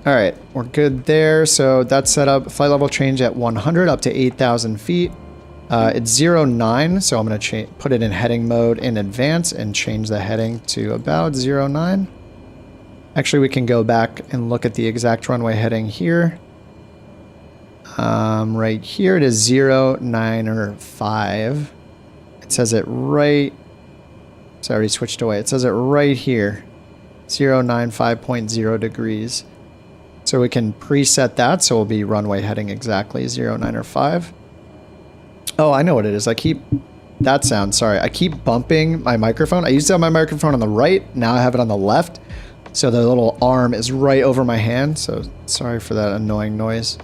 All right, we're good there. So that's set up. Flight level change at 100 up to 8,000 feet. It's 09, so I'm going to put it in heading mode in advance and change the heading to about 09. Actually, we can go back and look at the exact runway heading here. Right here it is 095. It says it right... It's already switched away. It says it right here. 095.0 degrees. So we can preset that, so we'll be runway heading exactly 095. Oh, I know what it is. I keep... That sound, sorry. I keep bumping my microphone. I used to have my microphone on the right. Now I have it on the left. So the little arm is right over my hand. So sorry for that annoying noise.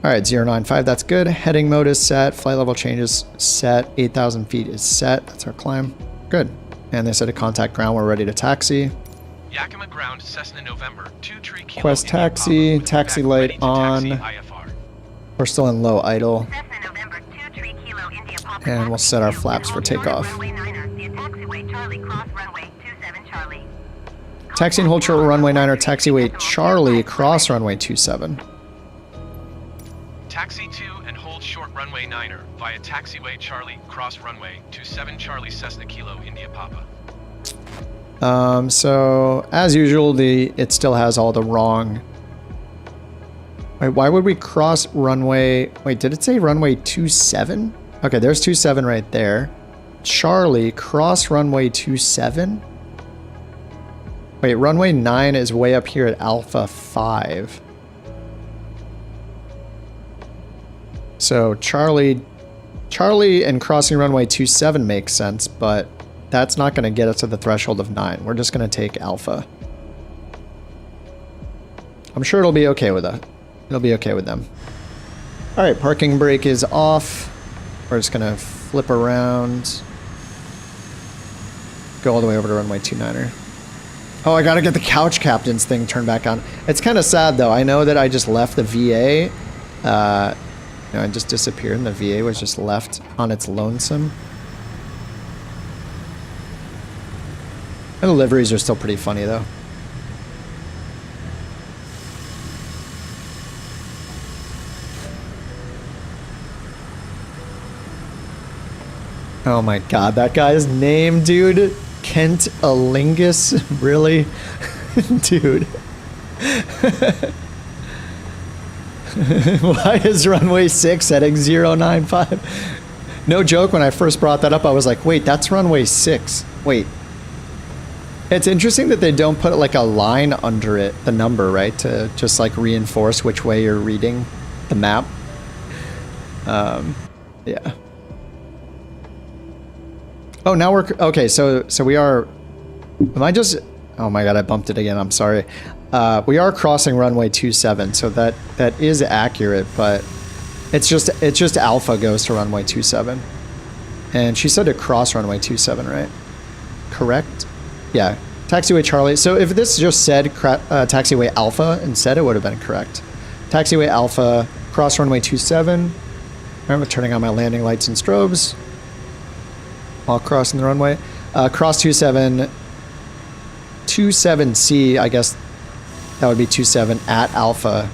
All right, 095, that's good. Heading mode is set. Flight level change is set. 8,000 feet is set. That's our climb. Good. And they said to contact ground. We're ready to taxi.
Yakima ground, Cessna November 23 Kilo
Quest
India
taxi.
Papa.
Taxi
Back
light
ready to
on.
taxi IFR.
We're still in low idle.
Cessna November 23 Kilo India Papa.
And we'll set our flaps for takeoff.
Runway 9er, via taxiway Charlie, cross runway 27 Charlie.
Taxi and hold short runway 9er, taxiway Charlie, cross runway 27.
Taxi to and hold short runway 9er via taxiway Charlie, cross runway 27 Charlie Cessna Kilo India Papa.
So as usual, it still has all the wrong. Wait, why would we cross runway? Wait, did it say runway 27? Okay, there's 27 right there. Charlie, cross runway 27. Wait, runway 9 is way up here at Alpha 5. So Charlie and crossing runway 27 makes sense, but that's not going to get us to the threshold of 9. We're just going to take Alpha. I'm sure it'll be okay with us. It'll be okay with them. All right, parking brake is off. We're just going to flip around. go all the way over to runway 29er. Oh, I gotta get the couch captain's thing turned back on. It's kind of sad though. I know that I just left the VA. You know, I just disappeared and the VA was just left on its lonesome. And the liveries are still pretty funny though. Oh my god, that guy's name, dude. Kent Alingus? Really? Dude. Why is runway 6 heading 095? No joke, when I first brought that up, I was like, wait, that's runway 6. Wait. It's interesting that they don't put like a line under it, the number, right? To just like reinforce which way you're reading the map. Yeah. Oh, now we're okay. So we are. Am I just? Oh my god, I bumped it again. I'm sorry. We are crossing runway 27, so that is accurate, but it's just Alpha goes to runway 27, and she said to cross runway 27, right? Correct? Yeah. Taxiway Charlie. So if this just said taxiway Alpha instead, it would have been correct. Taxiway Alpha, cross runway 27. Remember turning on my landing lights and strobes while crossing the runway. Cross 27C, I guess that would be 27 at Alpha,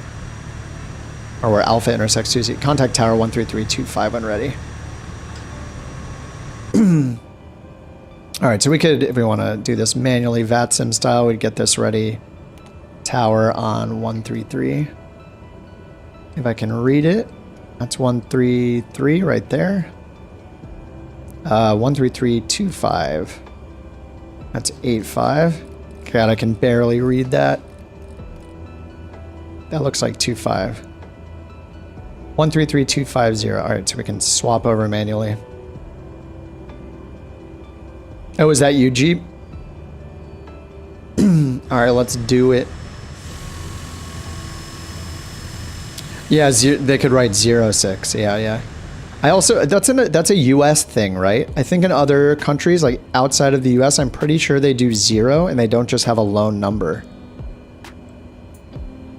or where Alpha intersects 2C. Contact tower 13325 when ready. All right, so we could, if we want to do this manually VATSIM style, we'd get this ready. Tower on 133. If I can read it, that's 133 right there. 13325. That's 85. God, I can barely read that. That looks like 25. 133250. All right, so we can swap over manually. Oh, is that you, Jeep? All right, let's do it. Yeah, they could write 06. Yeah. I also, that's a US thing, right? I think in other countries, like outside of the US, I'm pretty sure they do 0 and they don't just have a lone number.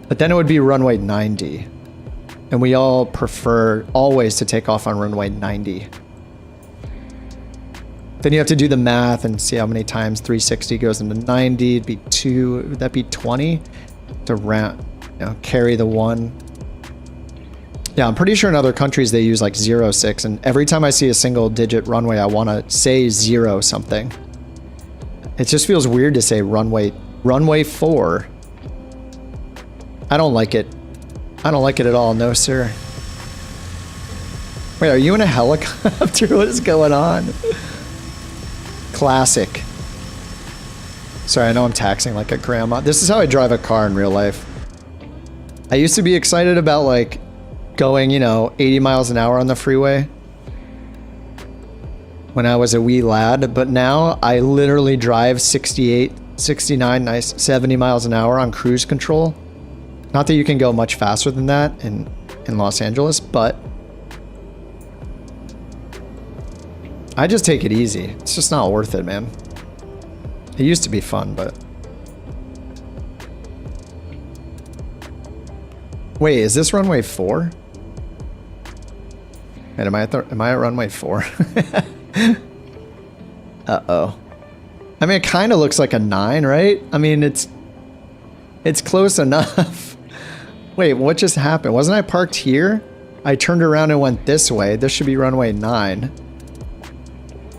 But then it would be runway 90. And we all prefer always to take off on runway 90. Then you have to do the math and see how many times 360 goes into 90. It'd be 2, would that be 20? To round, carry the 1. Yeah, I'm pretty sure in other countries they use like 06, and every time I see a single digit runway, I want to say 0 something. It just feels weird to say runway 4. I don't like it. I don't like it at all, no sir. Wait, are you in a helicopter? What is going on? Classic. Sorry, I know I'm taxing like a grandma. This is how I drive a car in real life. I used to be excited about like going, 80 miles an hour on the freeway when I was a wee lad, but now I literally drive 68, 69, nice 70 miles an hour on cruise control. Not that you can go much faster than that in Los Angeles, but I just take it easy. It's just not worth it, man. It used to be fun, but wait, is this runway 4? Wait, am I at runway 4? Uh-oh. I mean, it kind of looks like a 9, right? I mean, it's close enough. Wait, what just happened? Wasn't I parked here? I turned around and went this way. This should be runway 9.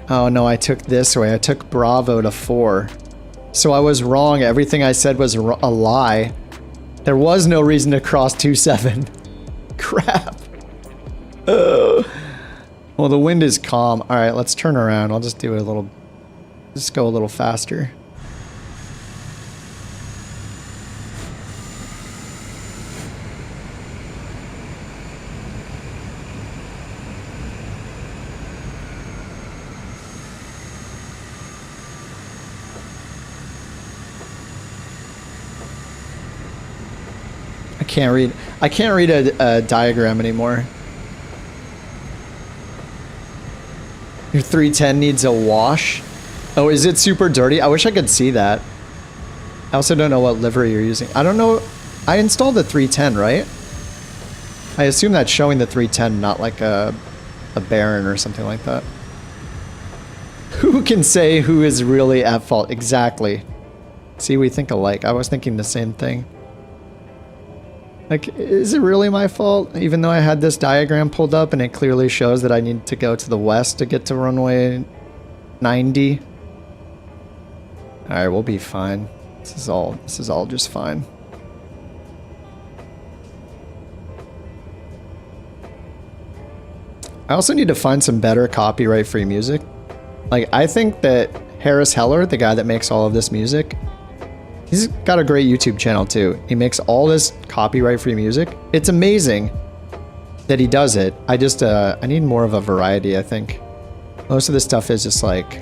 Oh no, I took this way. I took Bravo to 4. So I was wrong. Everything I said was a lie. There was no reason to cross 27. Crap. Well, the wind is calm. All right, let's turn around. I'll just do a little, just go a little faster. I can't read a diagram anymore. Your 310 needs a wash. Oh, is it super dirty? I wish I could see that. I also don't know what livery you're using. I don't know. I installed the 310, right? I assume that's showing the 310, not like a Baron or something like that. Who can say who is really at fault? Exactly. See, we think alike. I was thinking the same thing. Like, is it really my fault? Even though I had this diagram pulled up and it clearly shows that I need to go to the west to get to runway 90. Alright, we'll be fine. This is all just fine. I also need to find some better copyright-free music. Like, I think that Harris Heller, the guy that makes all of this music, he's got a great YouTube channel too. He makes all this copyright-free music. It's amazing that he does it. I just, I need more of a variety, I think. Most of this stuff is just like,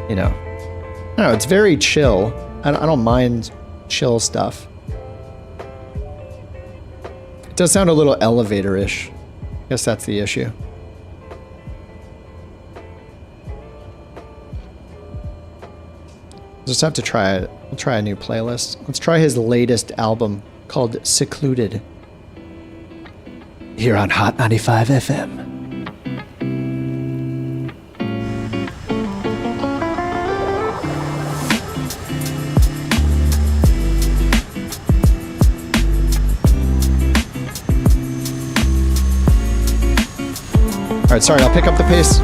you know, I don't know, it's very chill. I don't mind chill stuff. It does sound a little elevator-ish. Guess that's the issue. Just have to try it. We'll try a new playlist. Let's try his latest album called Secluded. Here on Hot 95 FM. All right, sorry, I'll pick up the pace.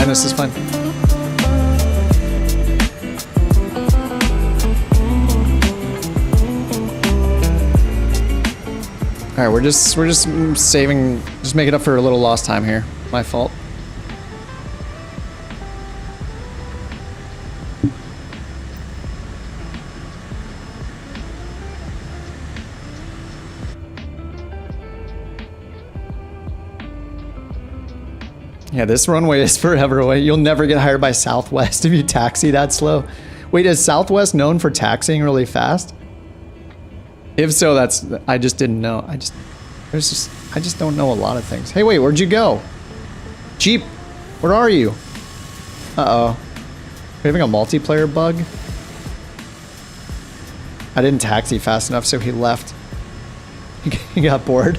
This is fine. All right, we're just saving, just making up for a little lost time here. My fault. Yeah, this runway is forever away. You'll never get hired by Southwest if you taxi that slow. Wait, is Southwest known for taxiing really fast? If so, that's, I just didn't know. I just don't know a lot of things. Hey, wait, where'd you go? Jeep, where are you? Uh-oh. We're having a multiplayer bug? I didn't taxi fast enough, so he left. He got bored.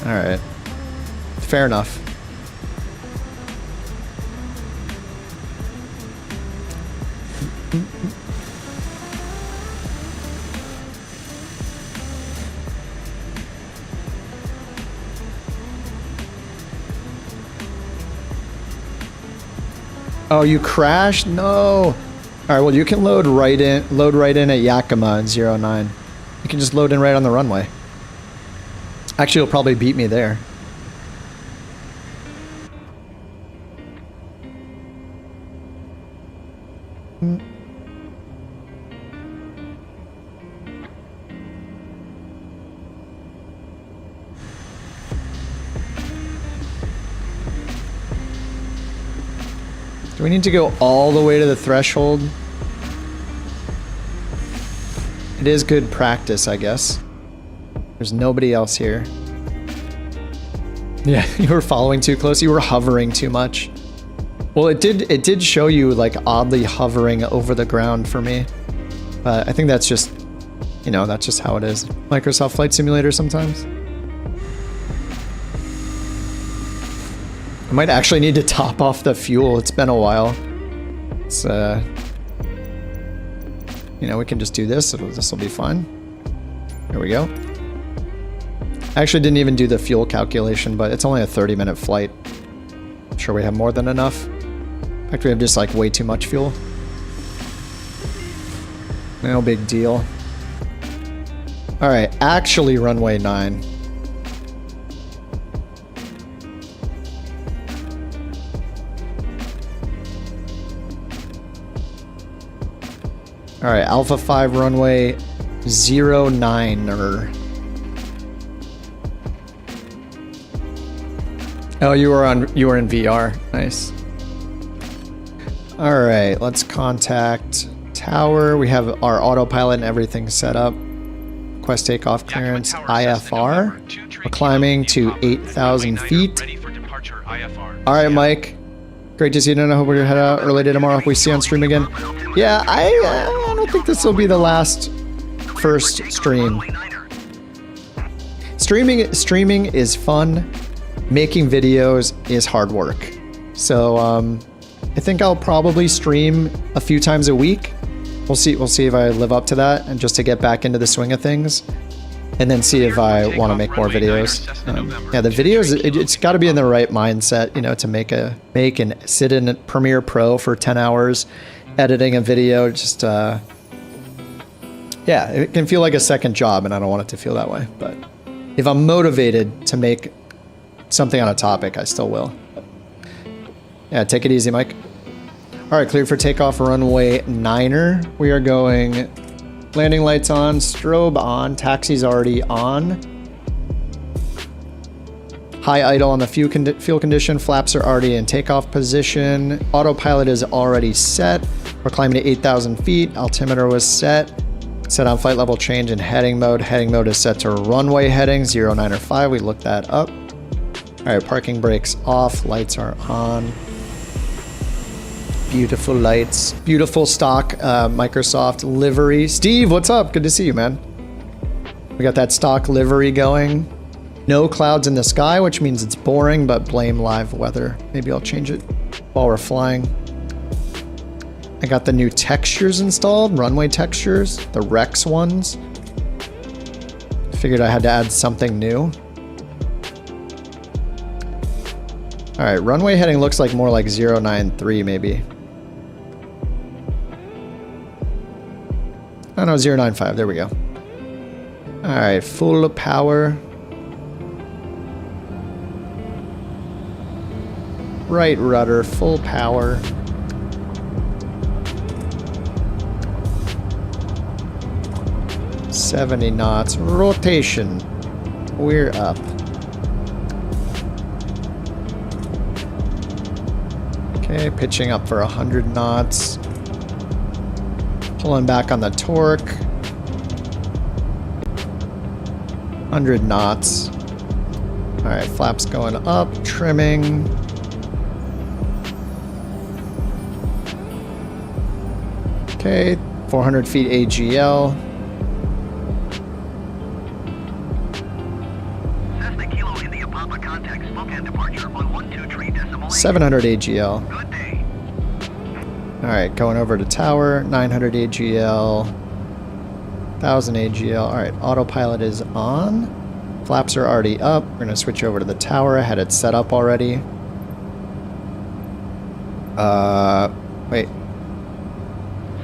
All right. Fair enough. Oh, you crashed? No. All right, well, you can load right in at Yakima in 09. You can just load in right on the runway. Actually, you'll probably beat me there. Do we need to go all the way to the threshold? It is good practice, I guess. There's nobody else here. Yeah, you were following too close. You were hovering too much. Well, it did show you like oddly hovering over the ground for me. But I think that's just, you know, that's just how it is. Microsoft Flight Simulator sometimes. I might actually need to top off the fuel. It's been a while. It's, you know, we can just do this. This will be fine. There we go. I actually didn't even do the fuel calculation, but it's only a 30-minute flight. I'm sure we have more than enough. In fact, we have just like way too much fuel. No big deal. All right, actually runway 9. All right, Alpha 5 runway 09er. Oh, you were in VR. Nice. All right, let's contact tower. We have our autopilot and everything set up. Request takeoff clearance, IFR. We're climbing to 8,000 feet. All right, Mike. Great to see you. I hope we're head out early day tomorrow. Hope we see you on stream again. Yeah, I don't think this will be the last first stream. Streaming is fun. Making videos is hard work. So I think I'll probably stream a few times a week. We'll see if I live up to that, and just to get back into the swing of things, and then see if I want to make more videos. Yeah, the videos, it's got to be in the right mindset, you know, to make and sit in Premiere Pro for 10 hours editing a video. Just yeah, it can feel like a second job, and I don't want it to feel that way. But if I'm motivated to make something on a topic, I still will. Yeah, take it easy, Mike. All right, cleared for takeoff, runway 9er. We are going landing lights on, strobe on, taxi's already on. High idle on the fuel condition, flaps are already in takeoff position. Autopilot is already set. We're climbing to 8,000 feet. Altimeter was set. Set on flight level change in heading mode. Heading mode is set to runway heading, 0905. We looked that up. All right, parking brakes off, lights are on. Beautiful lights, beautiful stock Microsoft livery. Steve, what's up? Good to see you, man. We got that stock livery going. No clouds in the sky, which means it's boring, but blame live weather. Maybe I'll change it while we're flying. I got the new textures installed, runway textures, the Rex ones. Figured I had to add something new. All right, runway heading looks like more like 093 maybe. Oh no, 095, there we go. All right, full power. Right rudder, full power. $70 knots, rotation. We're up. Okay, pitching up for 100 knots. Pulling back on the torque. 100 knots. All right, flaps going up, trimming. Okay, 400 feet AGL.
Cessna Kilo India Papa contact Spokane departure on 123.8.
700 AGL.
Good day.
All right, going over to tower, 900 AGL, 1000 AGL. All right, autopilot is on. Flaps are already up. We're gonna switch over to the tower. I had it set up already. Wait.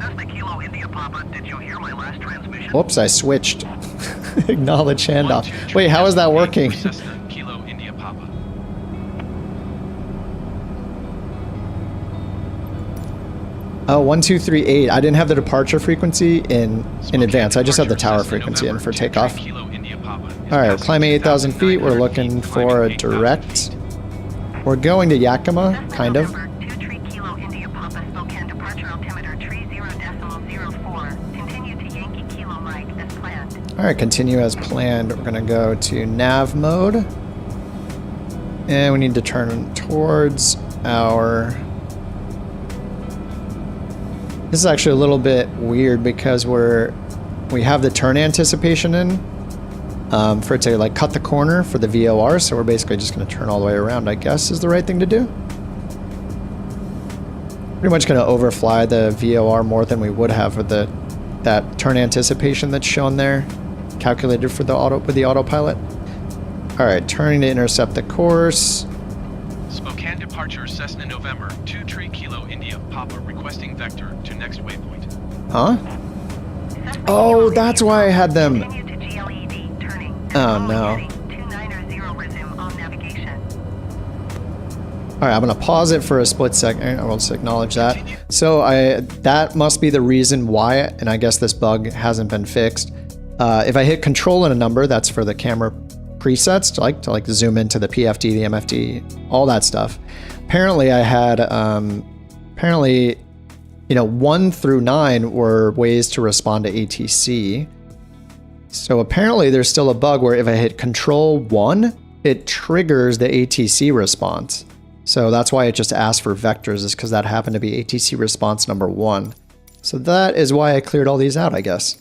Cessna Kilo India Papa, did you hear my last transmission?
Whoops, I switched. Acknowledge handoff. Wait, how is that working?
Cessna Kilo India Papa.
Oh, 1238. I didn't have the departure frequency in advance. I just had the tower frequency in for takeoff. All right, climbing 8,000 feet. We're looking for a direct. We're going to Yakima, kind of. All right, continue as planned. We're gonna go to nav mode. And we need to turn towards our... This is actually a little bit weird because we have the turn anticipation in for it to like cut the corner for the VOR, so we're basically just going to turn all the way around, I guess is the right thing to do. Pretty much going to overfly the VOR more than we would have with that turn anticipation that's shown there, calculated for the with the autopilot. All right, turning to intercept the course.
Spokane departure Cessna November 23 Kilo India Papa requesting vector to next waypoint.
Huh? Oh, that's why I had them. Oh no. All right, I'm gonna pause it for a split second. I will just acknowledge that. So that must be the reason why, and I guess this bug hasn't been fixed. If I hit control and a number, that's for the camera presets to like zoom into the PFD, the MFD, all that stuff. Apparently I had, you know, 1 through 9 were ways to respond to ATC. So apparently there's still a bug where if I hit control 1, it triggers the ATC response. So that's why it just asked for vectors, is because that happened to be ATC response number 1. So that is why I cleared all these out, I guess.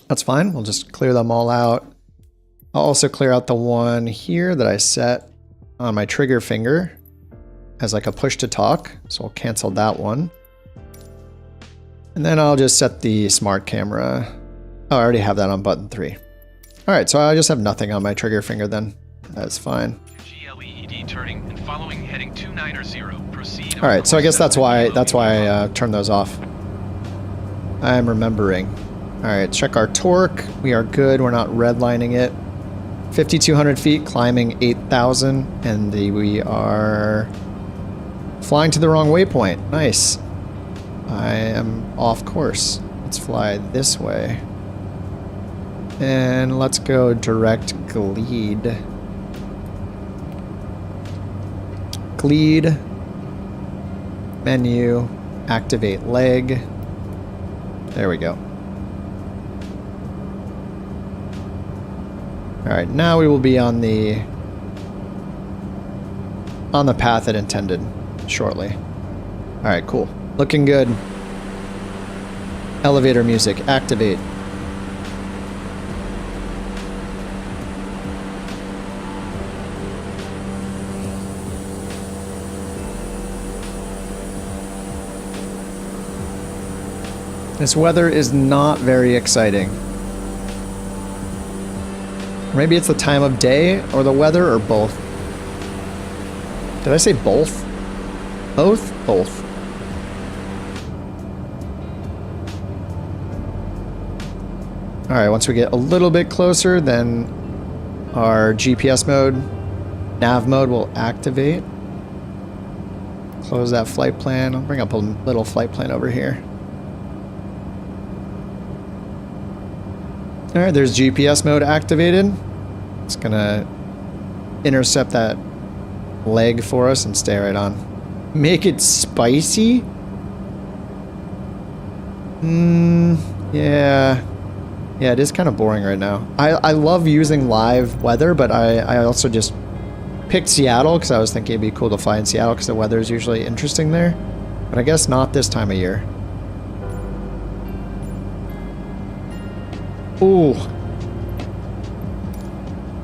That's fine. We'll just clear them all out. I'll also clear out the one here that I set on my trigger finger as like a push to talk. So I'll cancel that one. And then I'll just set the smart camera. Oh, I already have that on button 3. All right, so I just have nothing on my trigger finger then. That's fine.
GLEED turning and following heading 290. Proceed.
All right, so I guess that's why I turned those off. I'm remembering. All right, check our torque. We are good. We're not redlining it. 5,200 feet, climbing 8,000, and we are flying to the wrong waypoint. Nice. I am off course. Let's fly this way. And let's go direct GLEED. GLEED. Menu. Activate leg. There we go. Alright, now we will be on the path it intended shortly. Alright, cool. Looking good. Elevator music, activate. This weather is not very exciting. Maybe it's the time of day or the weather or both. Did I say both? Both? Both. Alright, once we get a little bit closer, then our GPS mode, nav mode will activate. Close that flight plan. I'll bring up a little flight plan over here. Alright, there's GPS mode activated. It's gonna intercept that leg for us and stay right on. Make it spicy? Yeah. Yeah, it is kind of boring right now. I love using live weather, but I also just picked Seattle because I was thinking it'd be cool to fly in Seattle because the weather is usually interesting there. But I guess not this time of year. Ooh.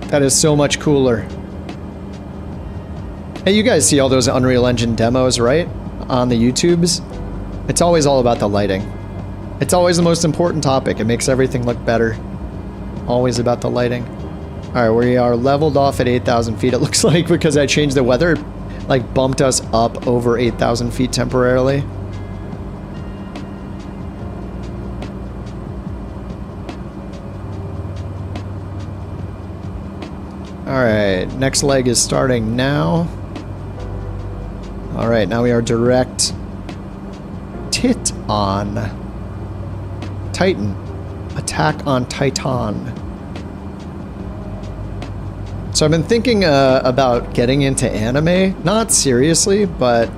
That is so much cooler. Hey, you guys see all those Unreal Engine demos, right? On the YouTubes? It's always all about the lighting. It's always the most important topic. It makes everything look better. Always about the lighting. Alright, we are leveled off at 8,000 feet, it looks like, because I changed the weather. It, like, bumped us up over 8,000 feet temporarily. Alright, next leg is starting now. Alright, now we are direct Titan. Attack on Titan. So I've been thinking about getting into anime. Not seriously, but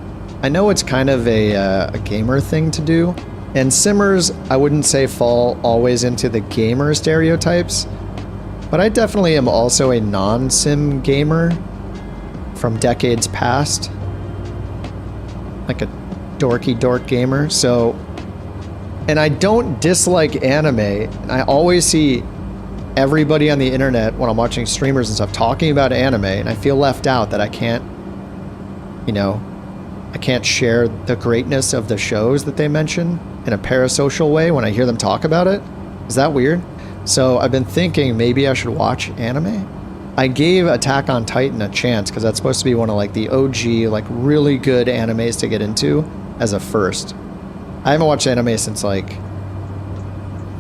I know it's kind of a gamer thing to do. And simmers, I wouldn't say fall always into the gamer stereotypes. But I definitely am also a non-sim gamer from decades past. Like a dorky dork gamer. So, and I don't dislike anime. And I always see everybody on the internet when I'm watching streamers and stuff talking about anime, and I feel left out that I can't, you know, I can't share the greatness of the shows that they mention in a parasocial way when I hear them talk about it. Is that weird? So I've been thinking maybe I should watch anime. I gave Attack on Titan a chance because that's supposed to be one of like the OG, like really good animes to get into as a first. I haven't watched anime since like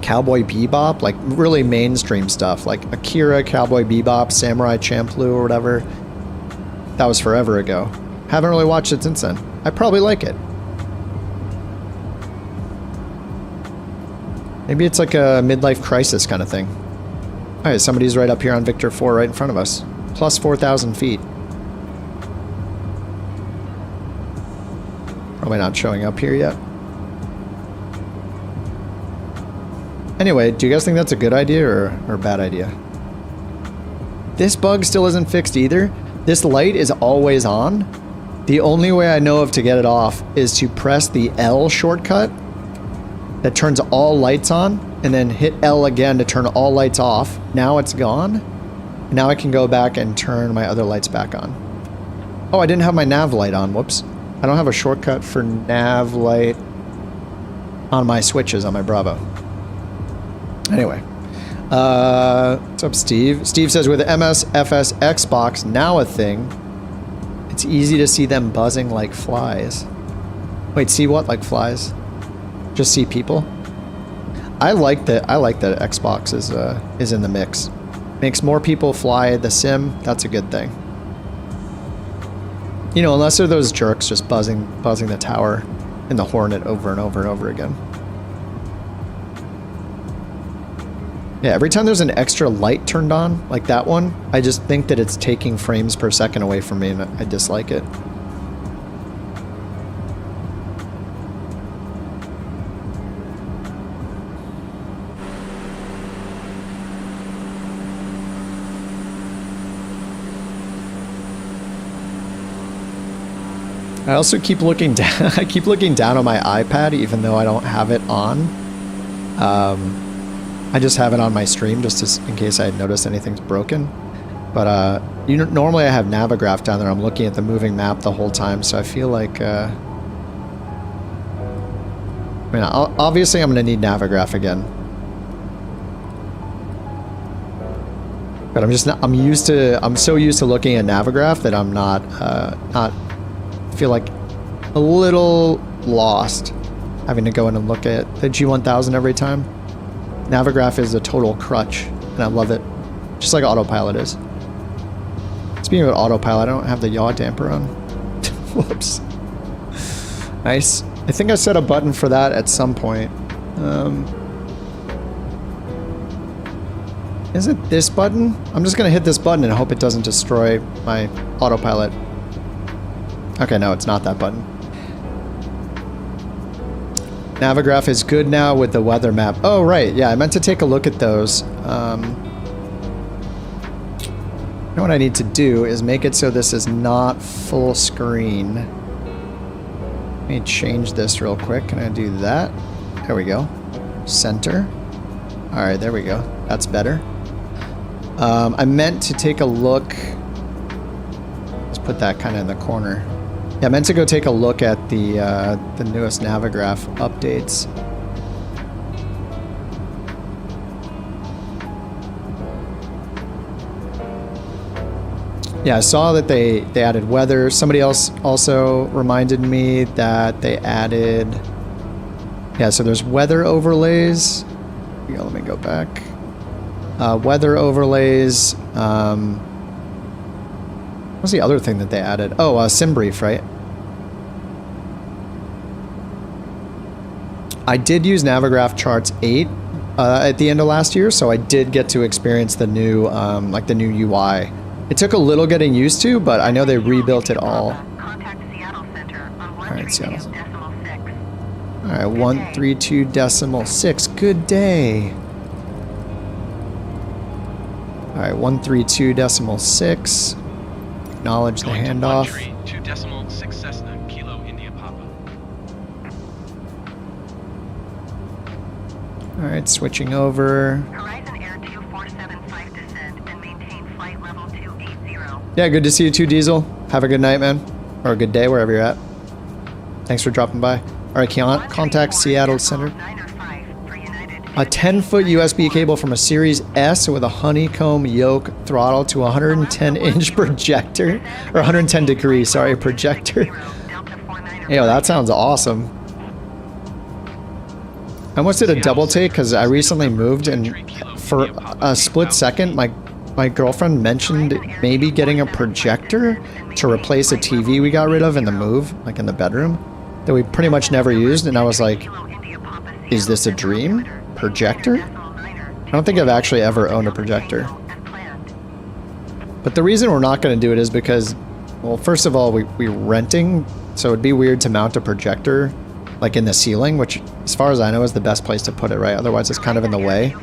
Cowboy Bebop, like really mainstream stuff, like Akira, Cowboy Bebop, Samurai Champloo or whatever. That was forever ago. Haven't really watched it since then. I probably like it. Maybe it's like a midlife crisis kind of thing. All right, somebody's right up here on Victor 4 right in front of us. Plus 4,000 feet. Probably not showing up here yet. Anyway, do you guys think that's a good idea or a bad idea? This bug still isn't fixed either. This light is always on. The only way I know of to get it off is to press the L shortcut that turns all lights on, and then hit L again to turn all lights off. Now it's gone. Now I can go back and turn my other lights back on. Oh, I didn't have my nav light on. Whoops. I don't have a shortcut for nav light on my switches on my Bravo. Anyway. What's up, Steve? Steve says, with the MSFS Xbox now a thing, it's easy to see them buzzing like flies. Wait, see what? Like flies? Just see people? I like that Xbox is in the mix. Makes more people fly the sim. That's a good thing. You know, unless they're those jerks just buzzing the tower and the Hornet over and over and over again. Yeah, every time there's an extra light turned on, like that one, I just think that it's taking frames per second away from me, and I dislike it. I also keep looking down. I keep looking down on my iPad, even though I don't have it on. I just have it on my stream just in case I notice anything's broken. But normally I have Navigraph down there. I'm looking at the moving map the whole time, so I feel like. I mean, obviously I'm going to need Navigraph again. But I'm just not. I'm so used to looking at Navigraph that I'm not feel like a little lost having to go in and look at the G1000 every time. Navigraph is a total crutch, and I love it, just like autopilot is. Speaking of autopilot, I don't have the yaw damper on. Whoops. Nice. I think I set a button for that at some point. Is it this button? I'm just gonna hit this button and hope it doesn't destroy my autopilot. Okay, no, it's not that button. Navigraph is good now with the weather map. Oh, right. Yeah, I meant to take a look at those. You know what I need to do is make it so this is not full screen. Let me change this real quick. Can I do that? There we go. Center. All right, there we go. That's better. I meant to take a look. Let's put that kind of in the corner. Yeah, I meant to go take a look at the newest Navigraph updates. Yeah, I saw that they added weather. Somebody else also reminded me that they added... Yeah, so there's weather overlays. Yeah, let me go back. Weather overlays. What's the other thing that they added? Oh, sim brief, right? I did use Navigraph Charts 8 at the end of last year, so I did get to experience the new, like the new UI. It took a little getting used to, but I know they rebuilt it all. Alright, Seattle. Alright, 132.6. Good day. Alright, 132.6. Acknowledge the handoff.
2.6 Cessna, Kilo India Papa.
Alright, switching over.
Horizon Air 2475 descend and maintain flight level 280.
Yeah, good to see you too, Diesel. Have a good night, man. Or a good day, wherever you're at. Thanks for dropping by. Alright, contact Seattle Center. A 10-foot USB cable from a Series S with a honeycomb yoke throttle to 110-inch projector. Or 110 degree, sorry, projector. Yo, that sounds awesome. I almost did a double take because I recently moved, and for a split second, my girlfriend mentioned maybe getting a projector to replace a TV we got rid of in the move, like in the bedroom, that we pretty much never used, and I was like, is this a dream? projector? I don't think I've actually ever owned a projector. But the reason we're not going to do it is because, well, first of all, we're renting, so it'd be weird to mount a projector like in the ceiling, which as far as I know is the best place to put it, right? Otherwise it's kind of in the way.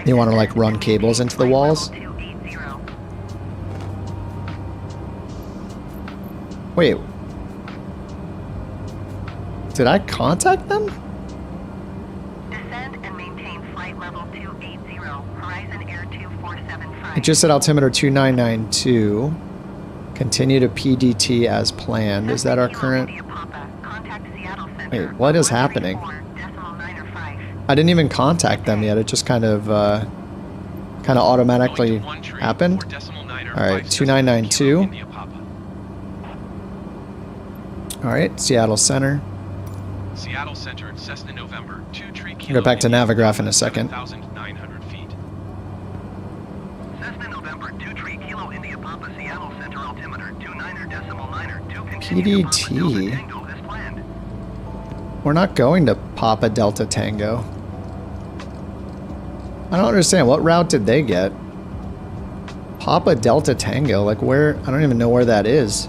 You want to like run cables into the walls. Wait. Did I contact them?
Descend and maintain flight level 280, Horizon Air 2475.
It just said altimeter 2992. Continue to PDT as planned. Is that our current? Wait, what is happening? I didn't even contact them yet. It just kind of automatically happened. All right, 2992. All right, Seattle Center.
Seattle Center, Cessna November, 2 Tree
I'll go back to Navigraph in a second.
7,900 feet.
Cessna November 2 Tree Kilo India Papa Seattle Center altimeter 29.9
PDT. We're not going to Papa Delta Tango. I don't understand. What route did they get? Papa Delta Tango? Like where? I don't even know where that is.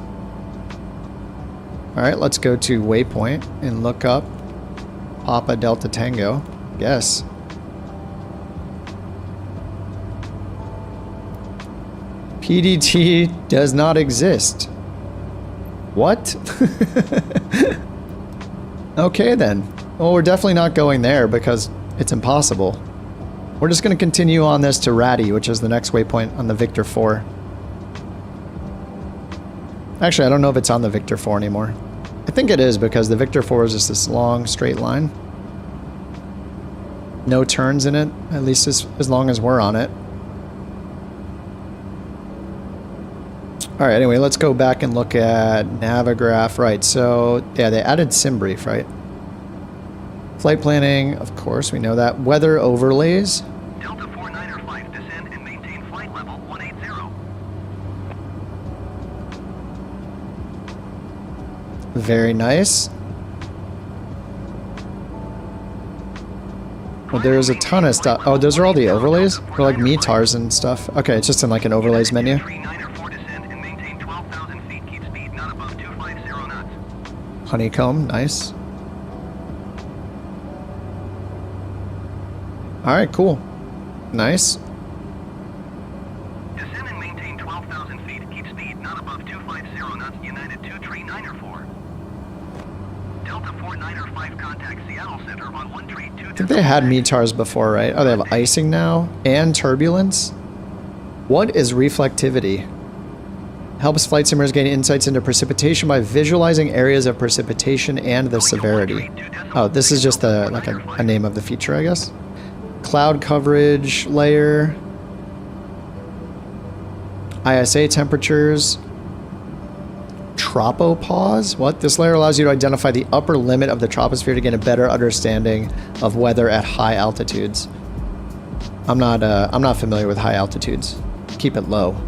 Alright, let's go to Waypoint and look up Papa Delta Tango. Yes. PDT does not exist. What? Okay then. Well, we're definitely not going there because it's impossible. We're just going to continue on this to Ratty, which is the next waypoint on the Victor 4. Actually, I don't know if it's on the Victor 4 anymore. I think it is because the Victor 4 is just this long, straight line. No turns in it, at least as long as we're on it. Alright, anyway, let's go back and look at Navigraph. Right, so, yeah, they added SimBrief, right? Flight planning, of course, we know that. Weather overlays.
Delta 49er descend and maintain flight level 180.
Very nice. Well, there's a ton of stuff. Oh, those are all the overlays? Or like METARs and stuff. Okay, it's just in like an overlays menu. Honeycomb, nice. Alright, cool. Nice.
Descend and maintain 12,000 feet. Keep speed not above 250 knots. United 2 Tree 9er 4. Delta 49er 5 contact Seattle Center on 1 Tree 2.
I think they had METARs before, right? Oh, they have icing now and turbulence. What is reflectivity? Helps flight simmers gain insights into precipitation by visualizing areas of precipitation and the severity. Oh, this is just like a name of the feature, I guess. Cloud coverage layer. ISA temperatures. Tropopause? What? This layer allows you to identify the upper limit of the troposphere to gain a better understanding of weather at high altitudes. I'm not familiar with high altitudes. Keep it low.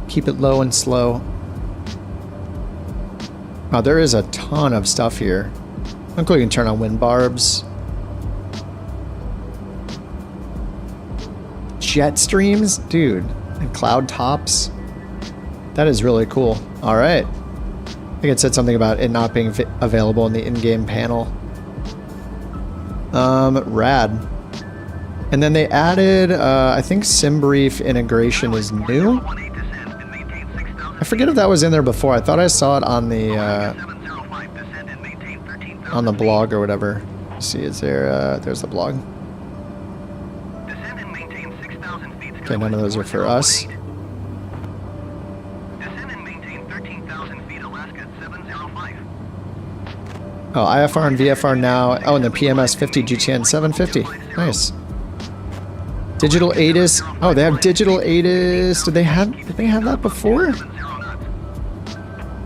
Keep it low and slow. Oh, there is a ton of stuff here. Including you can turn on wind barbs. Jet streams? Dude. And cloud tops. That is really cool. Alright. I think it said something about it not being available in the in-game panel. Rad. And then they added, I think SimBrief integration is new. I forget if that was in there before. I thought I saw it on the blog or whatever. Let's see, is there? There's the blog. Okay, none of those are for us. Oh, IFR and VFR now. Oh, and the PMS 50 GTN 750. Nice. Digital ATIS. Oh, they have digital ATIS. Did they have that before?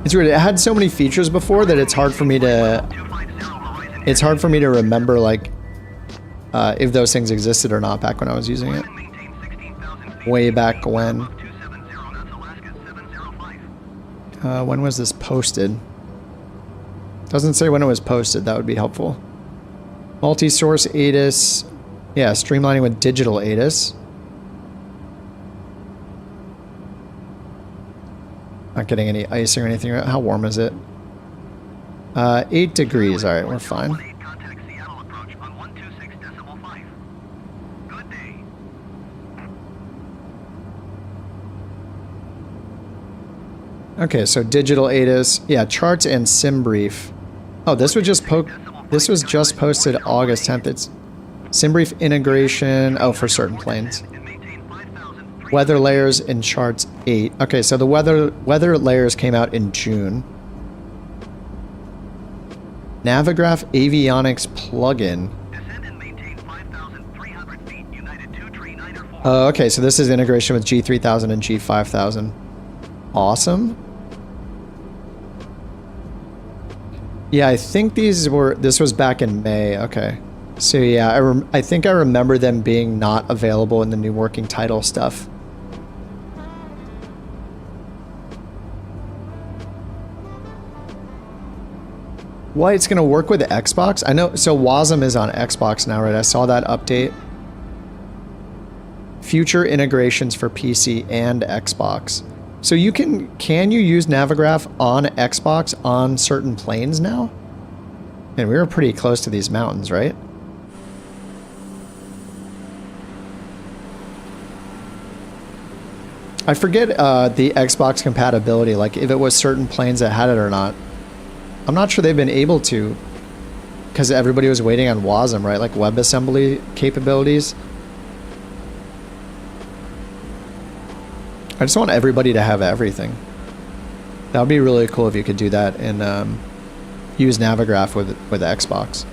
It's weird. It had so many features before that it's hard for me to remember like if those things existed or not back when I was using it. Way back when. When was this posted? Doesn't say when it was posted. That would be helpful. Multi-source ADIS. Yeah, streamlining with digital ADIS. Not getting any icing or anything. How warm is it? 8 degrees. All right, we're fine.
Contact Seattle approach on 126.5. Good day.
Okay, so digital ADIS. Yeah, charts and sim brief. Oh, this was just posted August 10th. It's sim brief integration. Oh, for certain planes.
And maintain 5,000.
Weather layers in charts 8. Okay, so the weather layers came out in June. Navigraph avionics plugin.
Descend and maintain 5,300 feet. United 239
Oh, okay, so this is integration with G3000 and G5000. Awesome. Yeah, I think this was back in May. Okay. So yeah, I think I remember them being not available in the new working title stuff. Why it's going to work with Xbox? I know, so WASM is on Xbox now, right? I saw that update. Future integrations for PC and Xbox. So you can you use Navigraph on Xbox on certain planes now? And we were pretty close to these mountains, right? I forget the Xbox compatibility, like if it was certain planes that had it or not. I'm not sure they've been able to, because everybody was waiting on WASM, right? Like WebAssembly capabilities. I just want everybody to have everything. That would be really cool if you could do that and use Navigraph with Xbox.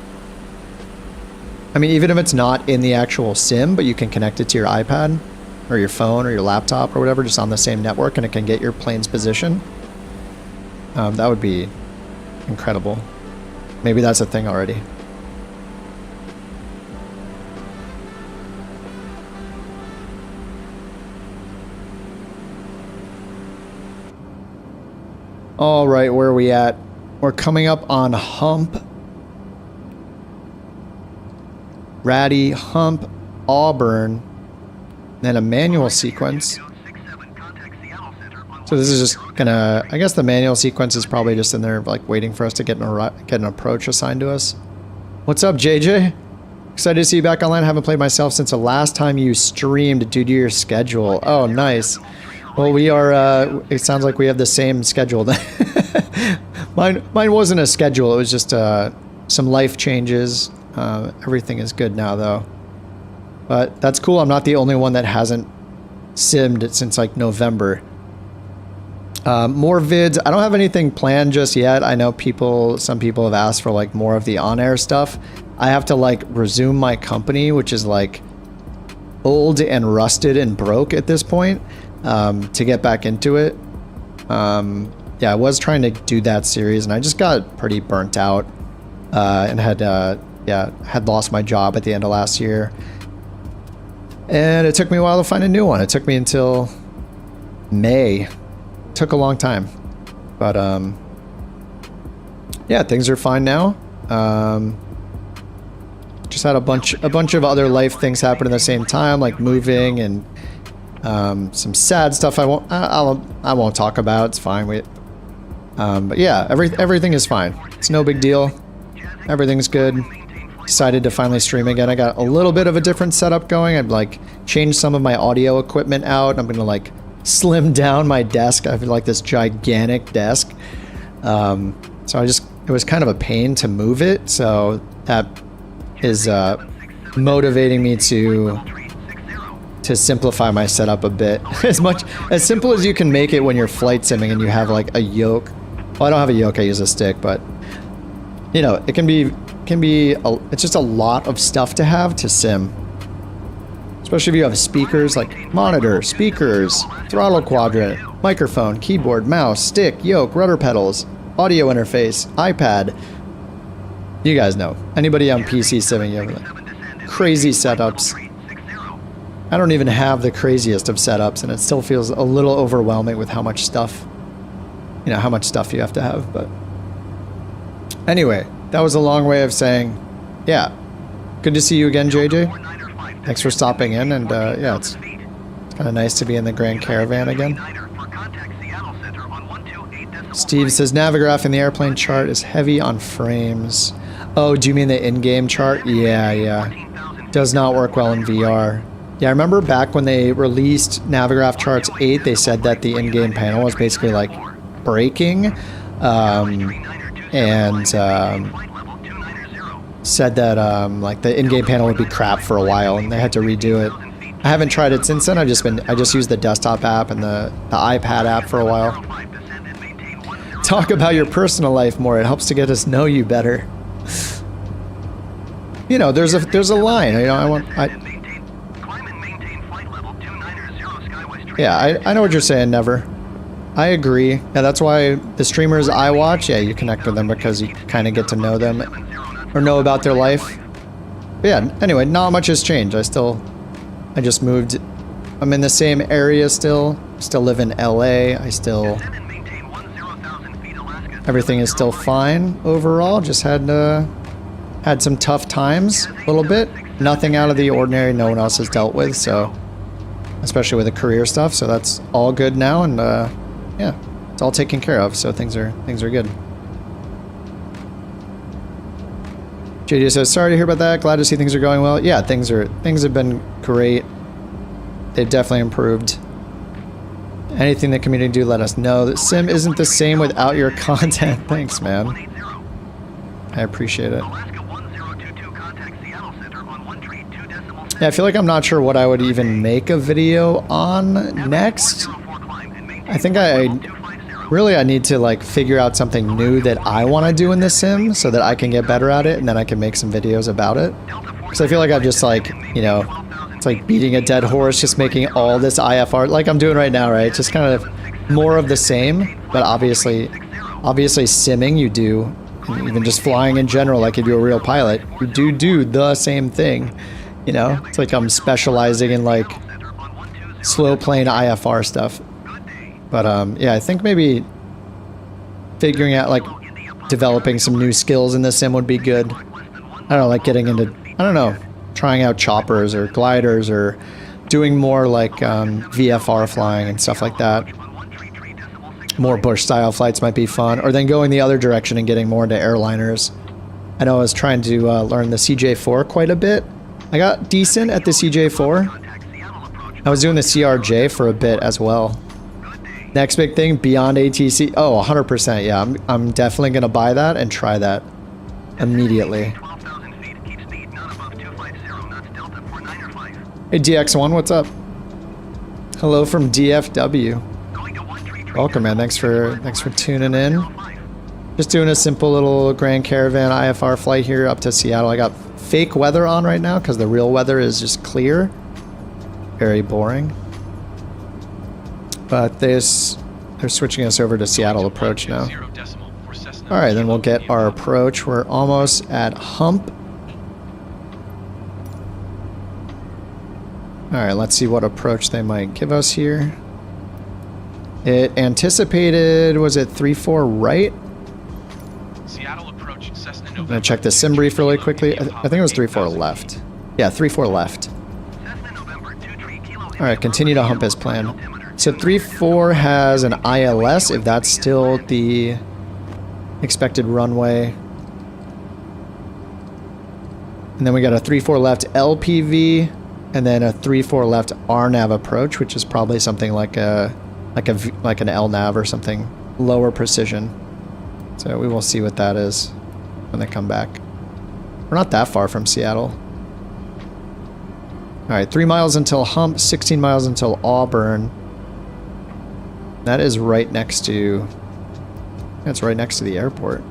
I mean, even if it's not in the actual sim, but you can connect it to your iPad or your phone or your laptop or whatever, just on the same network, and it can get your plane's position. That would be incredible. Maybe that's a thing already. All right, where are we at? We're coming up on Hump. Ratty, Hump, Auburn, then a manual sequence. So this is just gonna, I guess the manual sequence is probably just in there like waiting for us to get an approach assigned to us. What's up, JJ? Excited to see you back online. Haven't played myself since the last time you streamed due to your schedule. Oh, nice. Well, we are, it sounds like we have the same schedule. Mine wasn't a schedule. It was just some life changes. Everything is good now, though. But that's cool. I'm not the only one that hasn't simmed since like November. More vids. I don't have anything planned just yet. I know some people have asked for like more of the on-air stuff. I have to like resume my company, which is like old and rusted and broke at this point, to get back into it. Yeah, I was trying to do that series and I just got pretty burnt out, and had lost my job at the end of last year. And it took me a while to find a new one. It took me until May. Took a long time, but yeah, things are fine now. Just had a bunch of other life things happen at the same time, like moving and some sad stuff I won't talk about. It's fine. But yeah, everything is fine. It's no big deal. Everything's good. Decided to finally stream again. I got a little bit of a different setup going. I'd like changed some of my audio equipment out. I'm gonna like slim down my desk. I have like this gigantic desk. So it was kind of a pain to move it. So that is motivating me to simplify my setup a bit. As simple as you can make it when you're flight simming and you have like a yoke. Well, I don't have a yoke, I use a stick, but you know, it can be it's just a lot of stuff to have to sim. Especially if you have speakers like monitor, speakers, throttle quadrant, microphone, keyboard, mouse, stick, yoke, rudder pedals, audio interface, iPad. You guys know. Anybody on PC simming, you have like crazy setups. I don't even have the craziest of setups, and it still feels a little overwhelming with how much stuff, you have to have. But anyway, that was a long way of saying, yeah, Good to see you again, JJ. Thanks for stopping in, and yeah, it's kind of nice to be in the Grand Caravan again. Steve says Navigraph in the airplane chart is heavy on frames. Oh, do you mean the in-game chart? Yeah. Does not work well in VR. Yeah, I remember back when they released Navigraph Charts 8, they said that the in-game panel was basically like breaking, and said that like the in-game panel would be crap for a while, and they had to redo it. I haven't tried it since then. I just used the desktop app and the iPad app for a while. Talk about your personal life more. It helps to get us know you better. You know, there's a line. You know, I know what you're saying, Never. I agree. Yeah, that's why the streamers I watch, yeah, you connect with them because you kind of get to know them or know about their life. But yeah, anyway, not much has changed. I just moved. I'm in the same area still live in LA. Everything is still fine overall. Just had some tough times a little bit. Nothing out of the ordinary no one else has dealt with, so especially with the career stuff, so that's all good now, and yeah, it's all taken care of, so things are good. JD says, sorry to hear about that. Glad to see things are going well. Yeah, things have been great. They've definitely improved. Anything the community do, let us know. The sim isn't the same without your content. Thanks, man. I appreciate it. Yeah, I feel like I'm not sure what I would even make a video on next. I think I need to like figure out something new that I want to do in this sim so that I can get better at it, and then I can make some videos about it. Because I feel like I'm just like, you know, it's like beating a dead horse, just making all this IFR like I'm doing right now, right? Just kind of more of the same, but obviously simming, you do, and even just flying in general, like if you're a real pilot, you do the same thing, you know? It's like I'm specializing in like slow plane IFR stuff. But yeah, I think maybe figuring out like developing some new skills in the sim would be good. I don't know, like getting into, I don't know, trying out choppers or gliders or doing more like VFR flying and stuff like that. More bush style flights might be fun, or then going the other direction and getting more into airliners. I know I was trying to learn the CJ4 quite a bit. I got decent at the CJ4. I was doing the CRJ for a bit as well. Next big thing, beyond ATC. Oh, 100%. Yeah, I'm definitely going to buy that and try that immediately. Hey, DX1, what's up? Hello from DFW. Welcome, man. Thanks for tuning in. Just doing a simple little Grand Caravan IFR flight here up to Seattle. I got fake weather on right now because the real weather is just clear. Very boring. But they're switching us over to Seattle approach now. Alright, then we'll get our approach. We're almost at hump. Alright, let's see what approach they might give us here. It anticipated, was it 3-4 right?
Seattle approach, Cessna
I'm gonna check the sim brief really quickly. I think it was 3-4 left. Yeah, 3-4 left. Alright, continue to hump as planned. So 3-4 has an ILS, if that's still the expected runway. And then we got a 3-4 left LPV, and then a 3-4 left RNAV approach, which is probably something like an LNAV or something lower precision. So we will see what that is when they come back. We're not that far from Seattle. All right, 3 miles until hump, 16 miles until Auburn. That is right next to, that's right next to the airport.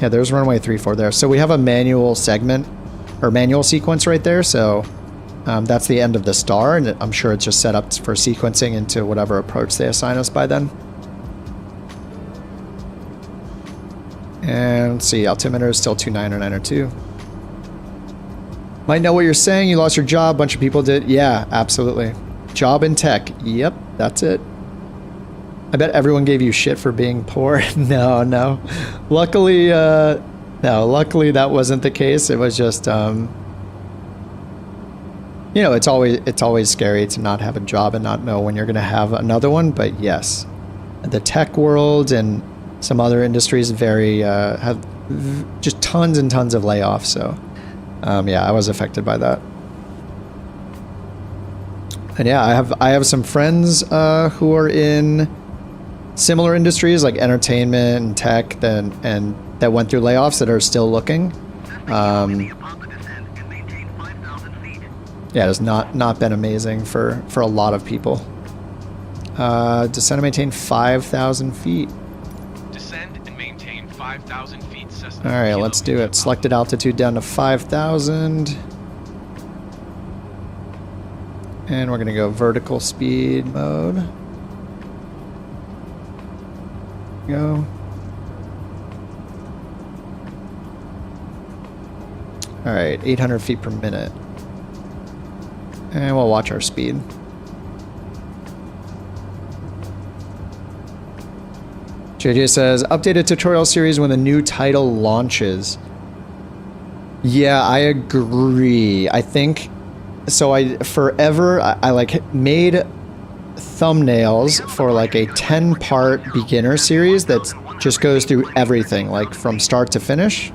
Yeah, there's runway 34 there. So we have a manual segment, or manual sequence right there. So that's the end of the star, and I'm sure it's just set up for sequencing into whatever approach they assign us by then. And let's see, altimeter is still 29 or 902. Might know what you're saying. You lost your job. A bunch of people did. Yeah, absolutely. Job in tech. Yep, that's it. I bet everyone gave you shit for being poor. No. Luckily, No, luckily that wasn't the case. It was just, you know, it's always scary to not have a job and not know when you're going to have another one. But yes, the tech world and some other industries have just tons and tons of layoffs. So, yeah, I was affected by that. And yeah, I have some friends who are in similar industries like entertainment and tech and that went through layoffs that are still looking. Yeah, it's not been amazing for a lot of people. Descend and maintain 5,000 feet.
Descend and maintain 5,000 feet.
All right, let's do it. Selected altitude down to 5,000. And we're going to go vertical speed mode. Go. All right, 800 feet per minute. And we'll watch our speed. JJ says, updated tutorial series when the new title launches. Yeah, I agree. I think, so I like made thumbnails for like a 10-part beginner series that just goes through everything, like from start to finish.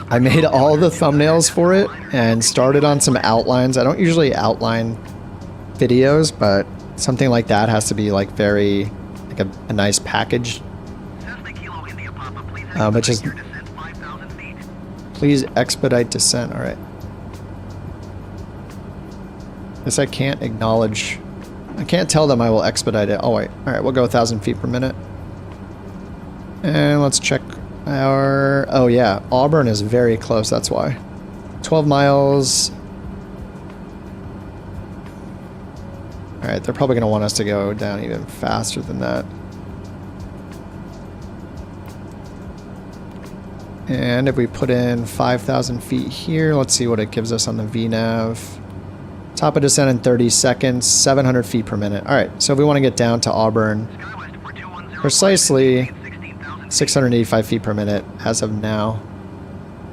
I made all the thumbnails for it and started on some outlines. I don't usually outline videos, but something like that has to be like very, like a nice package. But just, please expedite descent. All right. Guess I can't acknowledge. I can't tell them I will expedite it. Oh wait. All right, we'll go 1,000 feet per minute. And let's check our, oh yeah, Auburn is very close, that's why. 12 miles. All right, they're probably going to want us to go down even faster than that. And if we put in 5,000 feet here, let's see what it gives us on the VNAV. Top of descent in 30 seconds, 700 feet per minute. All right, so if we want to get down to Auburn, precisely 685 feet per minute as of now.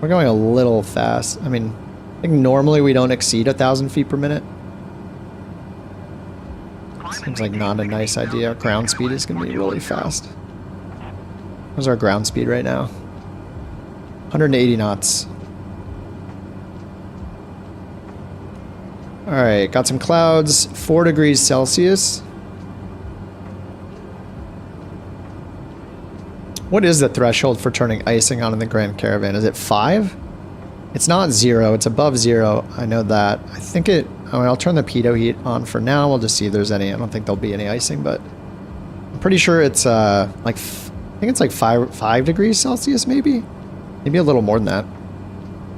We're going a little fast. I mean, I think normally we don't exceed 1,000 feet per minute. Seems like not a nice idea. Ground speed is going to be really fast. What's our ground speed right now? 180 knots. All right, got some clouds, 4 degrees Celsius. What is the threshold for turning icing on in the Grand Caravan? Is it 5? It's not 0, it's above 0. I know that. I think it, I mean, I'll turn the pitot heat on for now. We'll just see if there's any. I don't think there'll be any icing, but I'm pretty sure it's like, I think it's like 5 degrees Celsius maybe? Maybe a little more than that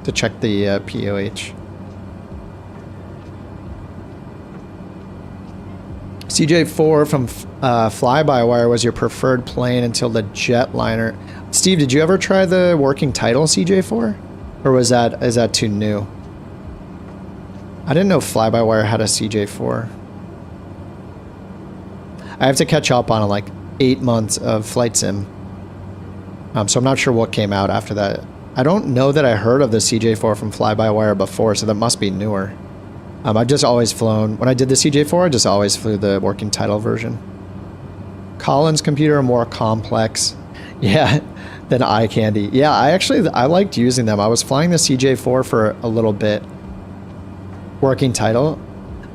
to check the POH. CJ4 from Fly-by-Wire was your preferred plane until the jetliner. Steve, did you ever try the working title CJ4? Or is that too new? I didn't know Fly-by-Wire had a CJ4. I have to catch up on like 8 months of flight sim. So I'm not sure what came out after that. I don't know that I heard of the CJ4 from Fly-by-Wire before, so that must be newer. I've just always flown, when I did the CJ4, I just always flew the working title version. Colin's computer, more complex. Yeah, than eye candy. Yeah, I liked using them. I was flying the CJ4 for a little bit. Working title.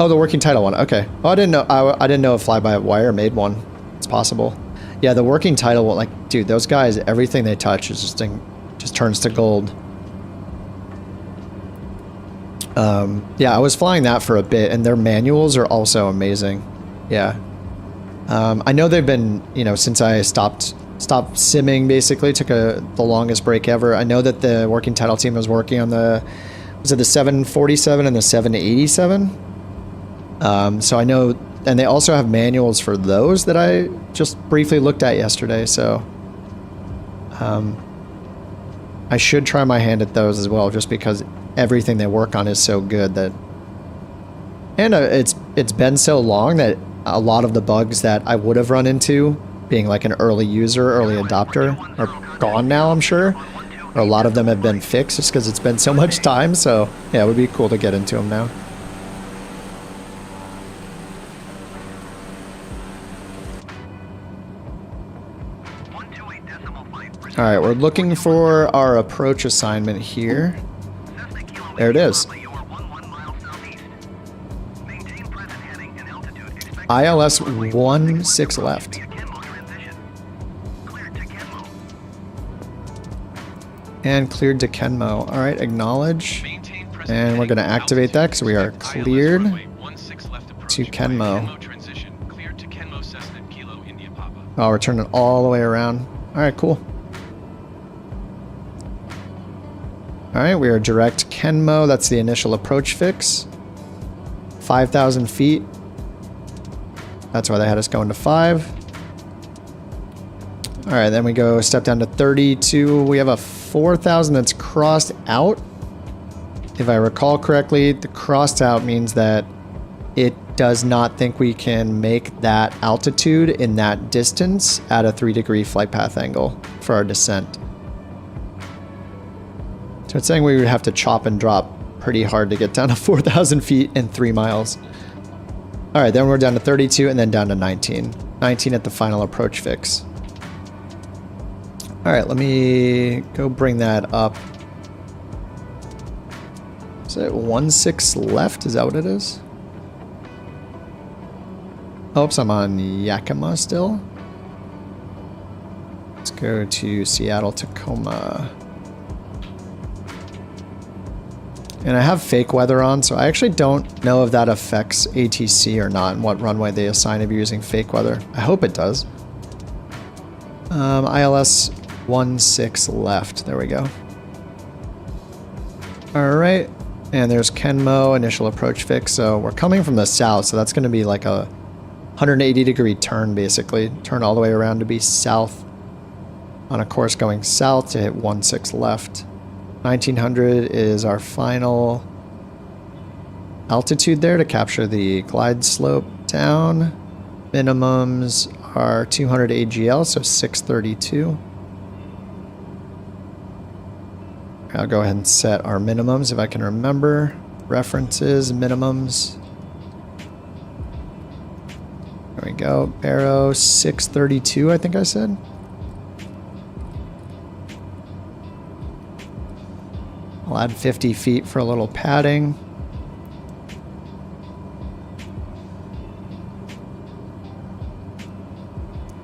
Oh, the working title one. Okay. Oh, I didn't know. I didn't know if Fly-by-Wire made one. It's possible. Yeah, the working title one. Like, dude, those guys, everything they touch is just turns to gold. Yeah, I was flying that for a bit, and their manuals are also amazing. Yeah. I know they've been, you know, since I stopped simming, basically, took the longest break ever. I know that the working title team was working on was it the 747 and the 787? So I know, and they also have manuals for those that I just briefly looked at yesterday, so I should try my hand at those as well, just because everything they work on is so good that, and it's been so long that a lot of the bugs that I would have run into being like an early user, early adopter, are gone now, I'm sure. Or a lot of them have been fixed just because it's been so much time. So yeah, it would be cool to get into them now. All right, we're looking for our approach assignment here. There it is. ILS 16 left. And cleared to Kenmo. All right, acknowledge. And we're going to activate that because we are cleared to Kenmo. Oh, we're turning all the way around. All right, cool. All right, we are direct Kenmo. That's the initial approach fix. 5,000 feet. That's why they had us going to 5. All right, then we go step down to 32. We have a 4,000 that's crossed out. If I recall correctly, the crossed out means that it does not think we can make that altitude in that distance at a 3-degree flight path angle for our descent. So it's saying we would have to chop and drop pretty hard to get down to 4,000 feet and 3 miles. All right, then we're down to 32 and then down to 19. 19 at the final approach fix. All right, let me go bring that up. Is it 16 left? Is that what it is? Oops, I'm on Yakima still. Let's go to Seattle, Tacoma. And I have fake weather on, so I actually don't know if that affects ATC or not and what runway they assign if you're using fake weather. I hope it does. ILS 16 left. There we go. All right. And there's Kenmo, initial approach fix. So we're coming from the south, so that's going to be like a 180-degree turn, basically. Turn all the way around to be south on a course going south to hit 16 left. 1900 is our final altitude there to capture the glide slope down. Minimums are 200 AGL, so 632. I'll go ahead and set our minimums if I can remember. References, minimums. There we go. Arrow 632, I think I said. I'll add 50 feet for a little padding.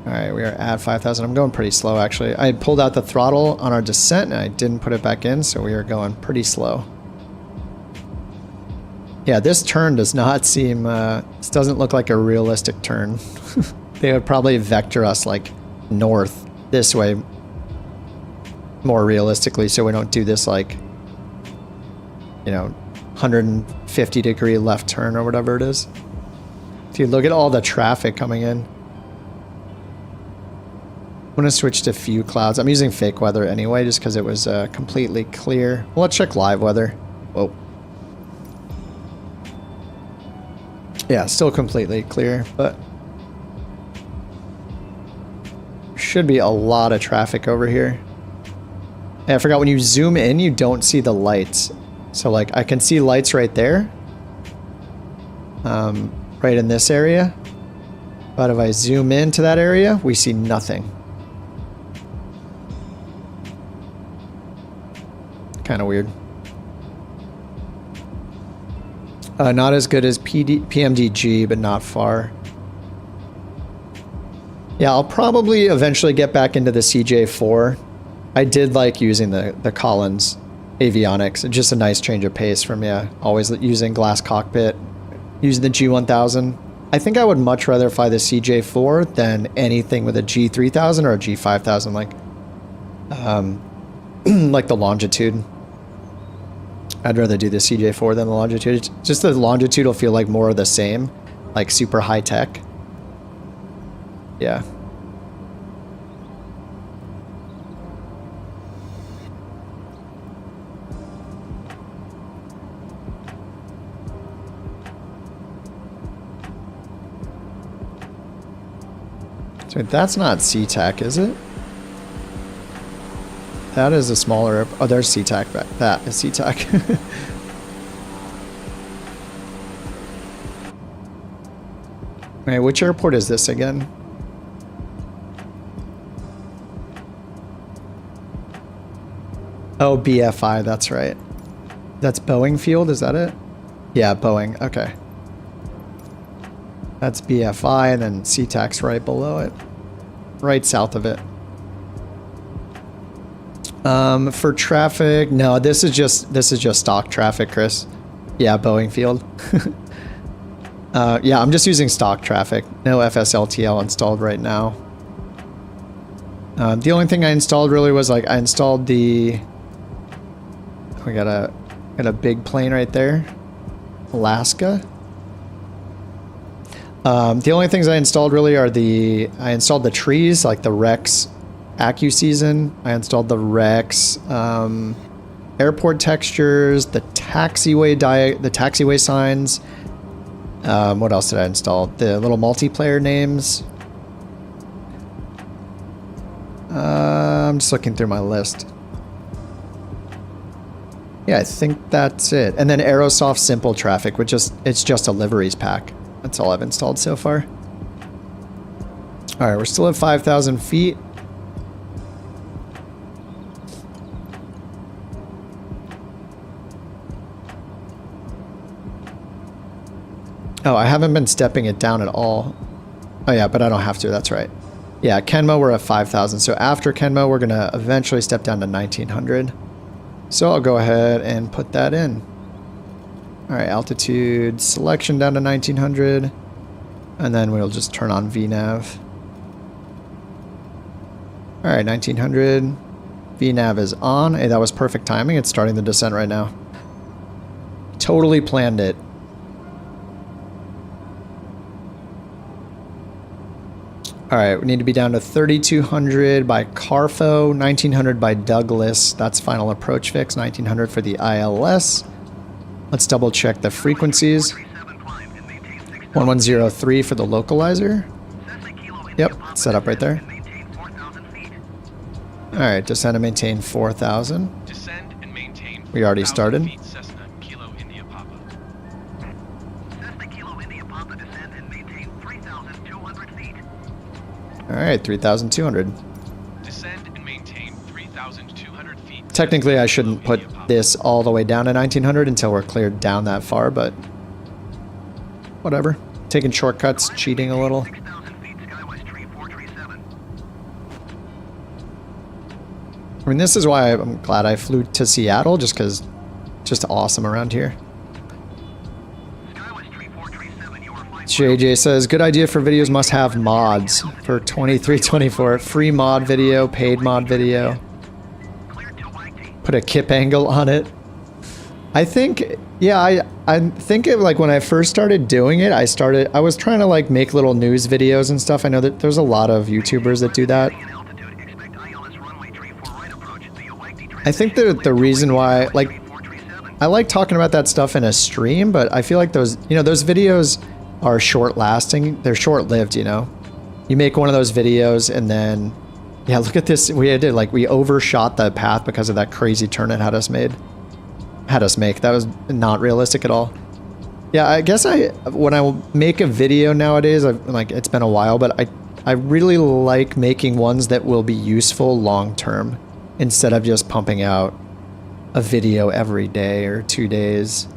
All right, we are at 5,000. I'm going pretty slow, actually. I pulled out the throttle on our descent, and I didn't put it back in, so we are going pretty slow. Yeah, this turn does not seem... this doesn't look like a realistic turn. They would probably vector us, like, north this way more realistically, so we don't do this, like, you know, 150-degree left turn or whatever it is. Dude, look at all the traffic coming in. I'm going to switch to few clouds. I'm using fake weather anyway, just because it was completely clear. Well, let's check live weather. Whoa. Yeah, still completely clear, but should be a lot of traffic over here. And I forgot, when you zoom in, you don't see the lights. So, like, I can see lights right there. Right in this area. But if I zoom into that area, we see nothing. Kind of weird. Not as good as PMDG, but not far. Yeah, I'll probably eventually get back into the CJ4. I did like using the Collins avionics. It's just a nice change of pace from, yeah, always using glass cockpit, using the G1000. I think I would much rather fly the CJ4 than anything with a G3000 or a G5000, like, like the Longitude. I'd rather do the CJ4 than the Longitude. Just the Longitude will feel like more of the same, like super high tech. Yeah. So that's not SeaTac, is it? That is a smaller... Oh, there's SeaTac back. That is SeaTac. Wait, which airport is this again? Oh, BFI, that's right. That's Boeing Field, is that it? Yeah, Boeing, okay. That's BFI, and then SeaTac's right below it. Right south of it. For traffic, no, this is just stock traffic, Chris. Yeah, Boeing Field. Yeah, I'm just using stock traffic. No FSLTL installed right now. The only thing I installed really was like I installed the... We got a big plane right there. Alaska. The only things I installed really are I installed the trees, like the Rex AccuSeason. I installed the Rex airport textures, the taxiway signs. What else did I install? The little multiplayer names. I'm just looking through my list. Yeah, I think that's it. And then Aerosoft Simple Traffic, which it's just a liveries pack. That's all I've installed so far. All right, we're still at 5,000 feet. Oh, I haven't been stepping it down at all. Oh yeah, but I don't have to, that's right. Yeah, Kenmo, we're at 5,000. So after Kenmo, we're gonna eventually step down to 1,900. So I'll go ahead and put that in. All right, altitude selection down to 1,900. And then we'll just turn on VNAV. All right, 1,900. VNAV is on. Hey, that was perfect timing. It's starting the descent right now. Totally planned it. All right, we need to be down to 3,200 by Carfo, 1,900 by Douglas. That's final approach fix, 1,900 for the ILS. Let's double check the frequencies. 1103 for the localizer. Yep, set up right there. All right, descend and maintain 4,000.
Descend and maintain.
We already started.
Cessna Kilo India Papa.
Cessna Kilo India Papa, descend and maintain 3,200 feet.
All right, 3,200.
Descend and maintain 3,200 feet.
Technically, I shouldn't put this all the way down to 1,900 until we're cleared down that far, but whatever. Taking shortcuts, cheating a little.
6,000 feet, Skywest Tree 437.
I mean, this is why I'm glad I flew to Seattle, just because just awesome around here.
Skywest Tree 437, you are 5.
JJ says, good idea for videos must have mods for 2324. Free mod video, paid mod video.
Cleared to YT.
Put a kip angle on it. I think, yeah, I think it, like when I first started doing it, I was trying to like make little news videos and stuff. I know that there's a lot of YouTubers that do that.
In altitude, expect ILS runway 34 right approach via YT
I think that the reason why, like,
437.
I like talking about that stuff in a stream, but I feel like those, you know, those videos are short lasting. They're short lived, you know. You make one of those videos and then, yeah, look at this. We overshot the path because of that crazy turn it had us make. That was not realistic at all. Yeah, I guess when I make a video nowadays, it's been a while, but I really like making ones that will be useful long term instead of just pumping out a video every day or 2 days.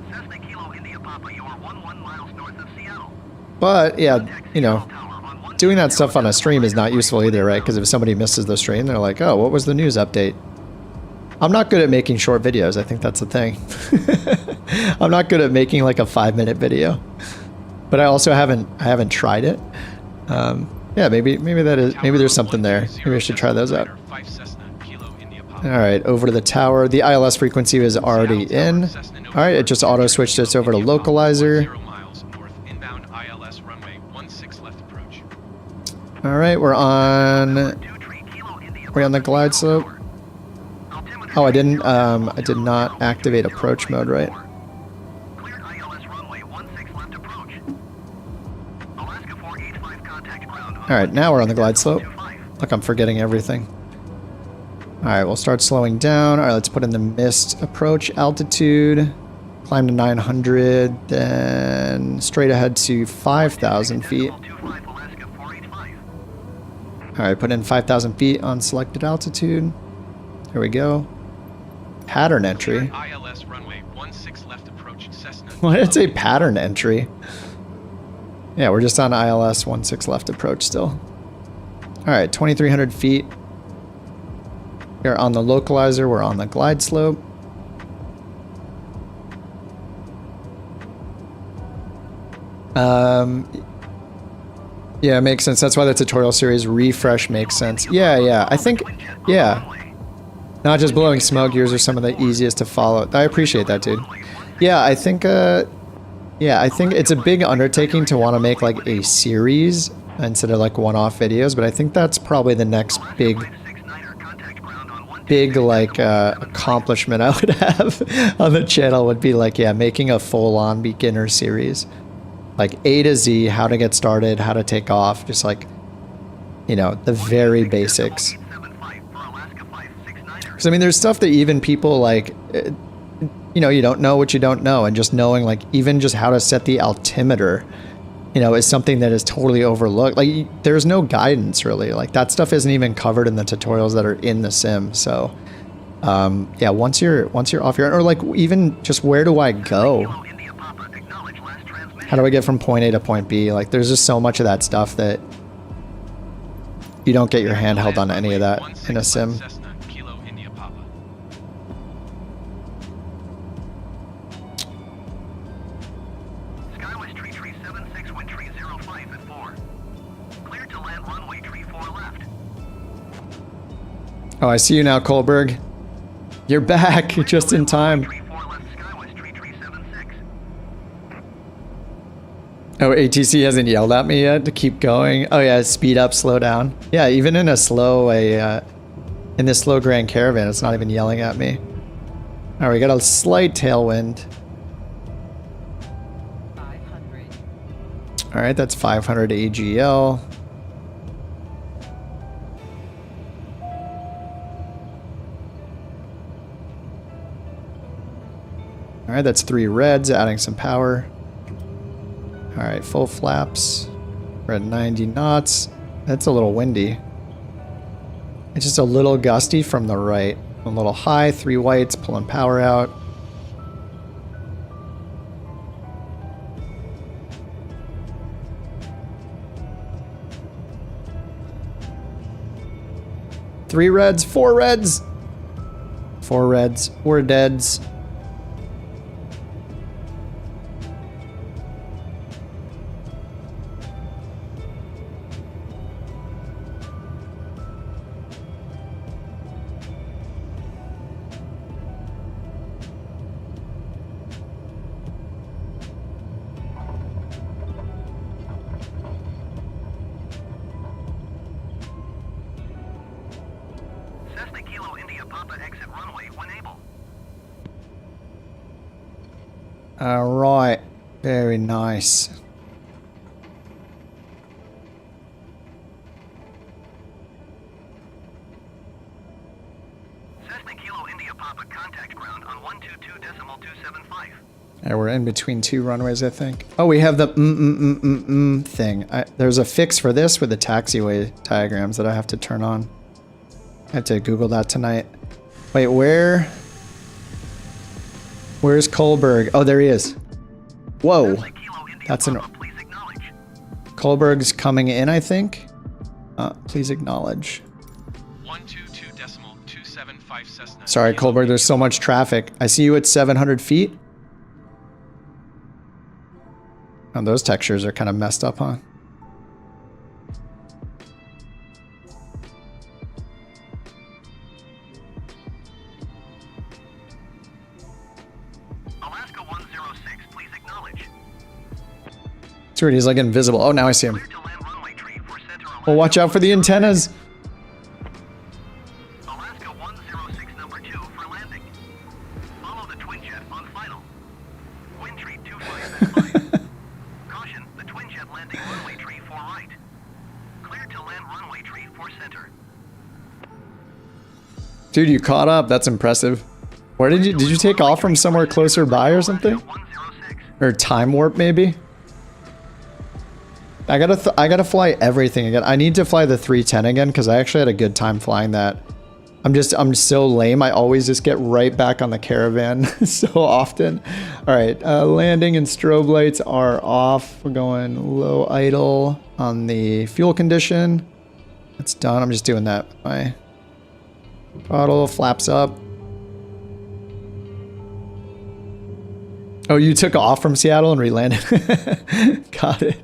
Cessna Kilo India Papa, you are 11 miles north of Seattle.
But yeah, you know, doing that stuff on a stream is not useful either, right? Because if somebody misses the stream, they're like, oh, what was the news update? I'm not good at making short videos. I think that's the thing. I'm not good at making like a 5-minute video, but I also haven't tried it. Yeah, maybe there's something there. Maybe I should try those out. All right, over to the tower. The ILS frequency is already in. All right, it just auto switched us over to localizer. All right, we're on the glide slope. Oh, I did not activate approach mode, right?
Cleared ILS runway 16 left approach.
Alright, now we're on the glide slope. Look, I'm forgetting everything. Alright, we'll start slowing down. Alright, let's put in the missed approach altitude. Climb to 900, then straight ahead to 5,000 feet. Alright, put in 5,000 feet on selected altitude. Here we go. Pattern entry.
ILS runway 16 left approach Cessna.
Why did it say pattern entry? Yeah, we're just on ILS 16 left approach still. Alright, 2,300 feet. We're on the localizer, we're on the glide slope. Yeah, it makes sense. That's why the tutorial series refresh makes sense. Yeah, I think, yeah. Not just blowing smoke, yours are some of the easiest to follow. I appreciate that, dude. Yeah, I think it's a big undertaking to want to make like a series instead of like one-off videos, but I think that's probably the next big like accomplishment I would have on the channel would be like, yeah, making a full-on beginner series. Like A to Z, how to get started, how to take off, just like, you know, the very basics. Because I mean, there's stuff that even people like, you know, you don't know what you don't know, and just knowing like even just how to set the altimeter, you know, is something that is totally overlooked. Like there's no guidance really. Like that stuff isn't even covered in the tutorials that are in the sim. So yeah, once you're off your, or like even just where do I go? How do I get from point A to point B? Like there's just so much of that stuff that you don't get your hand held on any of that in a sim. Oh, I see you now, Kohlberg. You're back just in time. Oh, ATC hasn't yelled at me yet to keep going. Oh yeah, speed up, slow down. Yeah, even in a slow, in this slow Grand Caravan, it's not even yelling at me. All right, we got a slight tailwind.
500.
All right, that's 500 AGL. All right, that's 3 reds, adding some power. All right, full flaps. We're at 90 knots. That's a little windy. It's just a little gusty from the right. A little high, 3 whites, pulling power out. Three reds, 4 reds. 4 reds, 4 deads. All right, very nice.
Cessna Kilo India Papa contact ground on 122.275.
Yeah, we're in between 2 runways, I think. Oh, we have the thing. There's a fix for this with the taxiway diagrams that I have to turn on. I have to Google that tonight. Wait, where's Kohlberg? Oh, there he is. Whoa. That's an... Kohlberg's coming in, I think. Please acknowledge.
122.275 Cessna.
Sorry, Kohlberg, there's so much traffic. I see you at 700 feet. Oh, those textures are kind of messed up, huh?
Alaska 106, please acknowledge.
It's weird, he's like invisible. Oh, now I see him.
Clear to land runway tree for center
Well, watch out for the antennas.
Alaska 106 number 2 for landing. Follow the twin jet on final. Wind tree 25 at 5. Caution, the twin jet landing runway tree 4 right. Clear to land runway tree for center.
Dude, you caught up. That's impressive. Where did you take off from somewhere closer by or something?
106.
Or time warp maybe? I gotta fly everything again. I need to fly the 310 again because I actually had a good time flying that. I'm so lame. I always just get right back on the caravan so often. All right, landing and strobe lights are off. We're going low idle on the fuel condition. That's done. I'm just doing that with my throttle, flaps up. Oh, you took off from Seattle and relanded. Got it.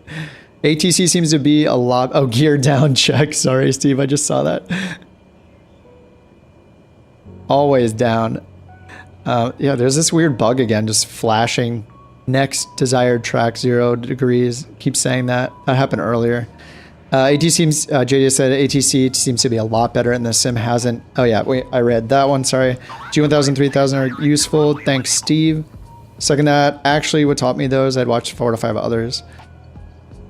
ATC seems to be a lot. Oh, gear down check. Sorry, Steve. I just saw that. Always down. Yeah, there's this weird bug again, just flashing. Next desired track 0 degrees. Keep saying that. That happened earlier. ATC seems, JJ said ATC seems to be a lot better and the sim hasn't. Oh yeah, wait, I read that one, sorry. G1000, 3000 are useful. Thanks, Steve. Second that, actually what taught me those, I'd watched 4 to 5 others.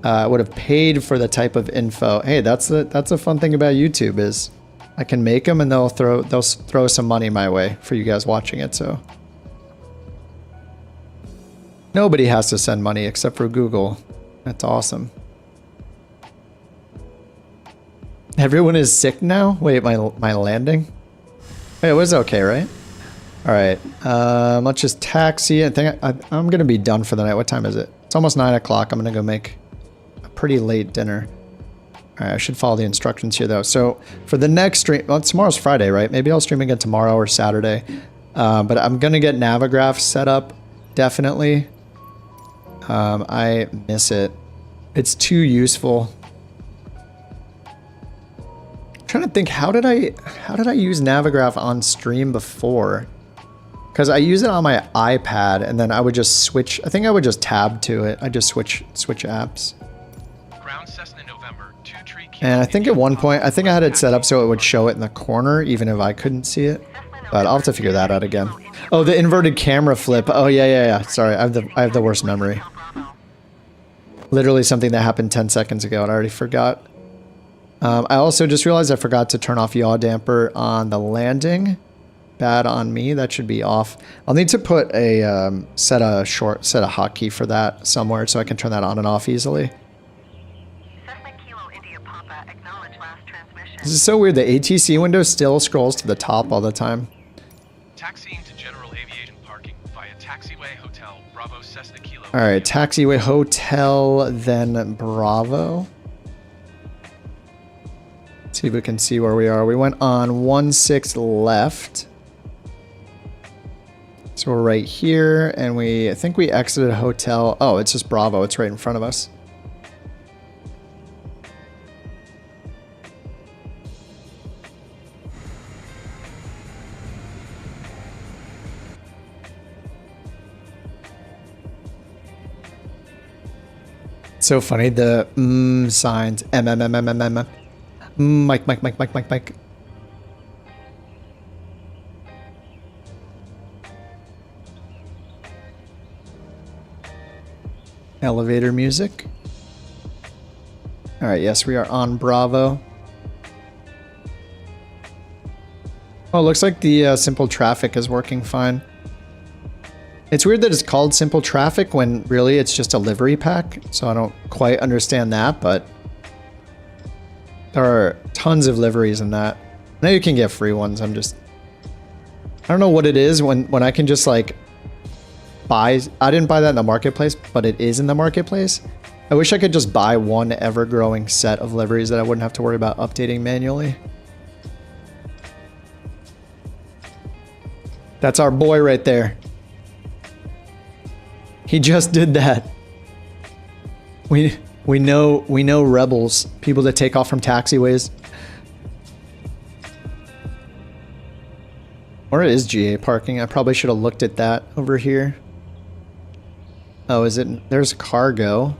I would have paid for the type of info. Hey, that's a fun thing about YouTube is I can make them and they'll throw some money my way for you guys watching it, so. Nobody has to send money except for Google. That's awesome. Everyone is sick now? Wait, my landing? Wait, it was okay, right? All right, let's just taxi. I think I'm gonna be done for the night. What time is it? It's almost 9 o'clock. I'm gonna go make a pretty late dinner. All right, I should follow the instructions here though. So for the next stream, well, tomorrow's Friday, right? Maybe I'll stream again tomorrow or Saturday. But I'm gonna get Navigraph set up, definitely. I miss it. It's too useful. I'm trying to think, how did I use Navigraph on stream before? Because I use it on my iPad and then I would just switch. I think I would just tab to it. I just switch apps.
Ground Cessna November, 2 tree
And I think at one point, I think I had it set up so it would show it in the corner, even if I couldn't see it. But I'll have to figure that out again. Oh, the inverted camera flip. Oh yeah. Sorry, I have the worst memory. Literally something that happened 10 seconds ago and I already forgot. I also just realized I forgot to turn off yaw damper on the landing. Bad on me. That should be off. I'll need to put a set a hotkey for that somewhere so I can turn that on and off easily. This is so weird. The ATC window still scrolls to the top all the time.
Taxiing to general aviation parking via taxiway hotel Bravo Cessna Kilo.
All right, taxiway hotel, then Bravo. Let's see if we can see where we are. We went on 16 left. So we're right here, and I think we exited hotel. Oh, it's just Bravo. It's right in front of us. So funny, the signs. Mike. Elevator music. All right, yes, we are on Bravo. Oh, it looks like the simple traffic is working fine. It's weird that it's called simple traffic when really it's just a livery pack, so I don't quite understand that, but there are tons of liveries in that. I know you can get free ones, I don't know what it is when I can just like buy. I didn't buy that in the marketplace, but it is in the marketplace. I wish I could just buy one ever-growing set of liveries that I wouldn't have to worry about updating manually. That's our boy right there. He just did that. We know rebels, people that take off from taxiways. Or it is GA parking. I probably should have looked at that over here. Oh, is it? There's cargo.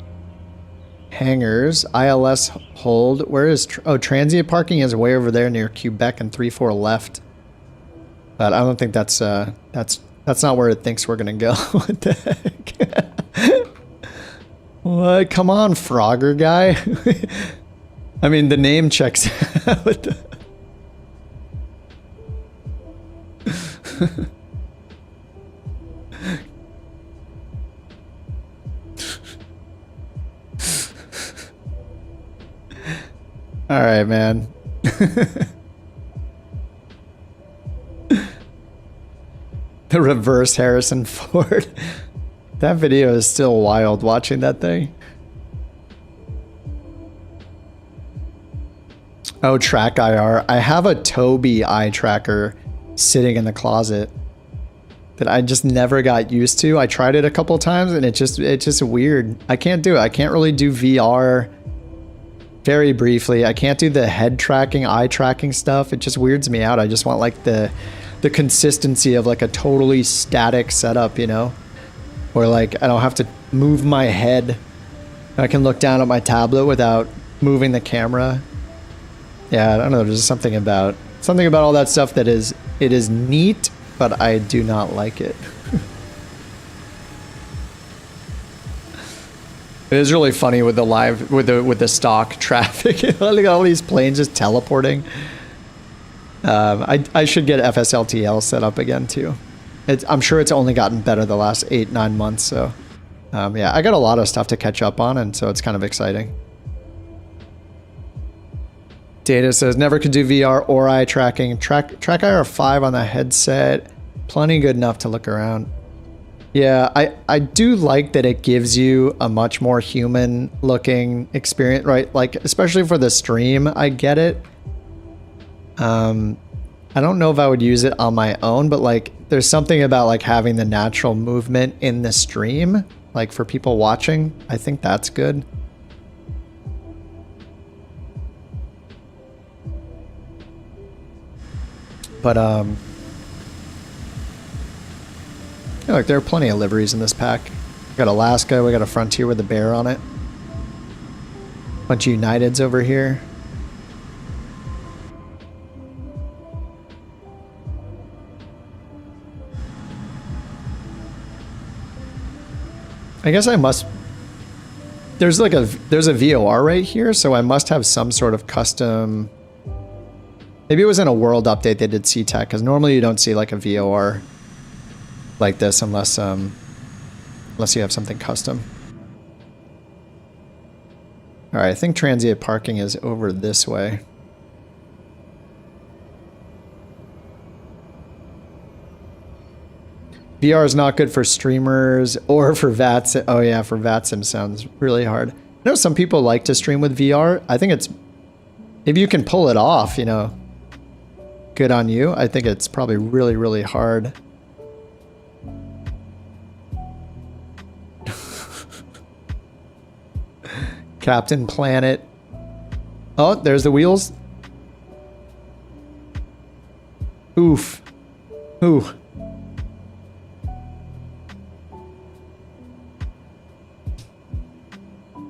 Hangars. ILS hold. Where is... transient parking is way over there near Quebec and 3-4 left. But I don't think that's not where it thinks we're gonna go. What the heck? What? Come on, Frogger guy. I mean, the name checks out. All right, man. The reverse Harrison Ford. That video is still wild watching that thing. Oh, track IR. I have a Tobii eye tracker sitting in the closet that I just never got used to. I tried it a couple times and it's just weird. I can't do it. I can't really do VR. Very briefly, I can't do the head tracking, eye tracking stuff. It just weirds me out. I just want like the consistency of like a totally static setup, you know, where like I don't have to move my head. I can look down at my tablet without moving the camera. Yeah, I don't know. There's something about all that stuff that is neat, but I do not like it. It is really funny with the live with the stock traffic. Look at all these planes just teleporting. I should get FSLTL set up again too. I'm sure it's only gotten better the last 8-9 months. So yeah, I got a lot of stuff to catch up on, and so it's kind of exciting. Data says never could do VR or eye tracking. Track IR 5 on the headset. Plenty good enough to look around. Yeah, I do like that it gives you a much more human looking experience, right? Like, especially for the stream, I get it. I don't know if I would use it on my own, but like there's something about like having the natural movement in the stream, like for people watching. I think that's good. But yeah, look, there are plenty of liveries in this pack. We got Alaska, we got a Frontier with a bear on it. Bunch of Uniteds over here. I guess I must. There's a VOR right here, so I must have some sort of custom. Maybe it was in a world update they did CTEC, because normally you don't see like a VOR like this unless you have something custom. All right, I think transient parking is over this way. VR is not good for streamers or for VATSIM. Oh yeah, for VATSIM sounds really hard. I know some people like to stream with VR. I think it's, if you can pull it off, you know, good on you. I think it's probably really, really hard. Captain Planet. Oh, there's the wheels. Oof. Ooh.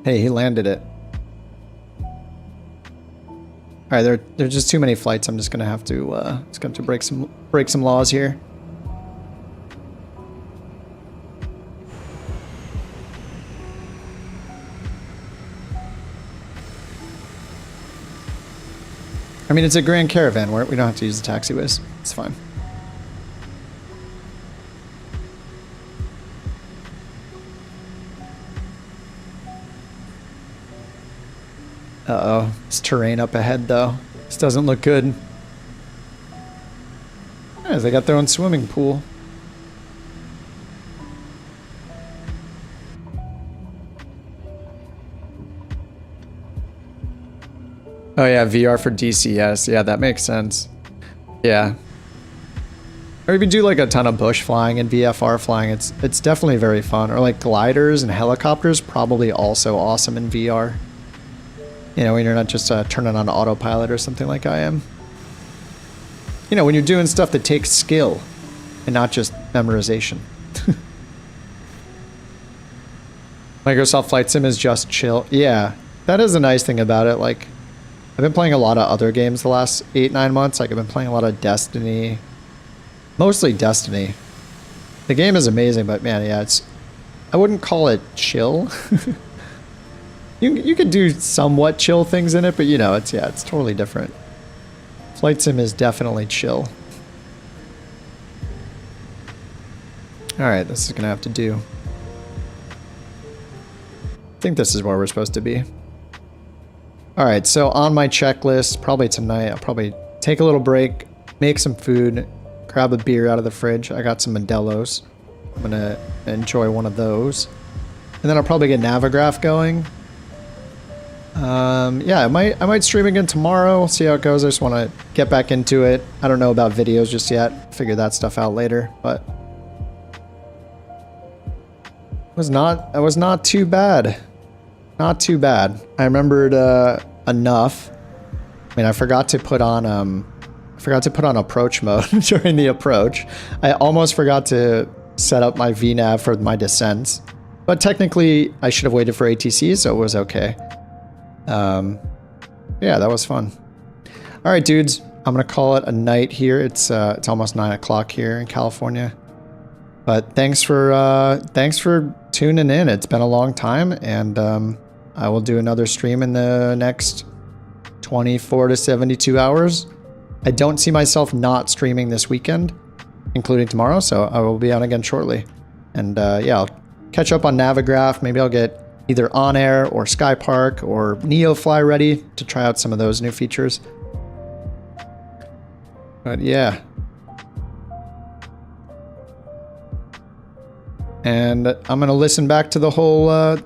Hey, he landed it. All right, there's just too many flights. I'm just gonna have to break some laws here. I mean, it's a Grand Caravan where we don't have to use the taxiways. It's fine. Uh-oh. It's terrain up ahead, though. This doesn't look good. Yeah, they got their own swimming pool. Oh yeah, VR for DCS. Yeah, that makes sense. Yeah. Or if you do like a ton of bush flying and VFR flying, it's definitely very fun. Or like gliders and helicopters, probably also awesome in VR. You know, when you're not just turning on autopilot or something like I am. You know, when you're doing stuff that takes skill and not just memorization. Microsoft Flight Sim is just chill. Yeah, that is a nice thing about it. Like, I've been playing a lot of other games the last 8-9 months. Like, I've been playing a lot of Destiny. Mostly Destiny. The game is amazing, but man, yeah, I wouldn't call it chill. You could do somewhat chill things in it, but you know, it's totally different. Flight sim is definitely chill. Alright, this is gonna have to do. I think this is where we're supposed to be. Alright, so on my checklist, probably tonight, I'll probably take a little break, make some food, grab a beer out of the fridge. I got some Modelo's. I'm gonna enjoy one of those. And then I'll probably get Navigraph going. Yeah, I might stream again tomorrow. See how it goes. I just want to get back into it. I don't know about videos just yet. Figure that stuff out later, but it was not too bad. Not too bad. I remembered enough. I mean, I forgot to put on approach mode during the approach. I almost forgot to set up my VNav for my descents, but technically I should have waited for ATC, so it was okay. Yeah, that was fun. All right, dudes, I'm gonna call it a night here. It's almost 9 o'clock here in California. But thanks for tuning in. It's been a long time, and I will do another stream in the next 24 to 72 hours. I don't see myself not streaming this weekend, including tomorrow, so I will be on again shortly. And yeah, I'll catch up on Navigraph. Maybe I'll get either On Air or Sky Park or NeoFly ready to try out some of those new features. But yeah. And I'm going to listen back to the whole,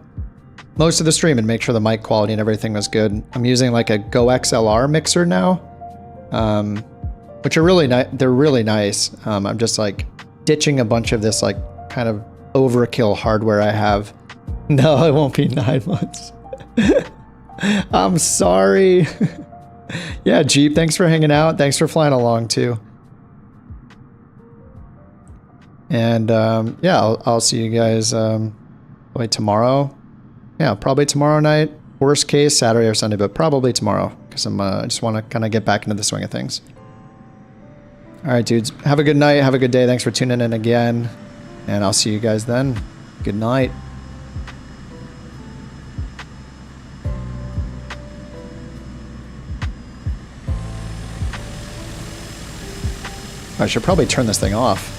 most of the stream and make sure the mic quality and everything was good. I'm using like a Go XLR mixer now, which are really nice. They're really nice. I'm just like ditching a bunch of this like kind of overkill hardware I have. No, it won't be 9 months. I'm sorry. Yeah, Jeep, thanks for hanging out. Thanks for flying along too. And yeah, I'll see you guys probably tomorrow. Yeah, probably tomorrow night. Worst case, Saturday or Sunday, but probably tomorrow because I just want to kind of get back into the swing of things. All right, dudes. Have a good night. Have a good day. Thanks for tuning in again. And I'll see you guys then. Good night. I should probably turn this thing off.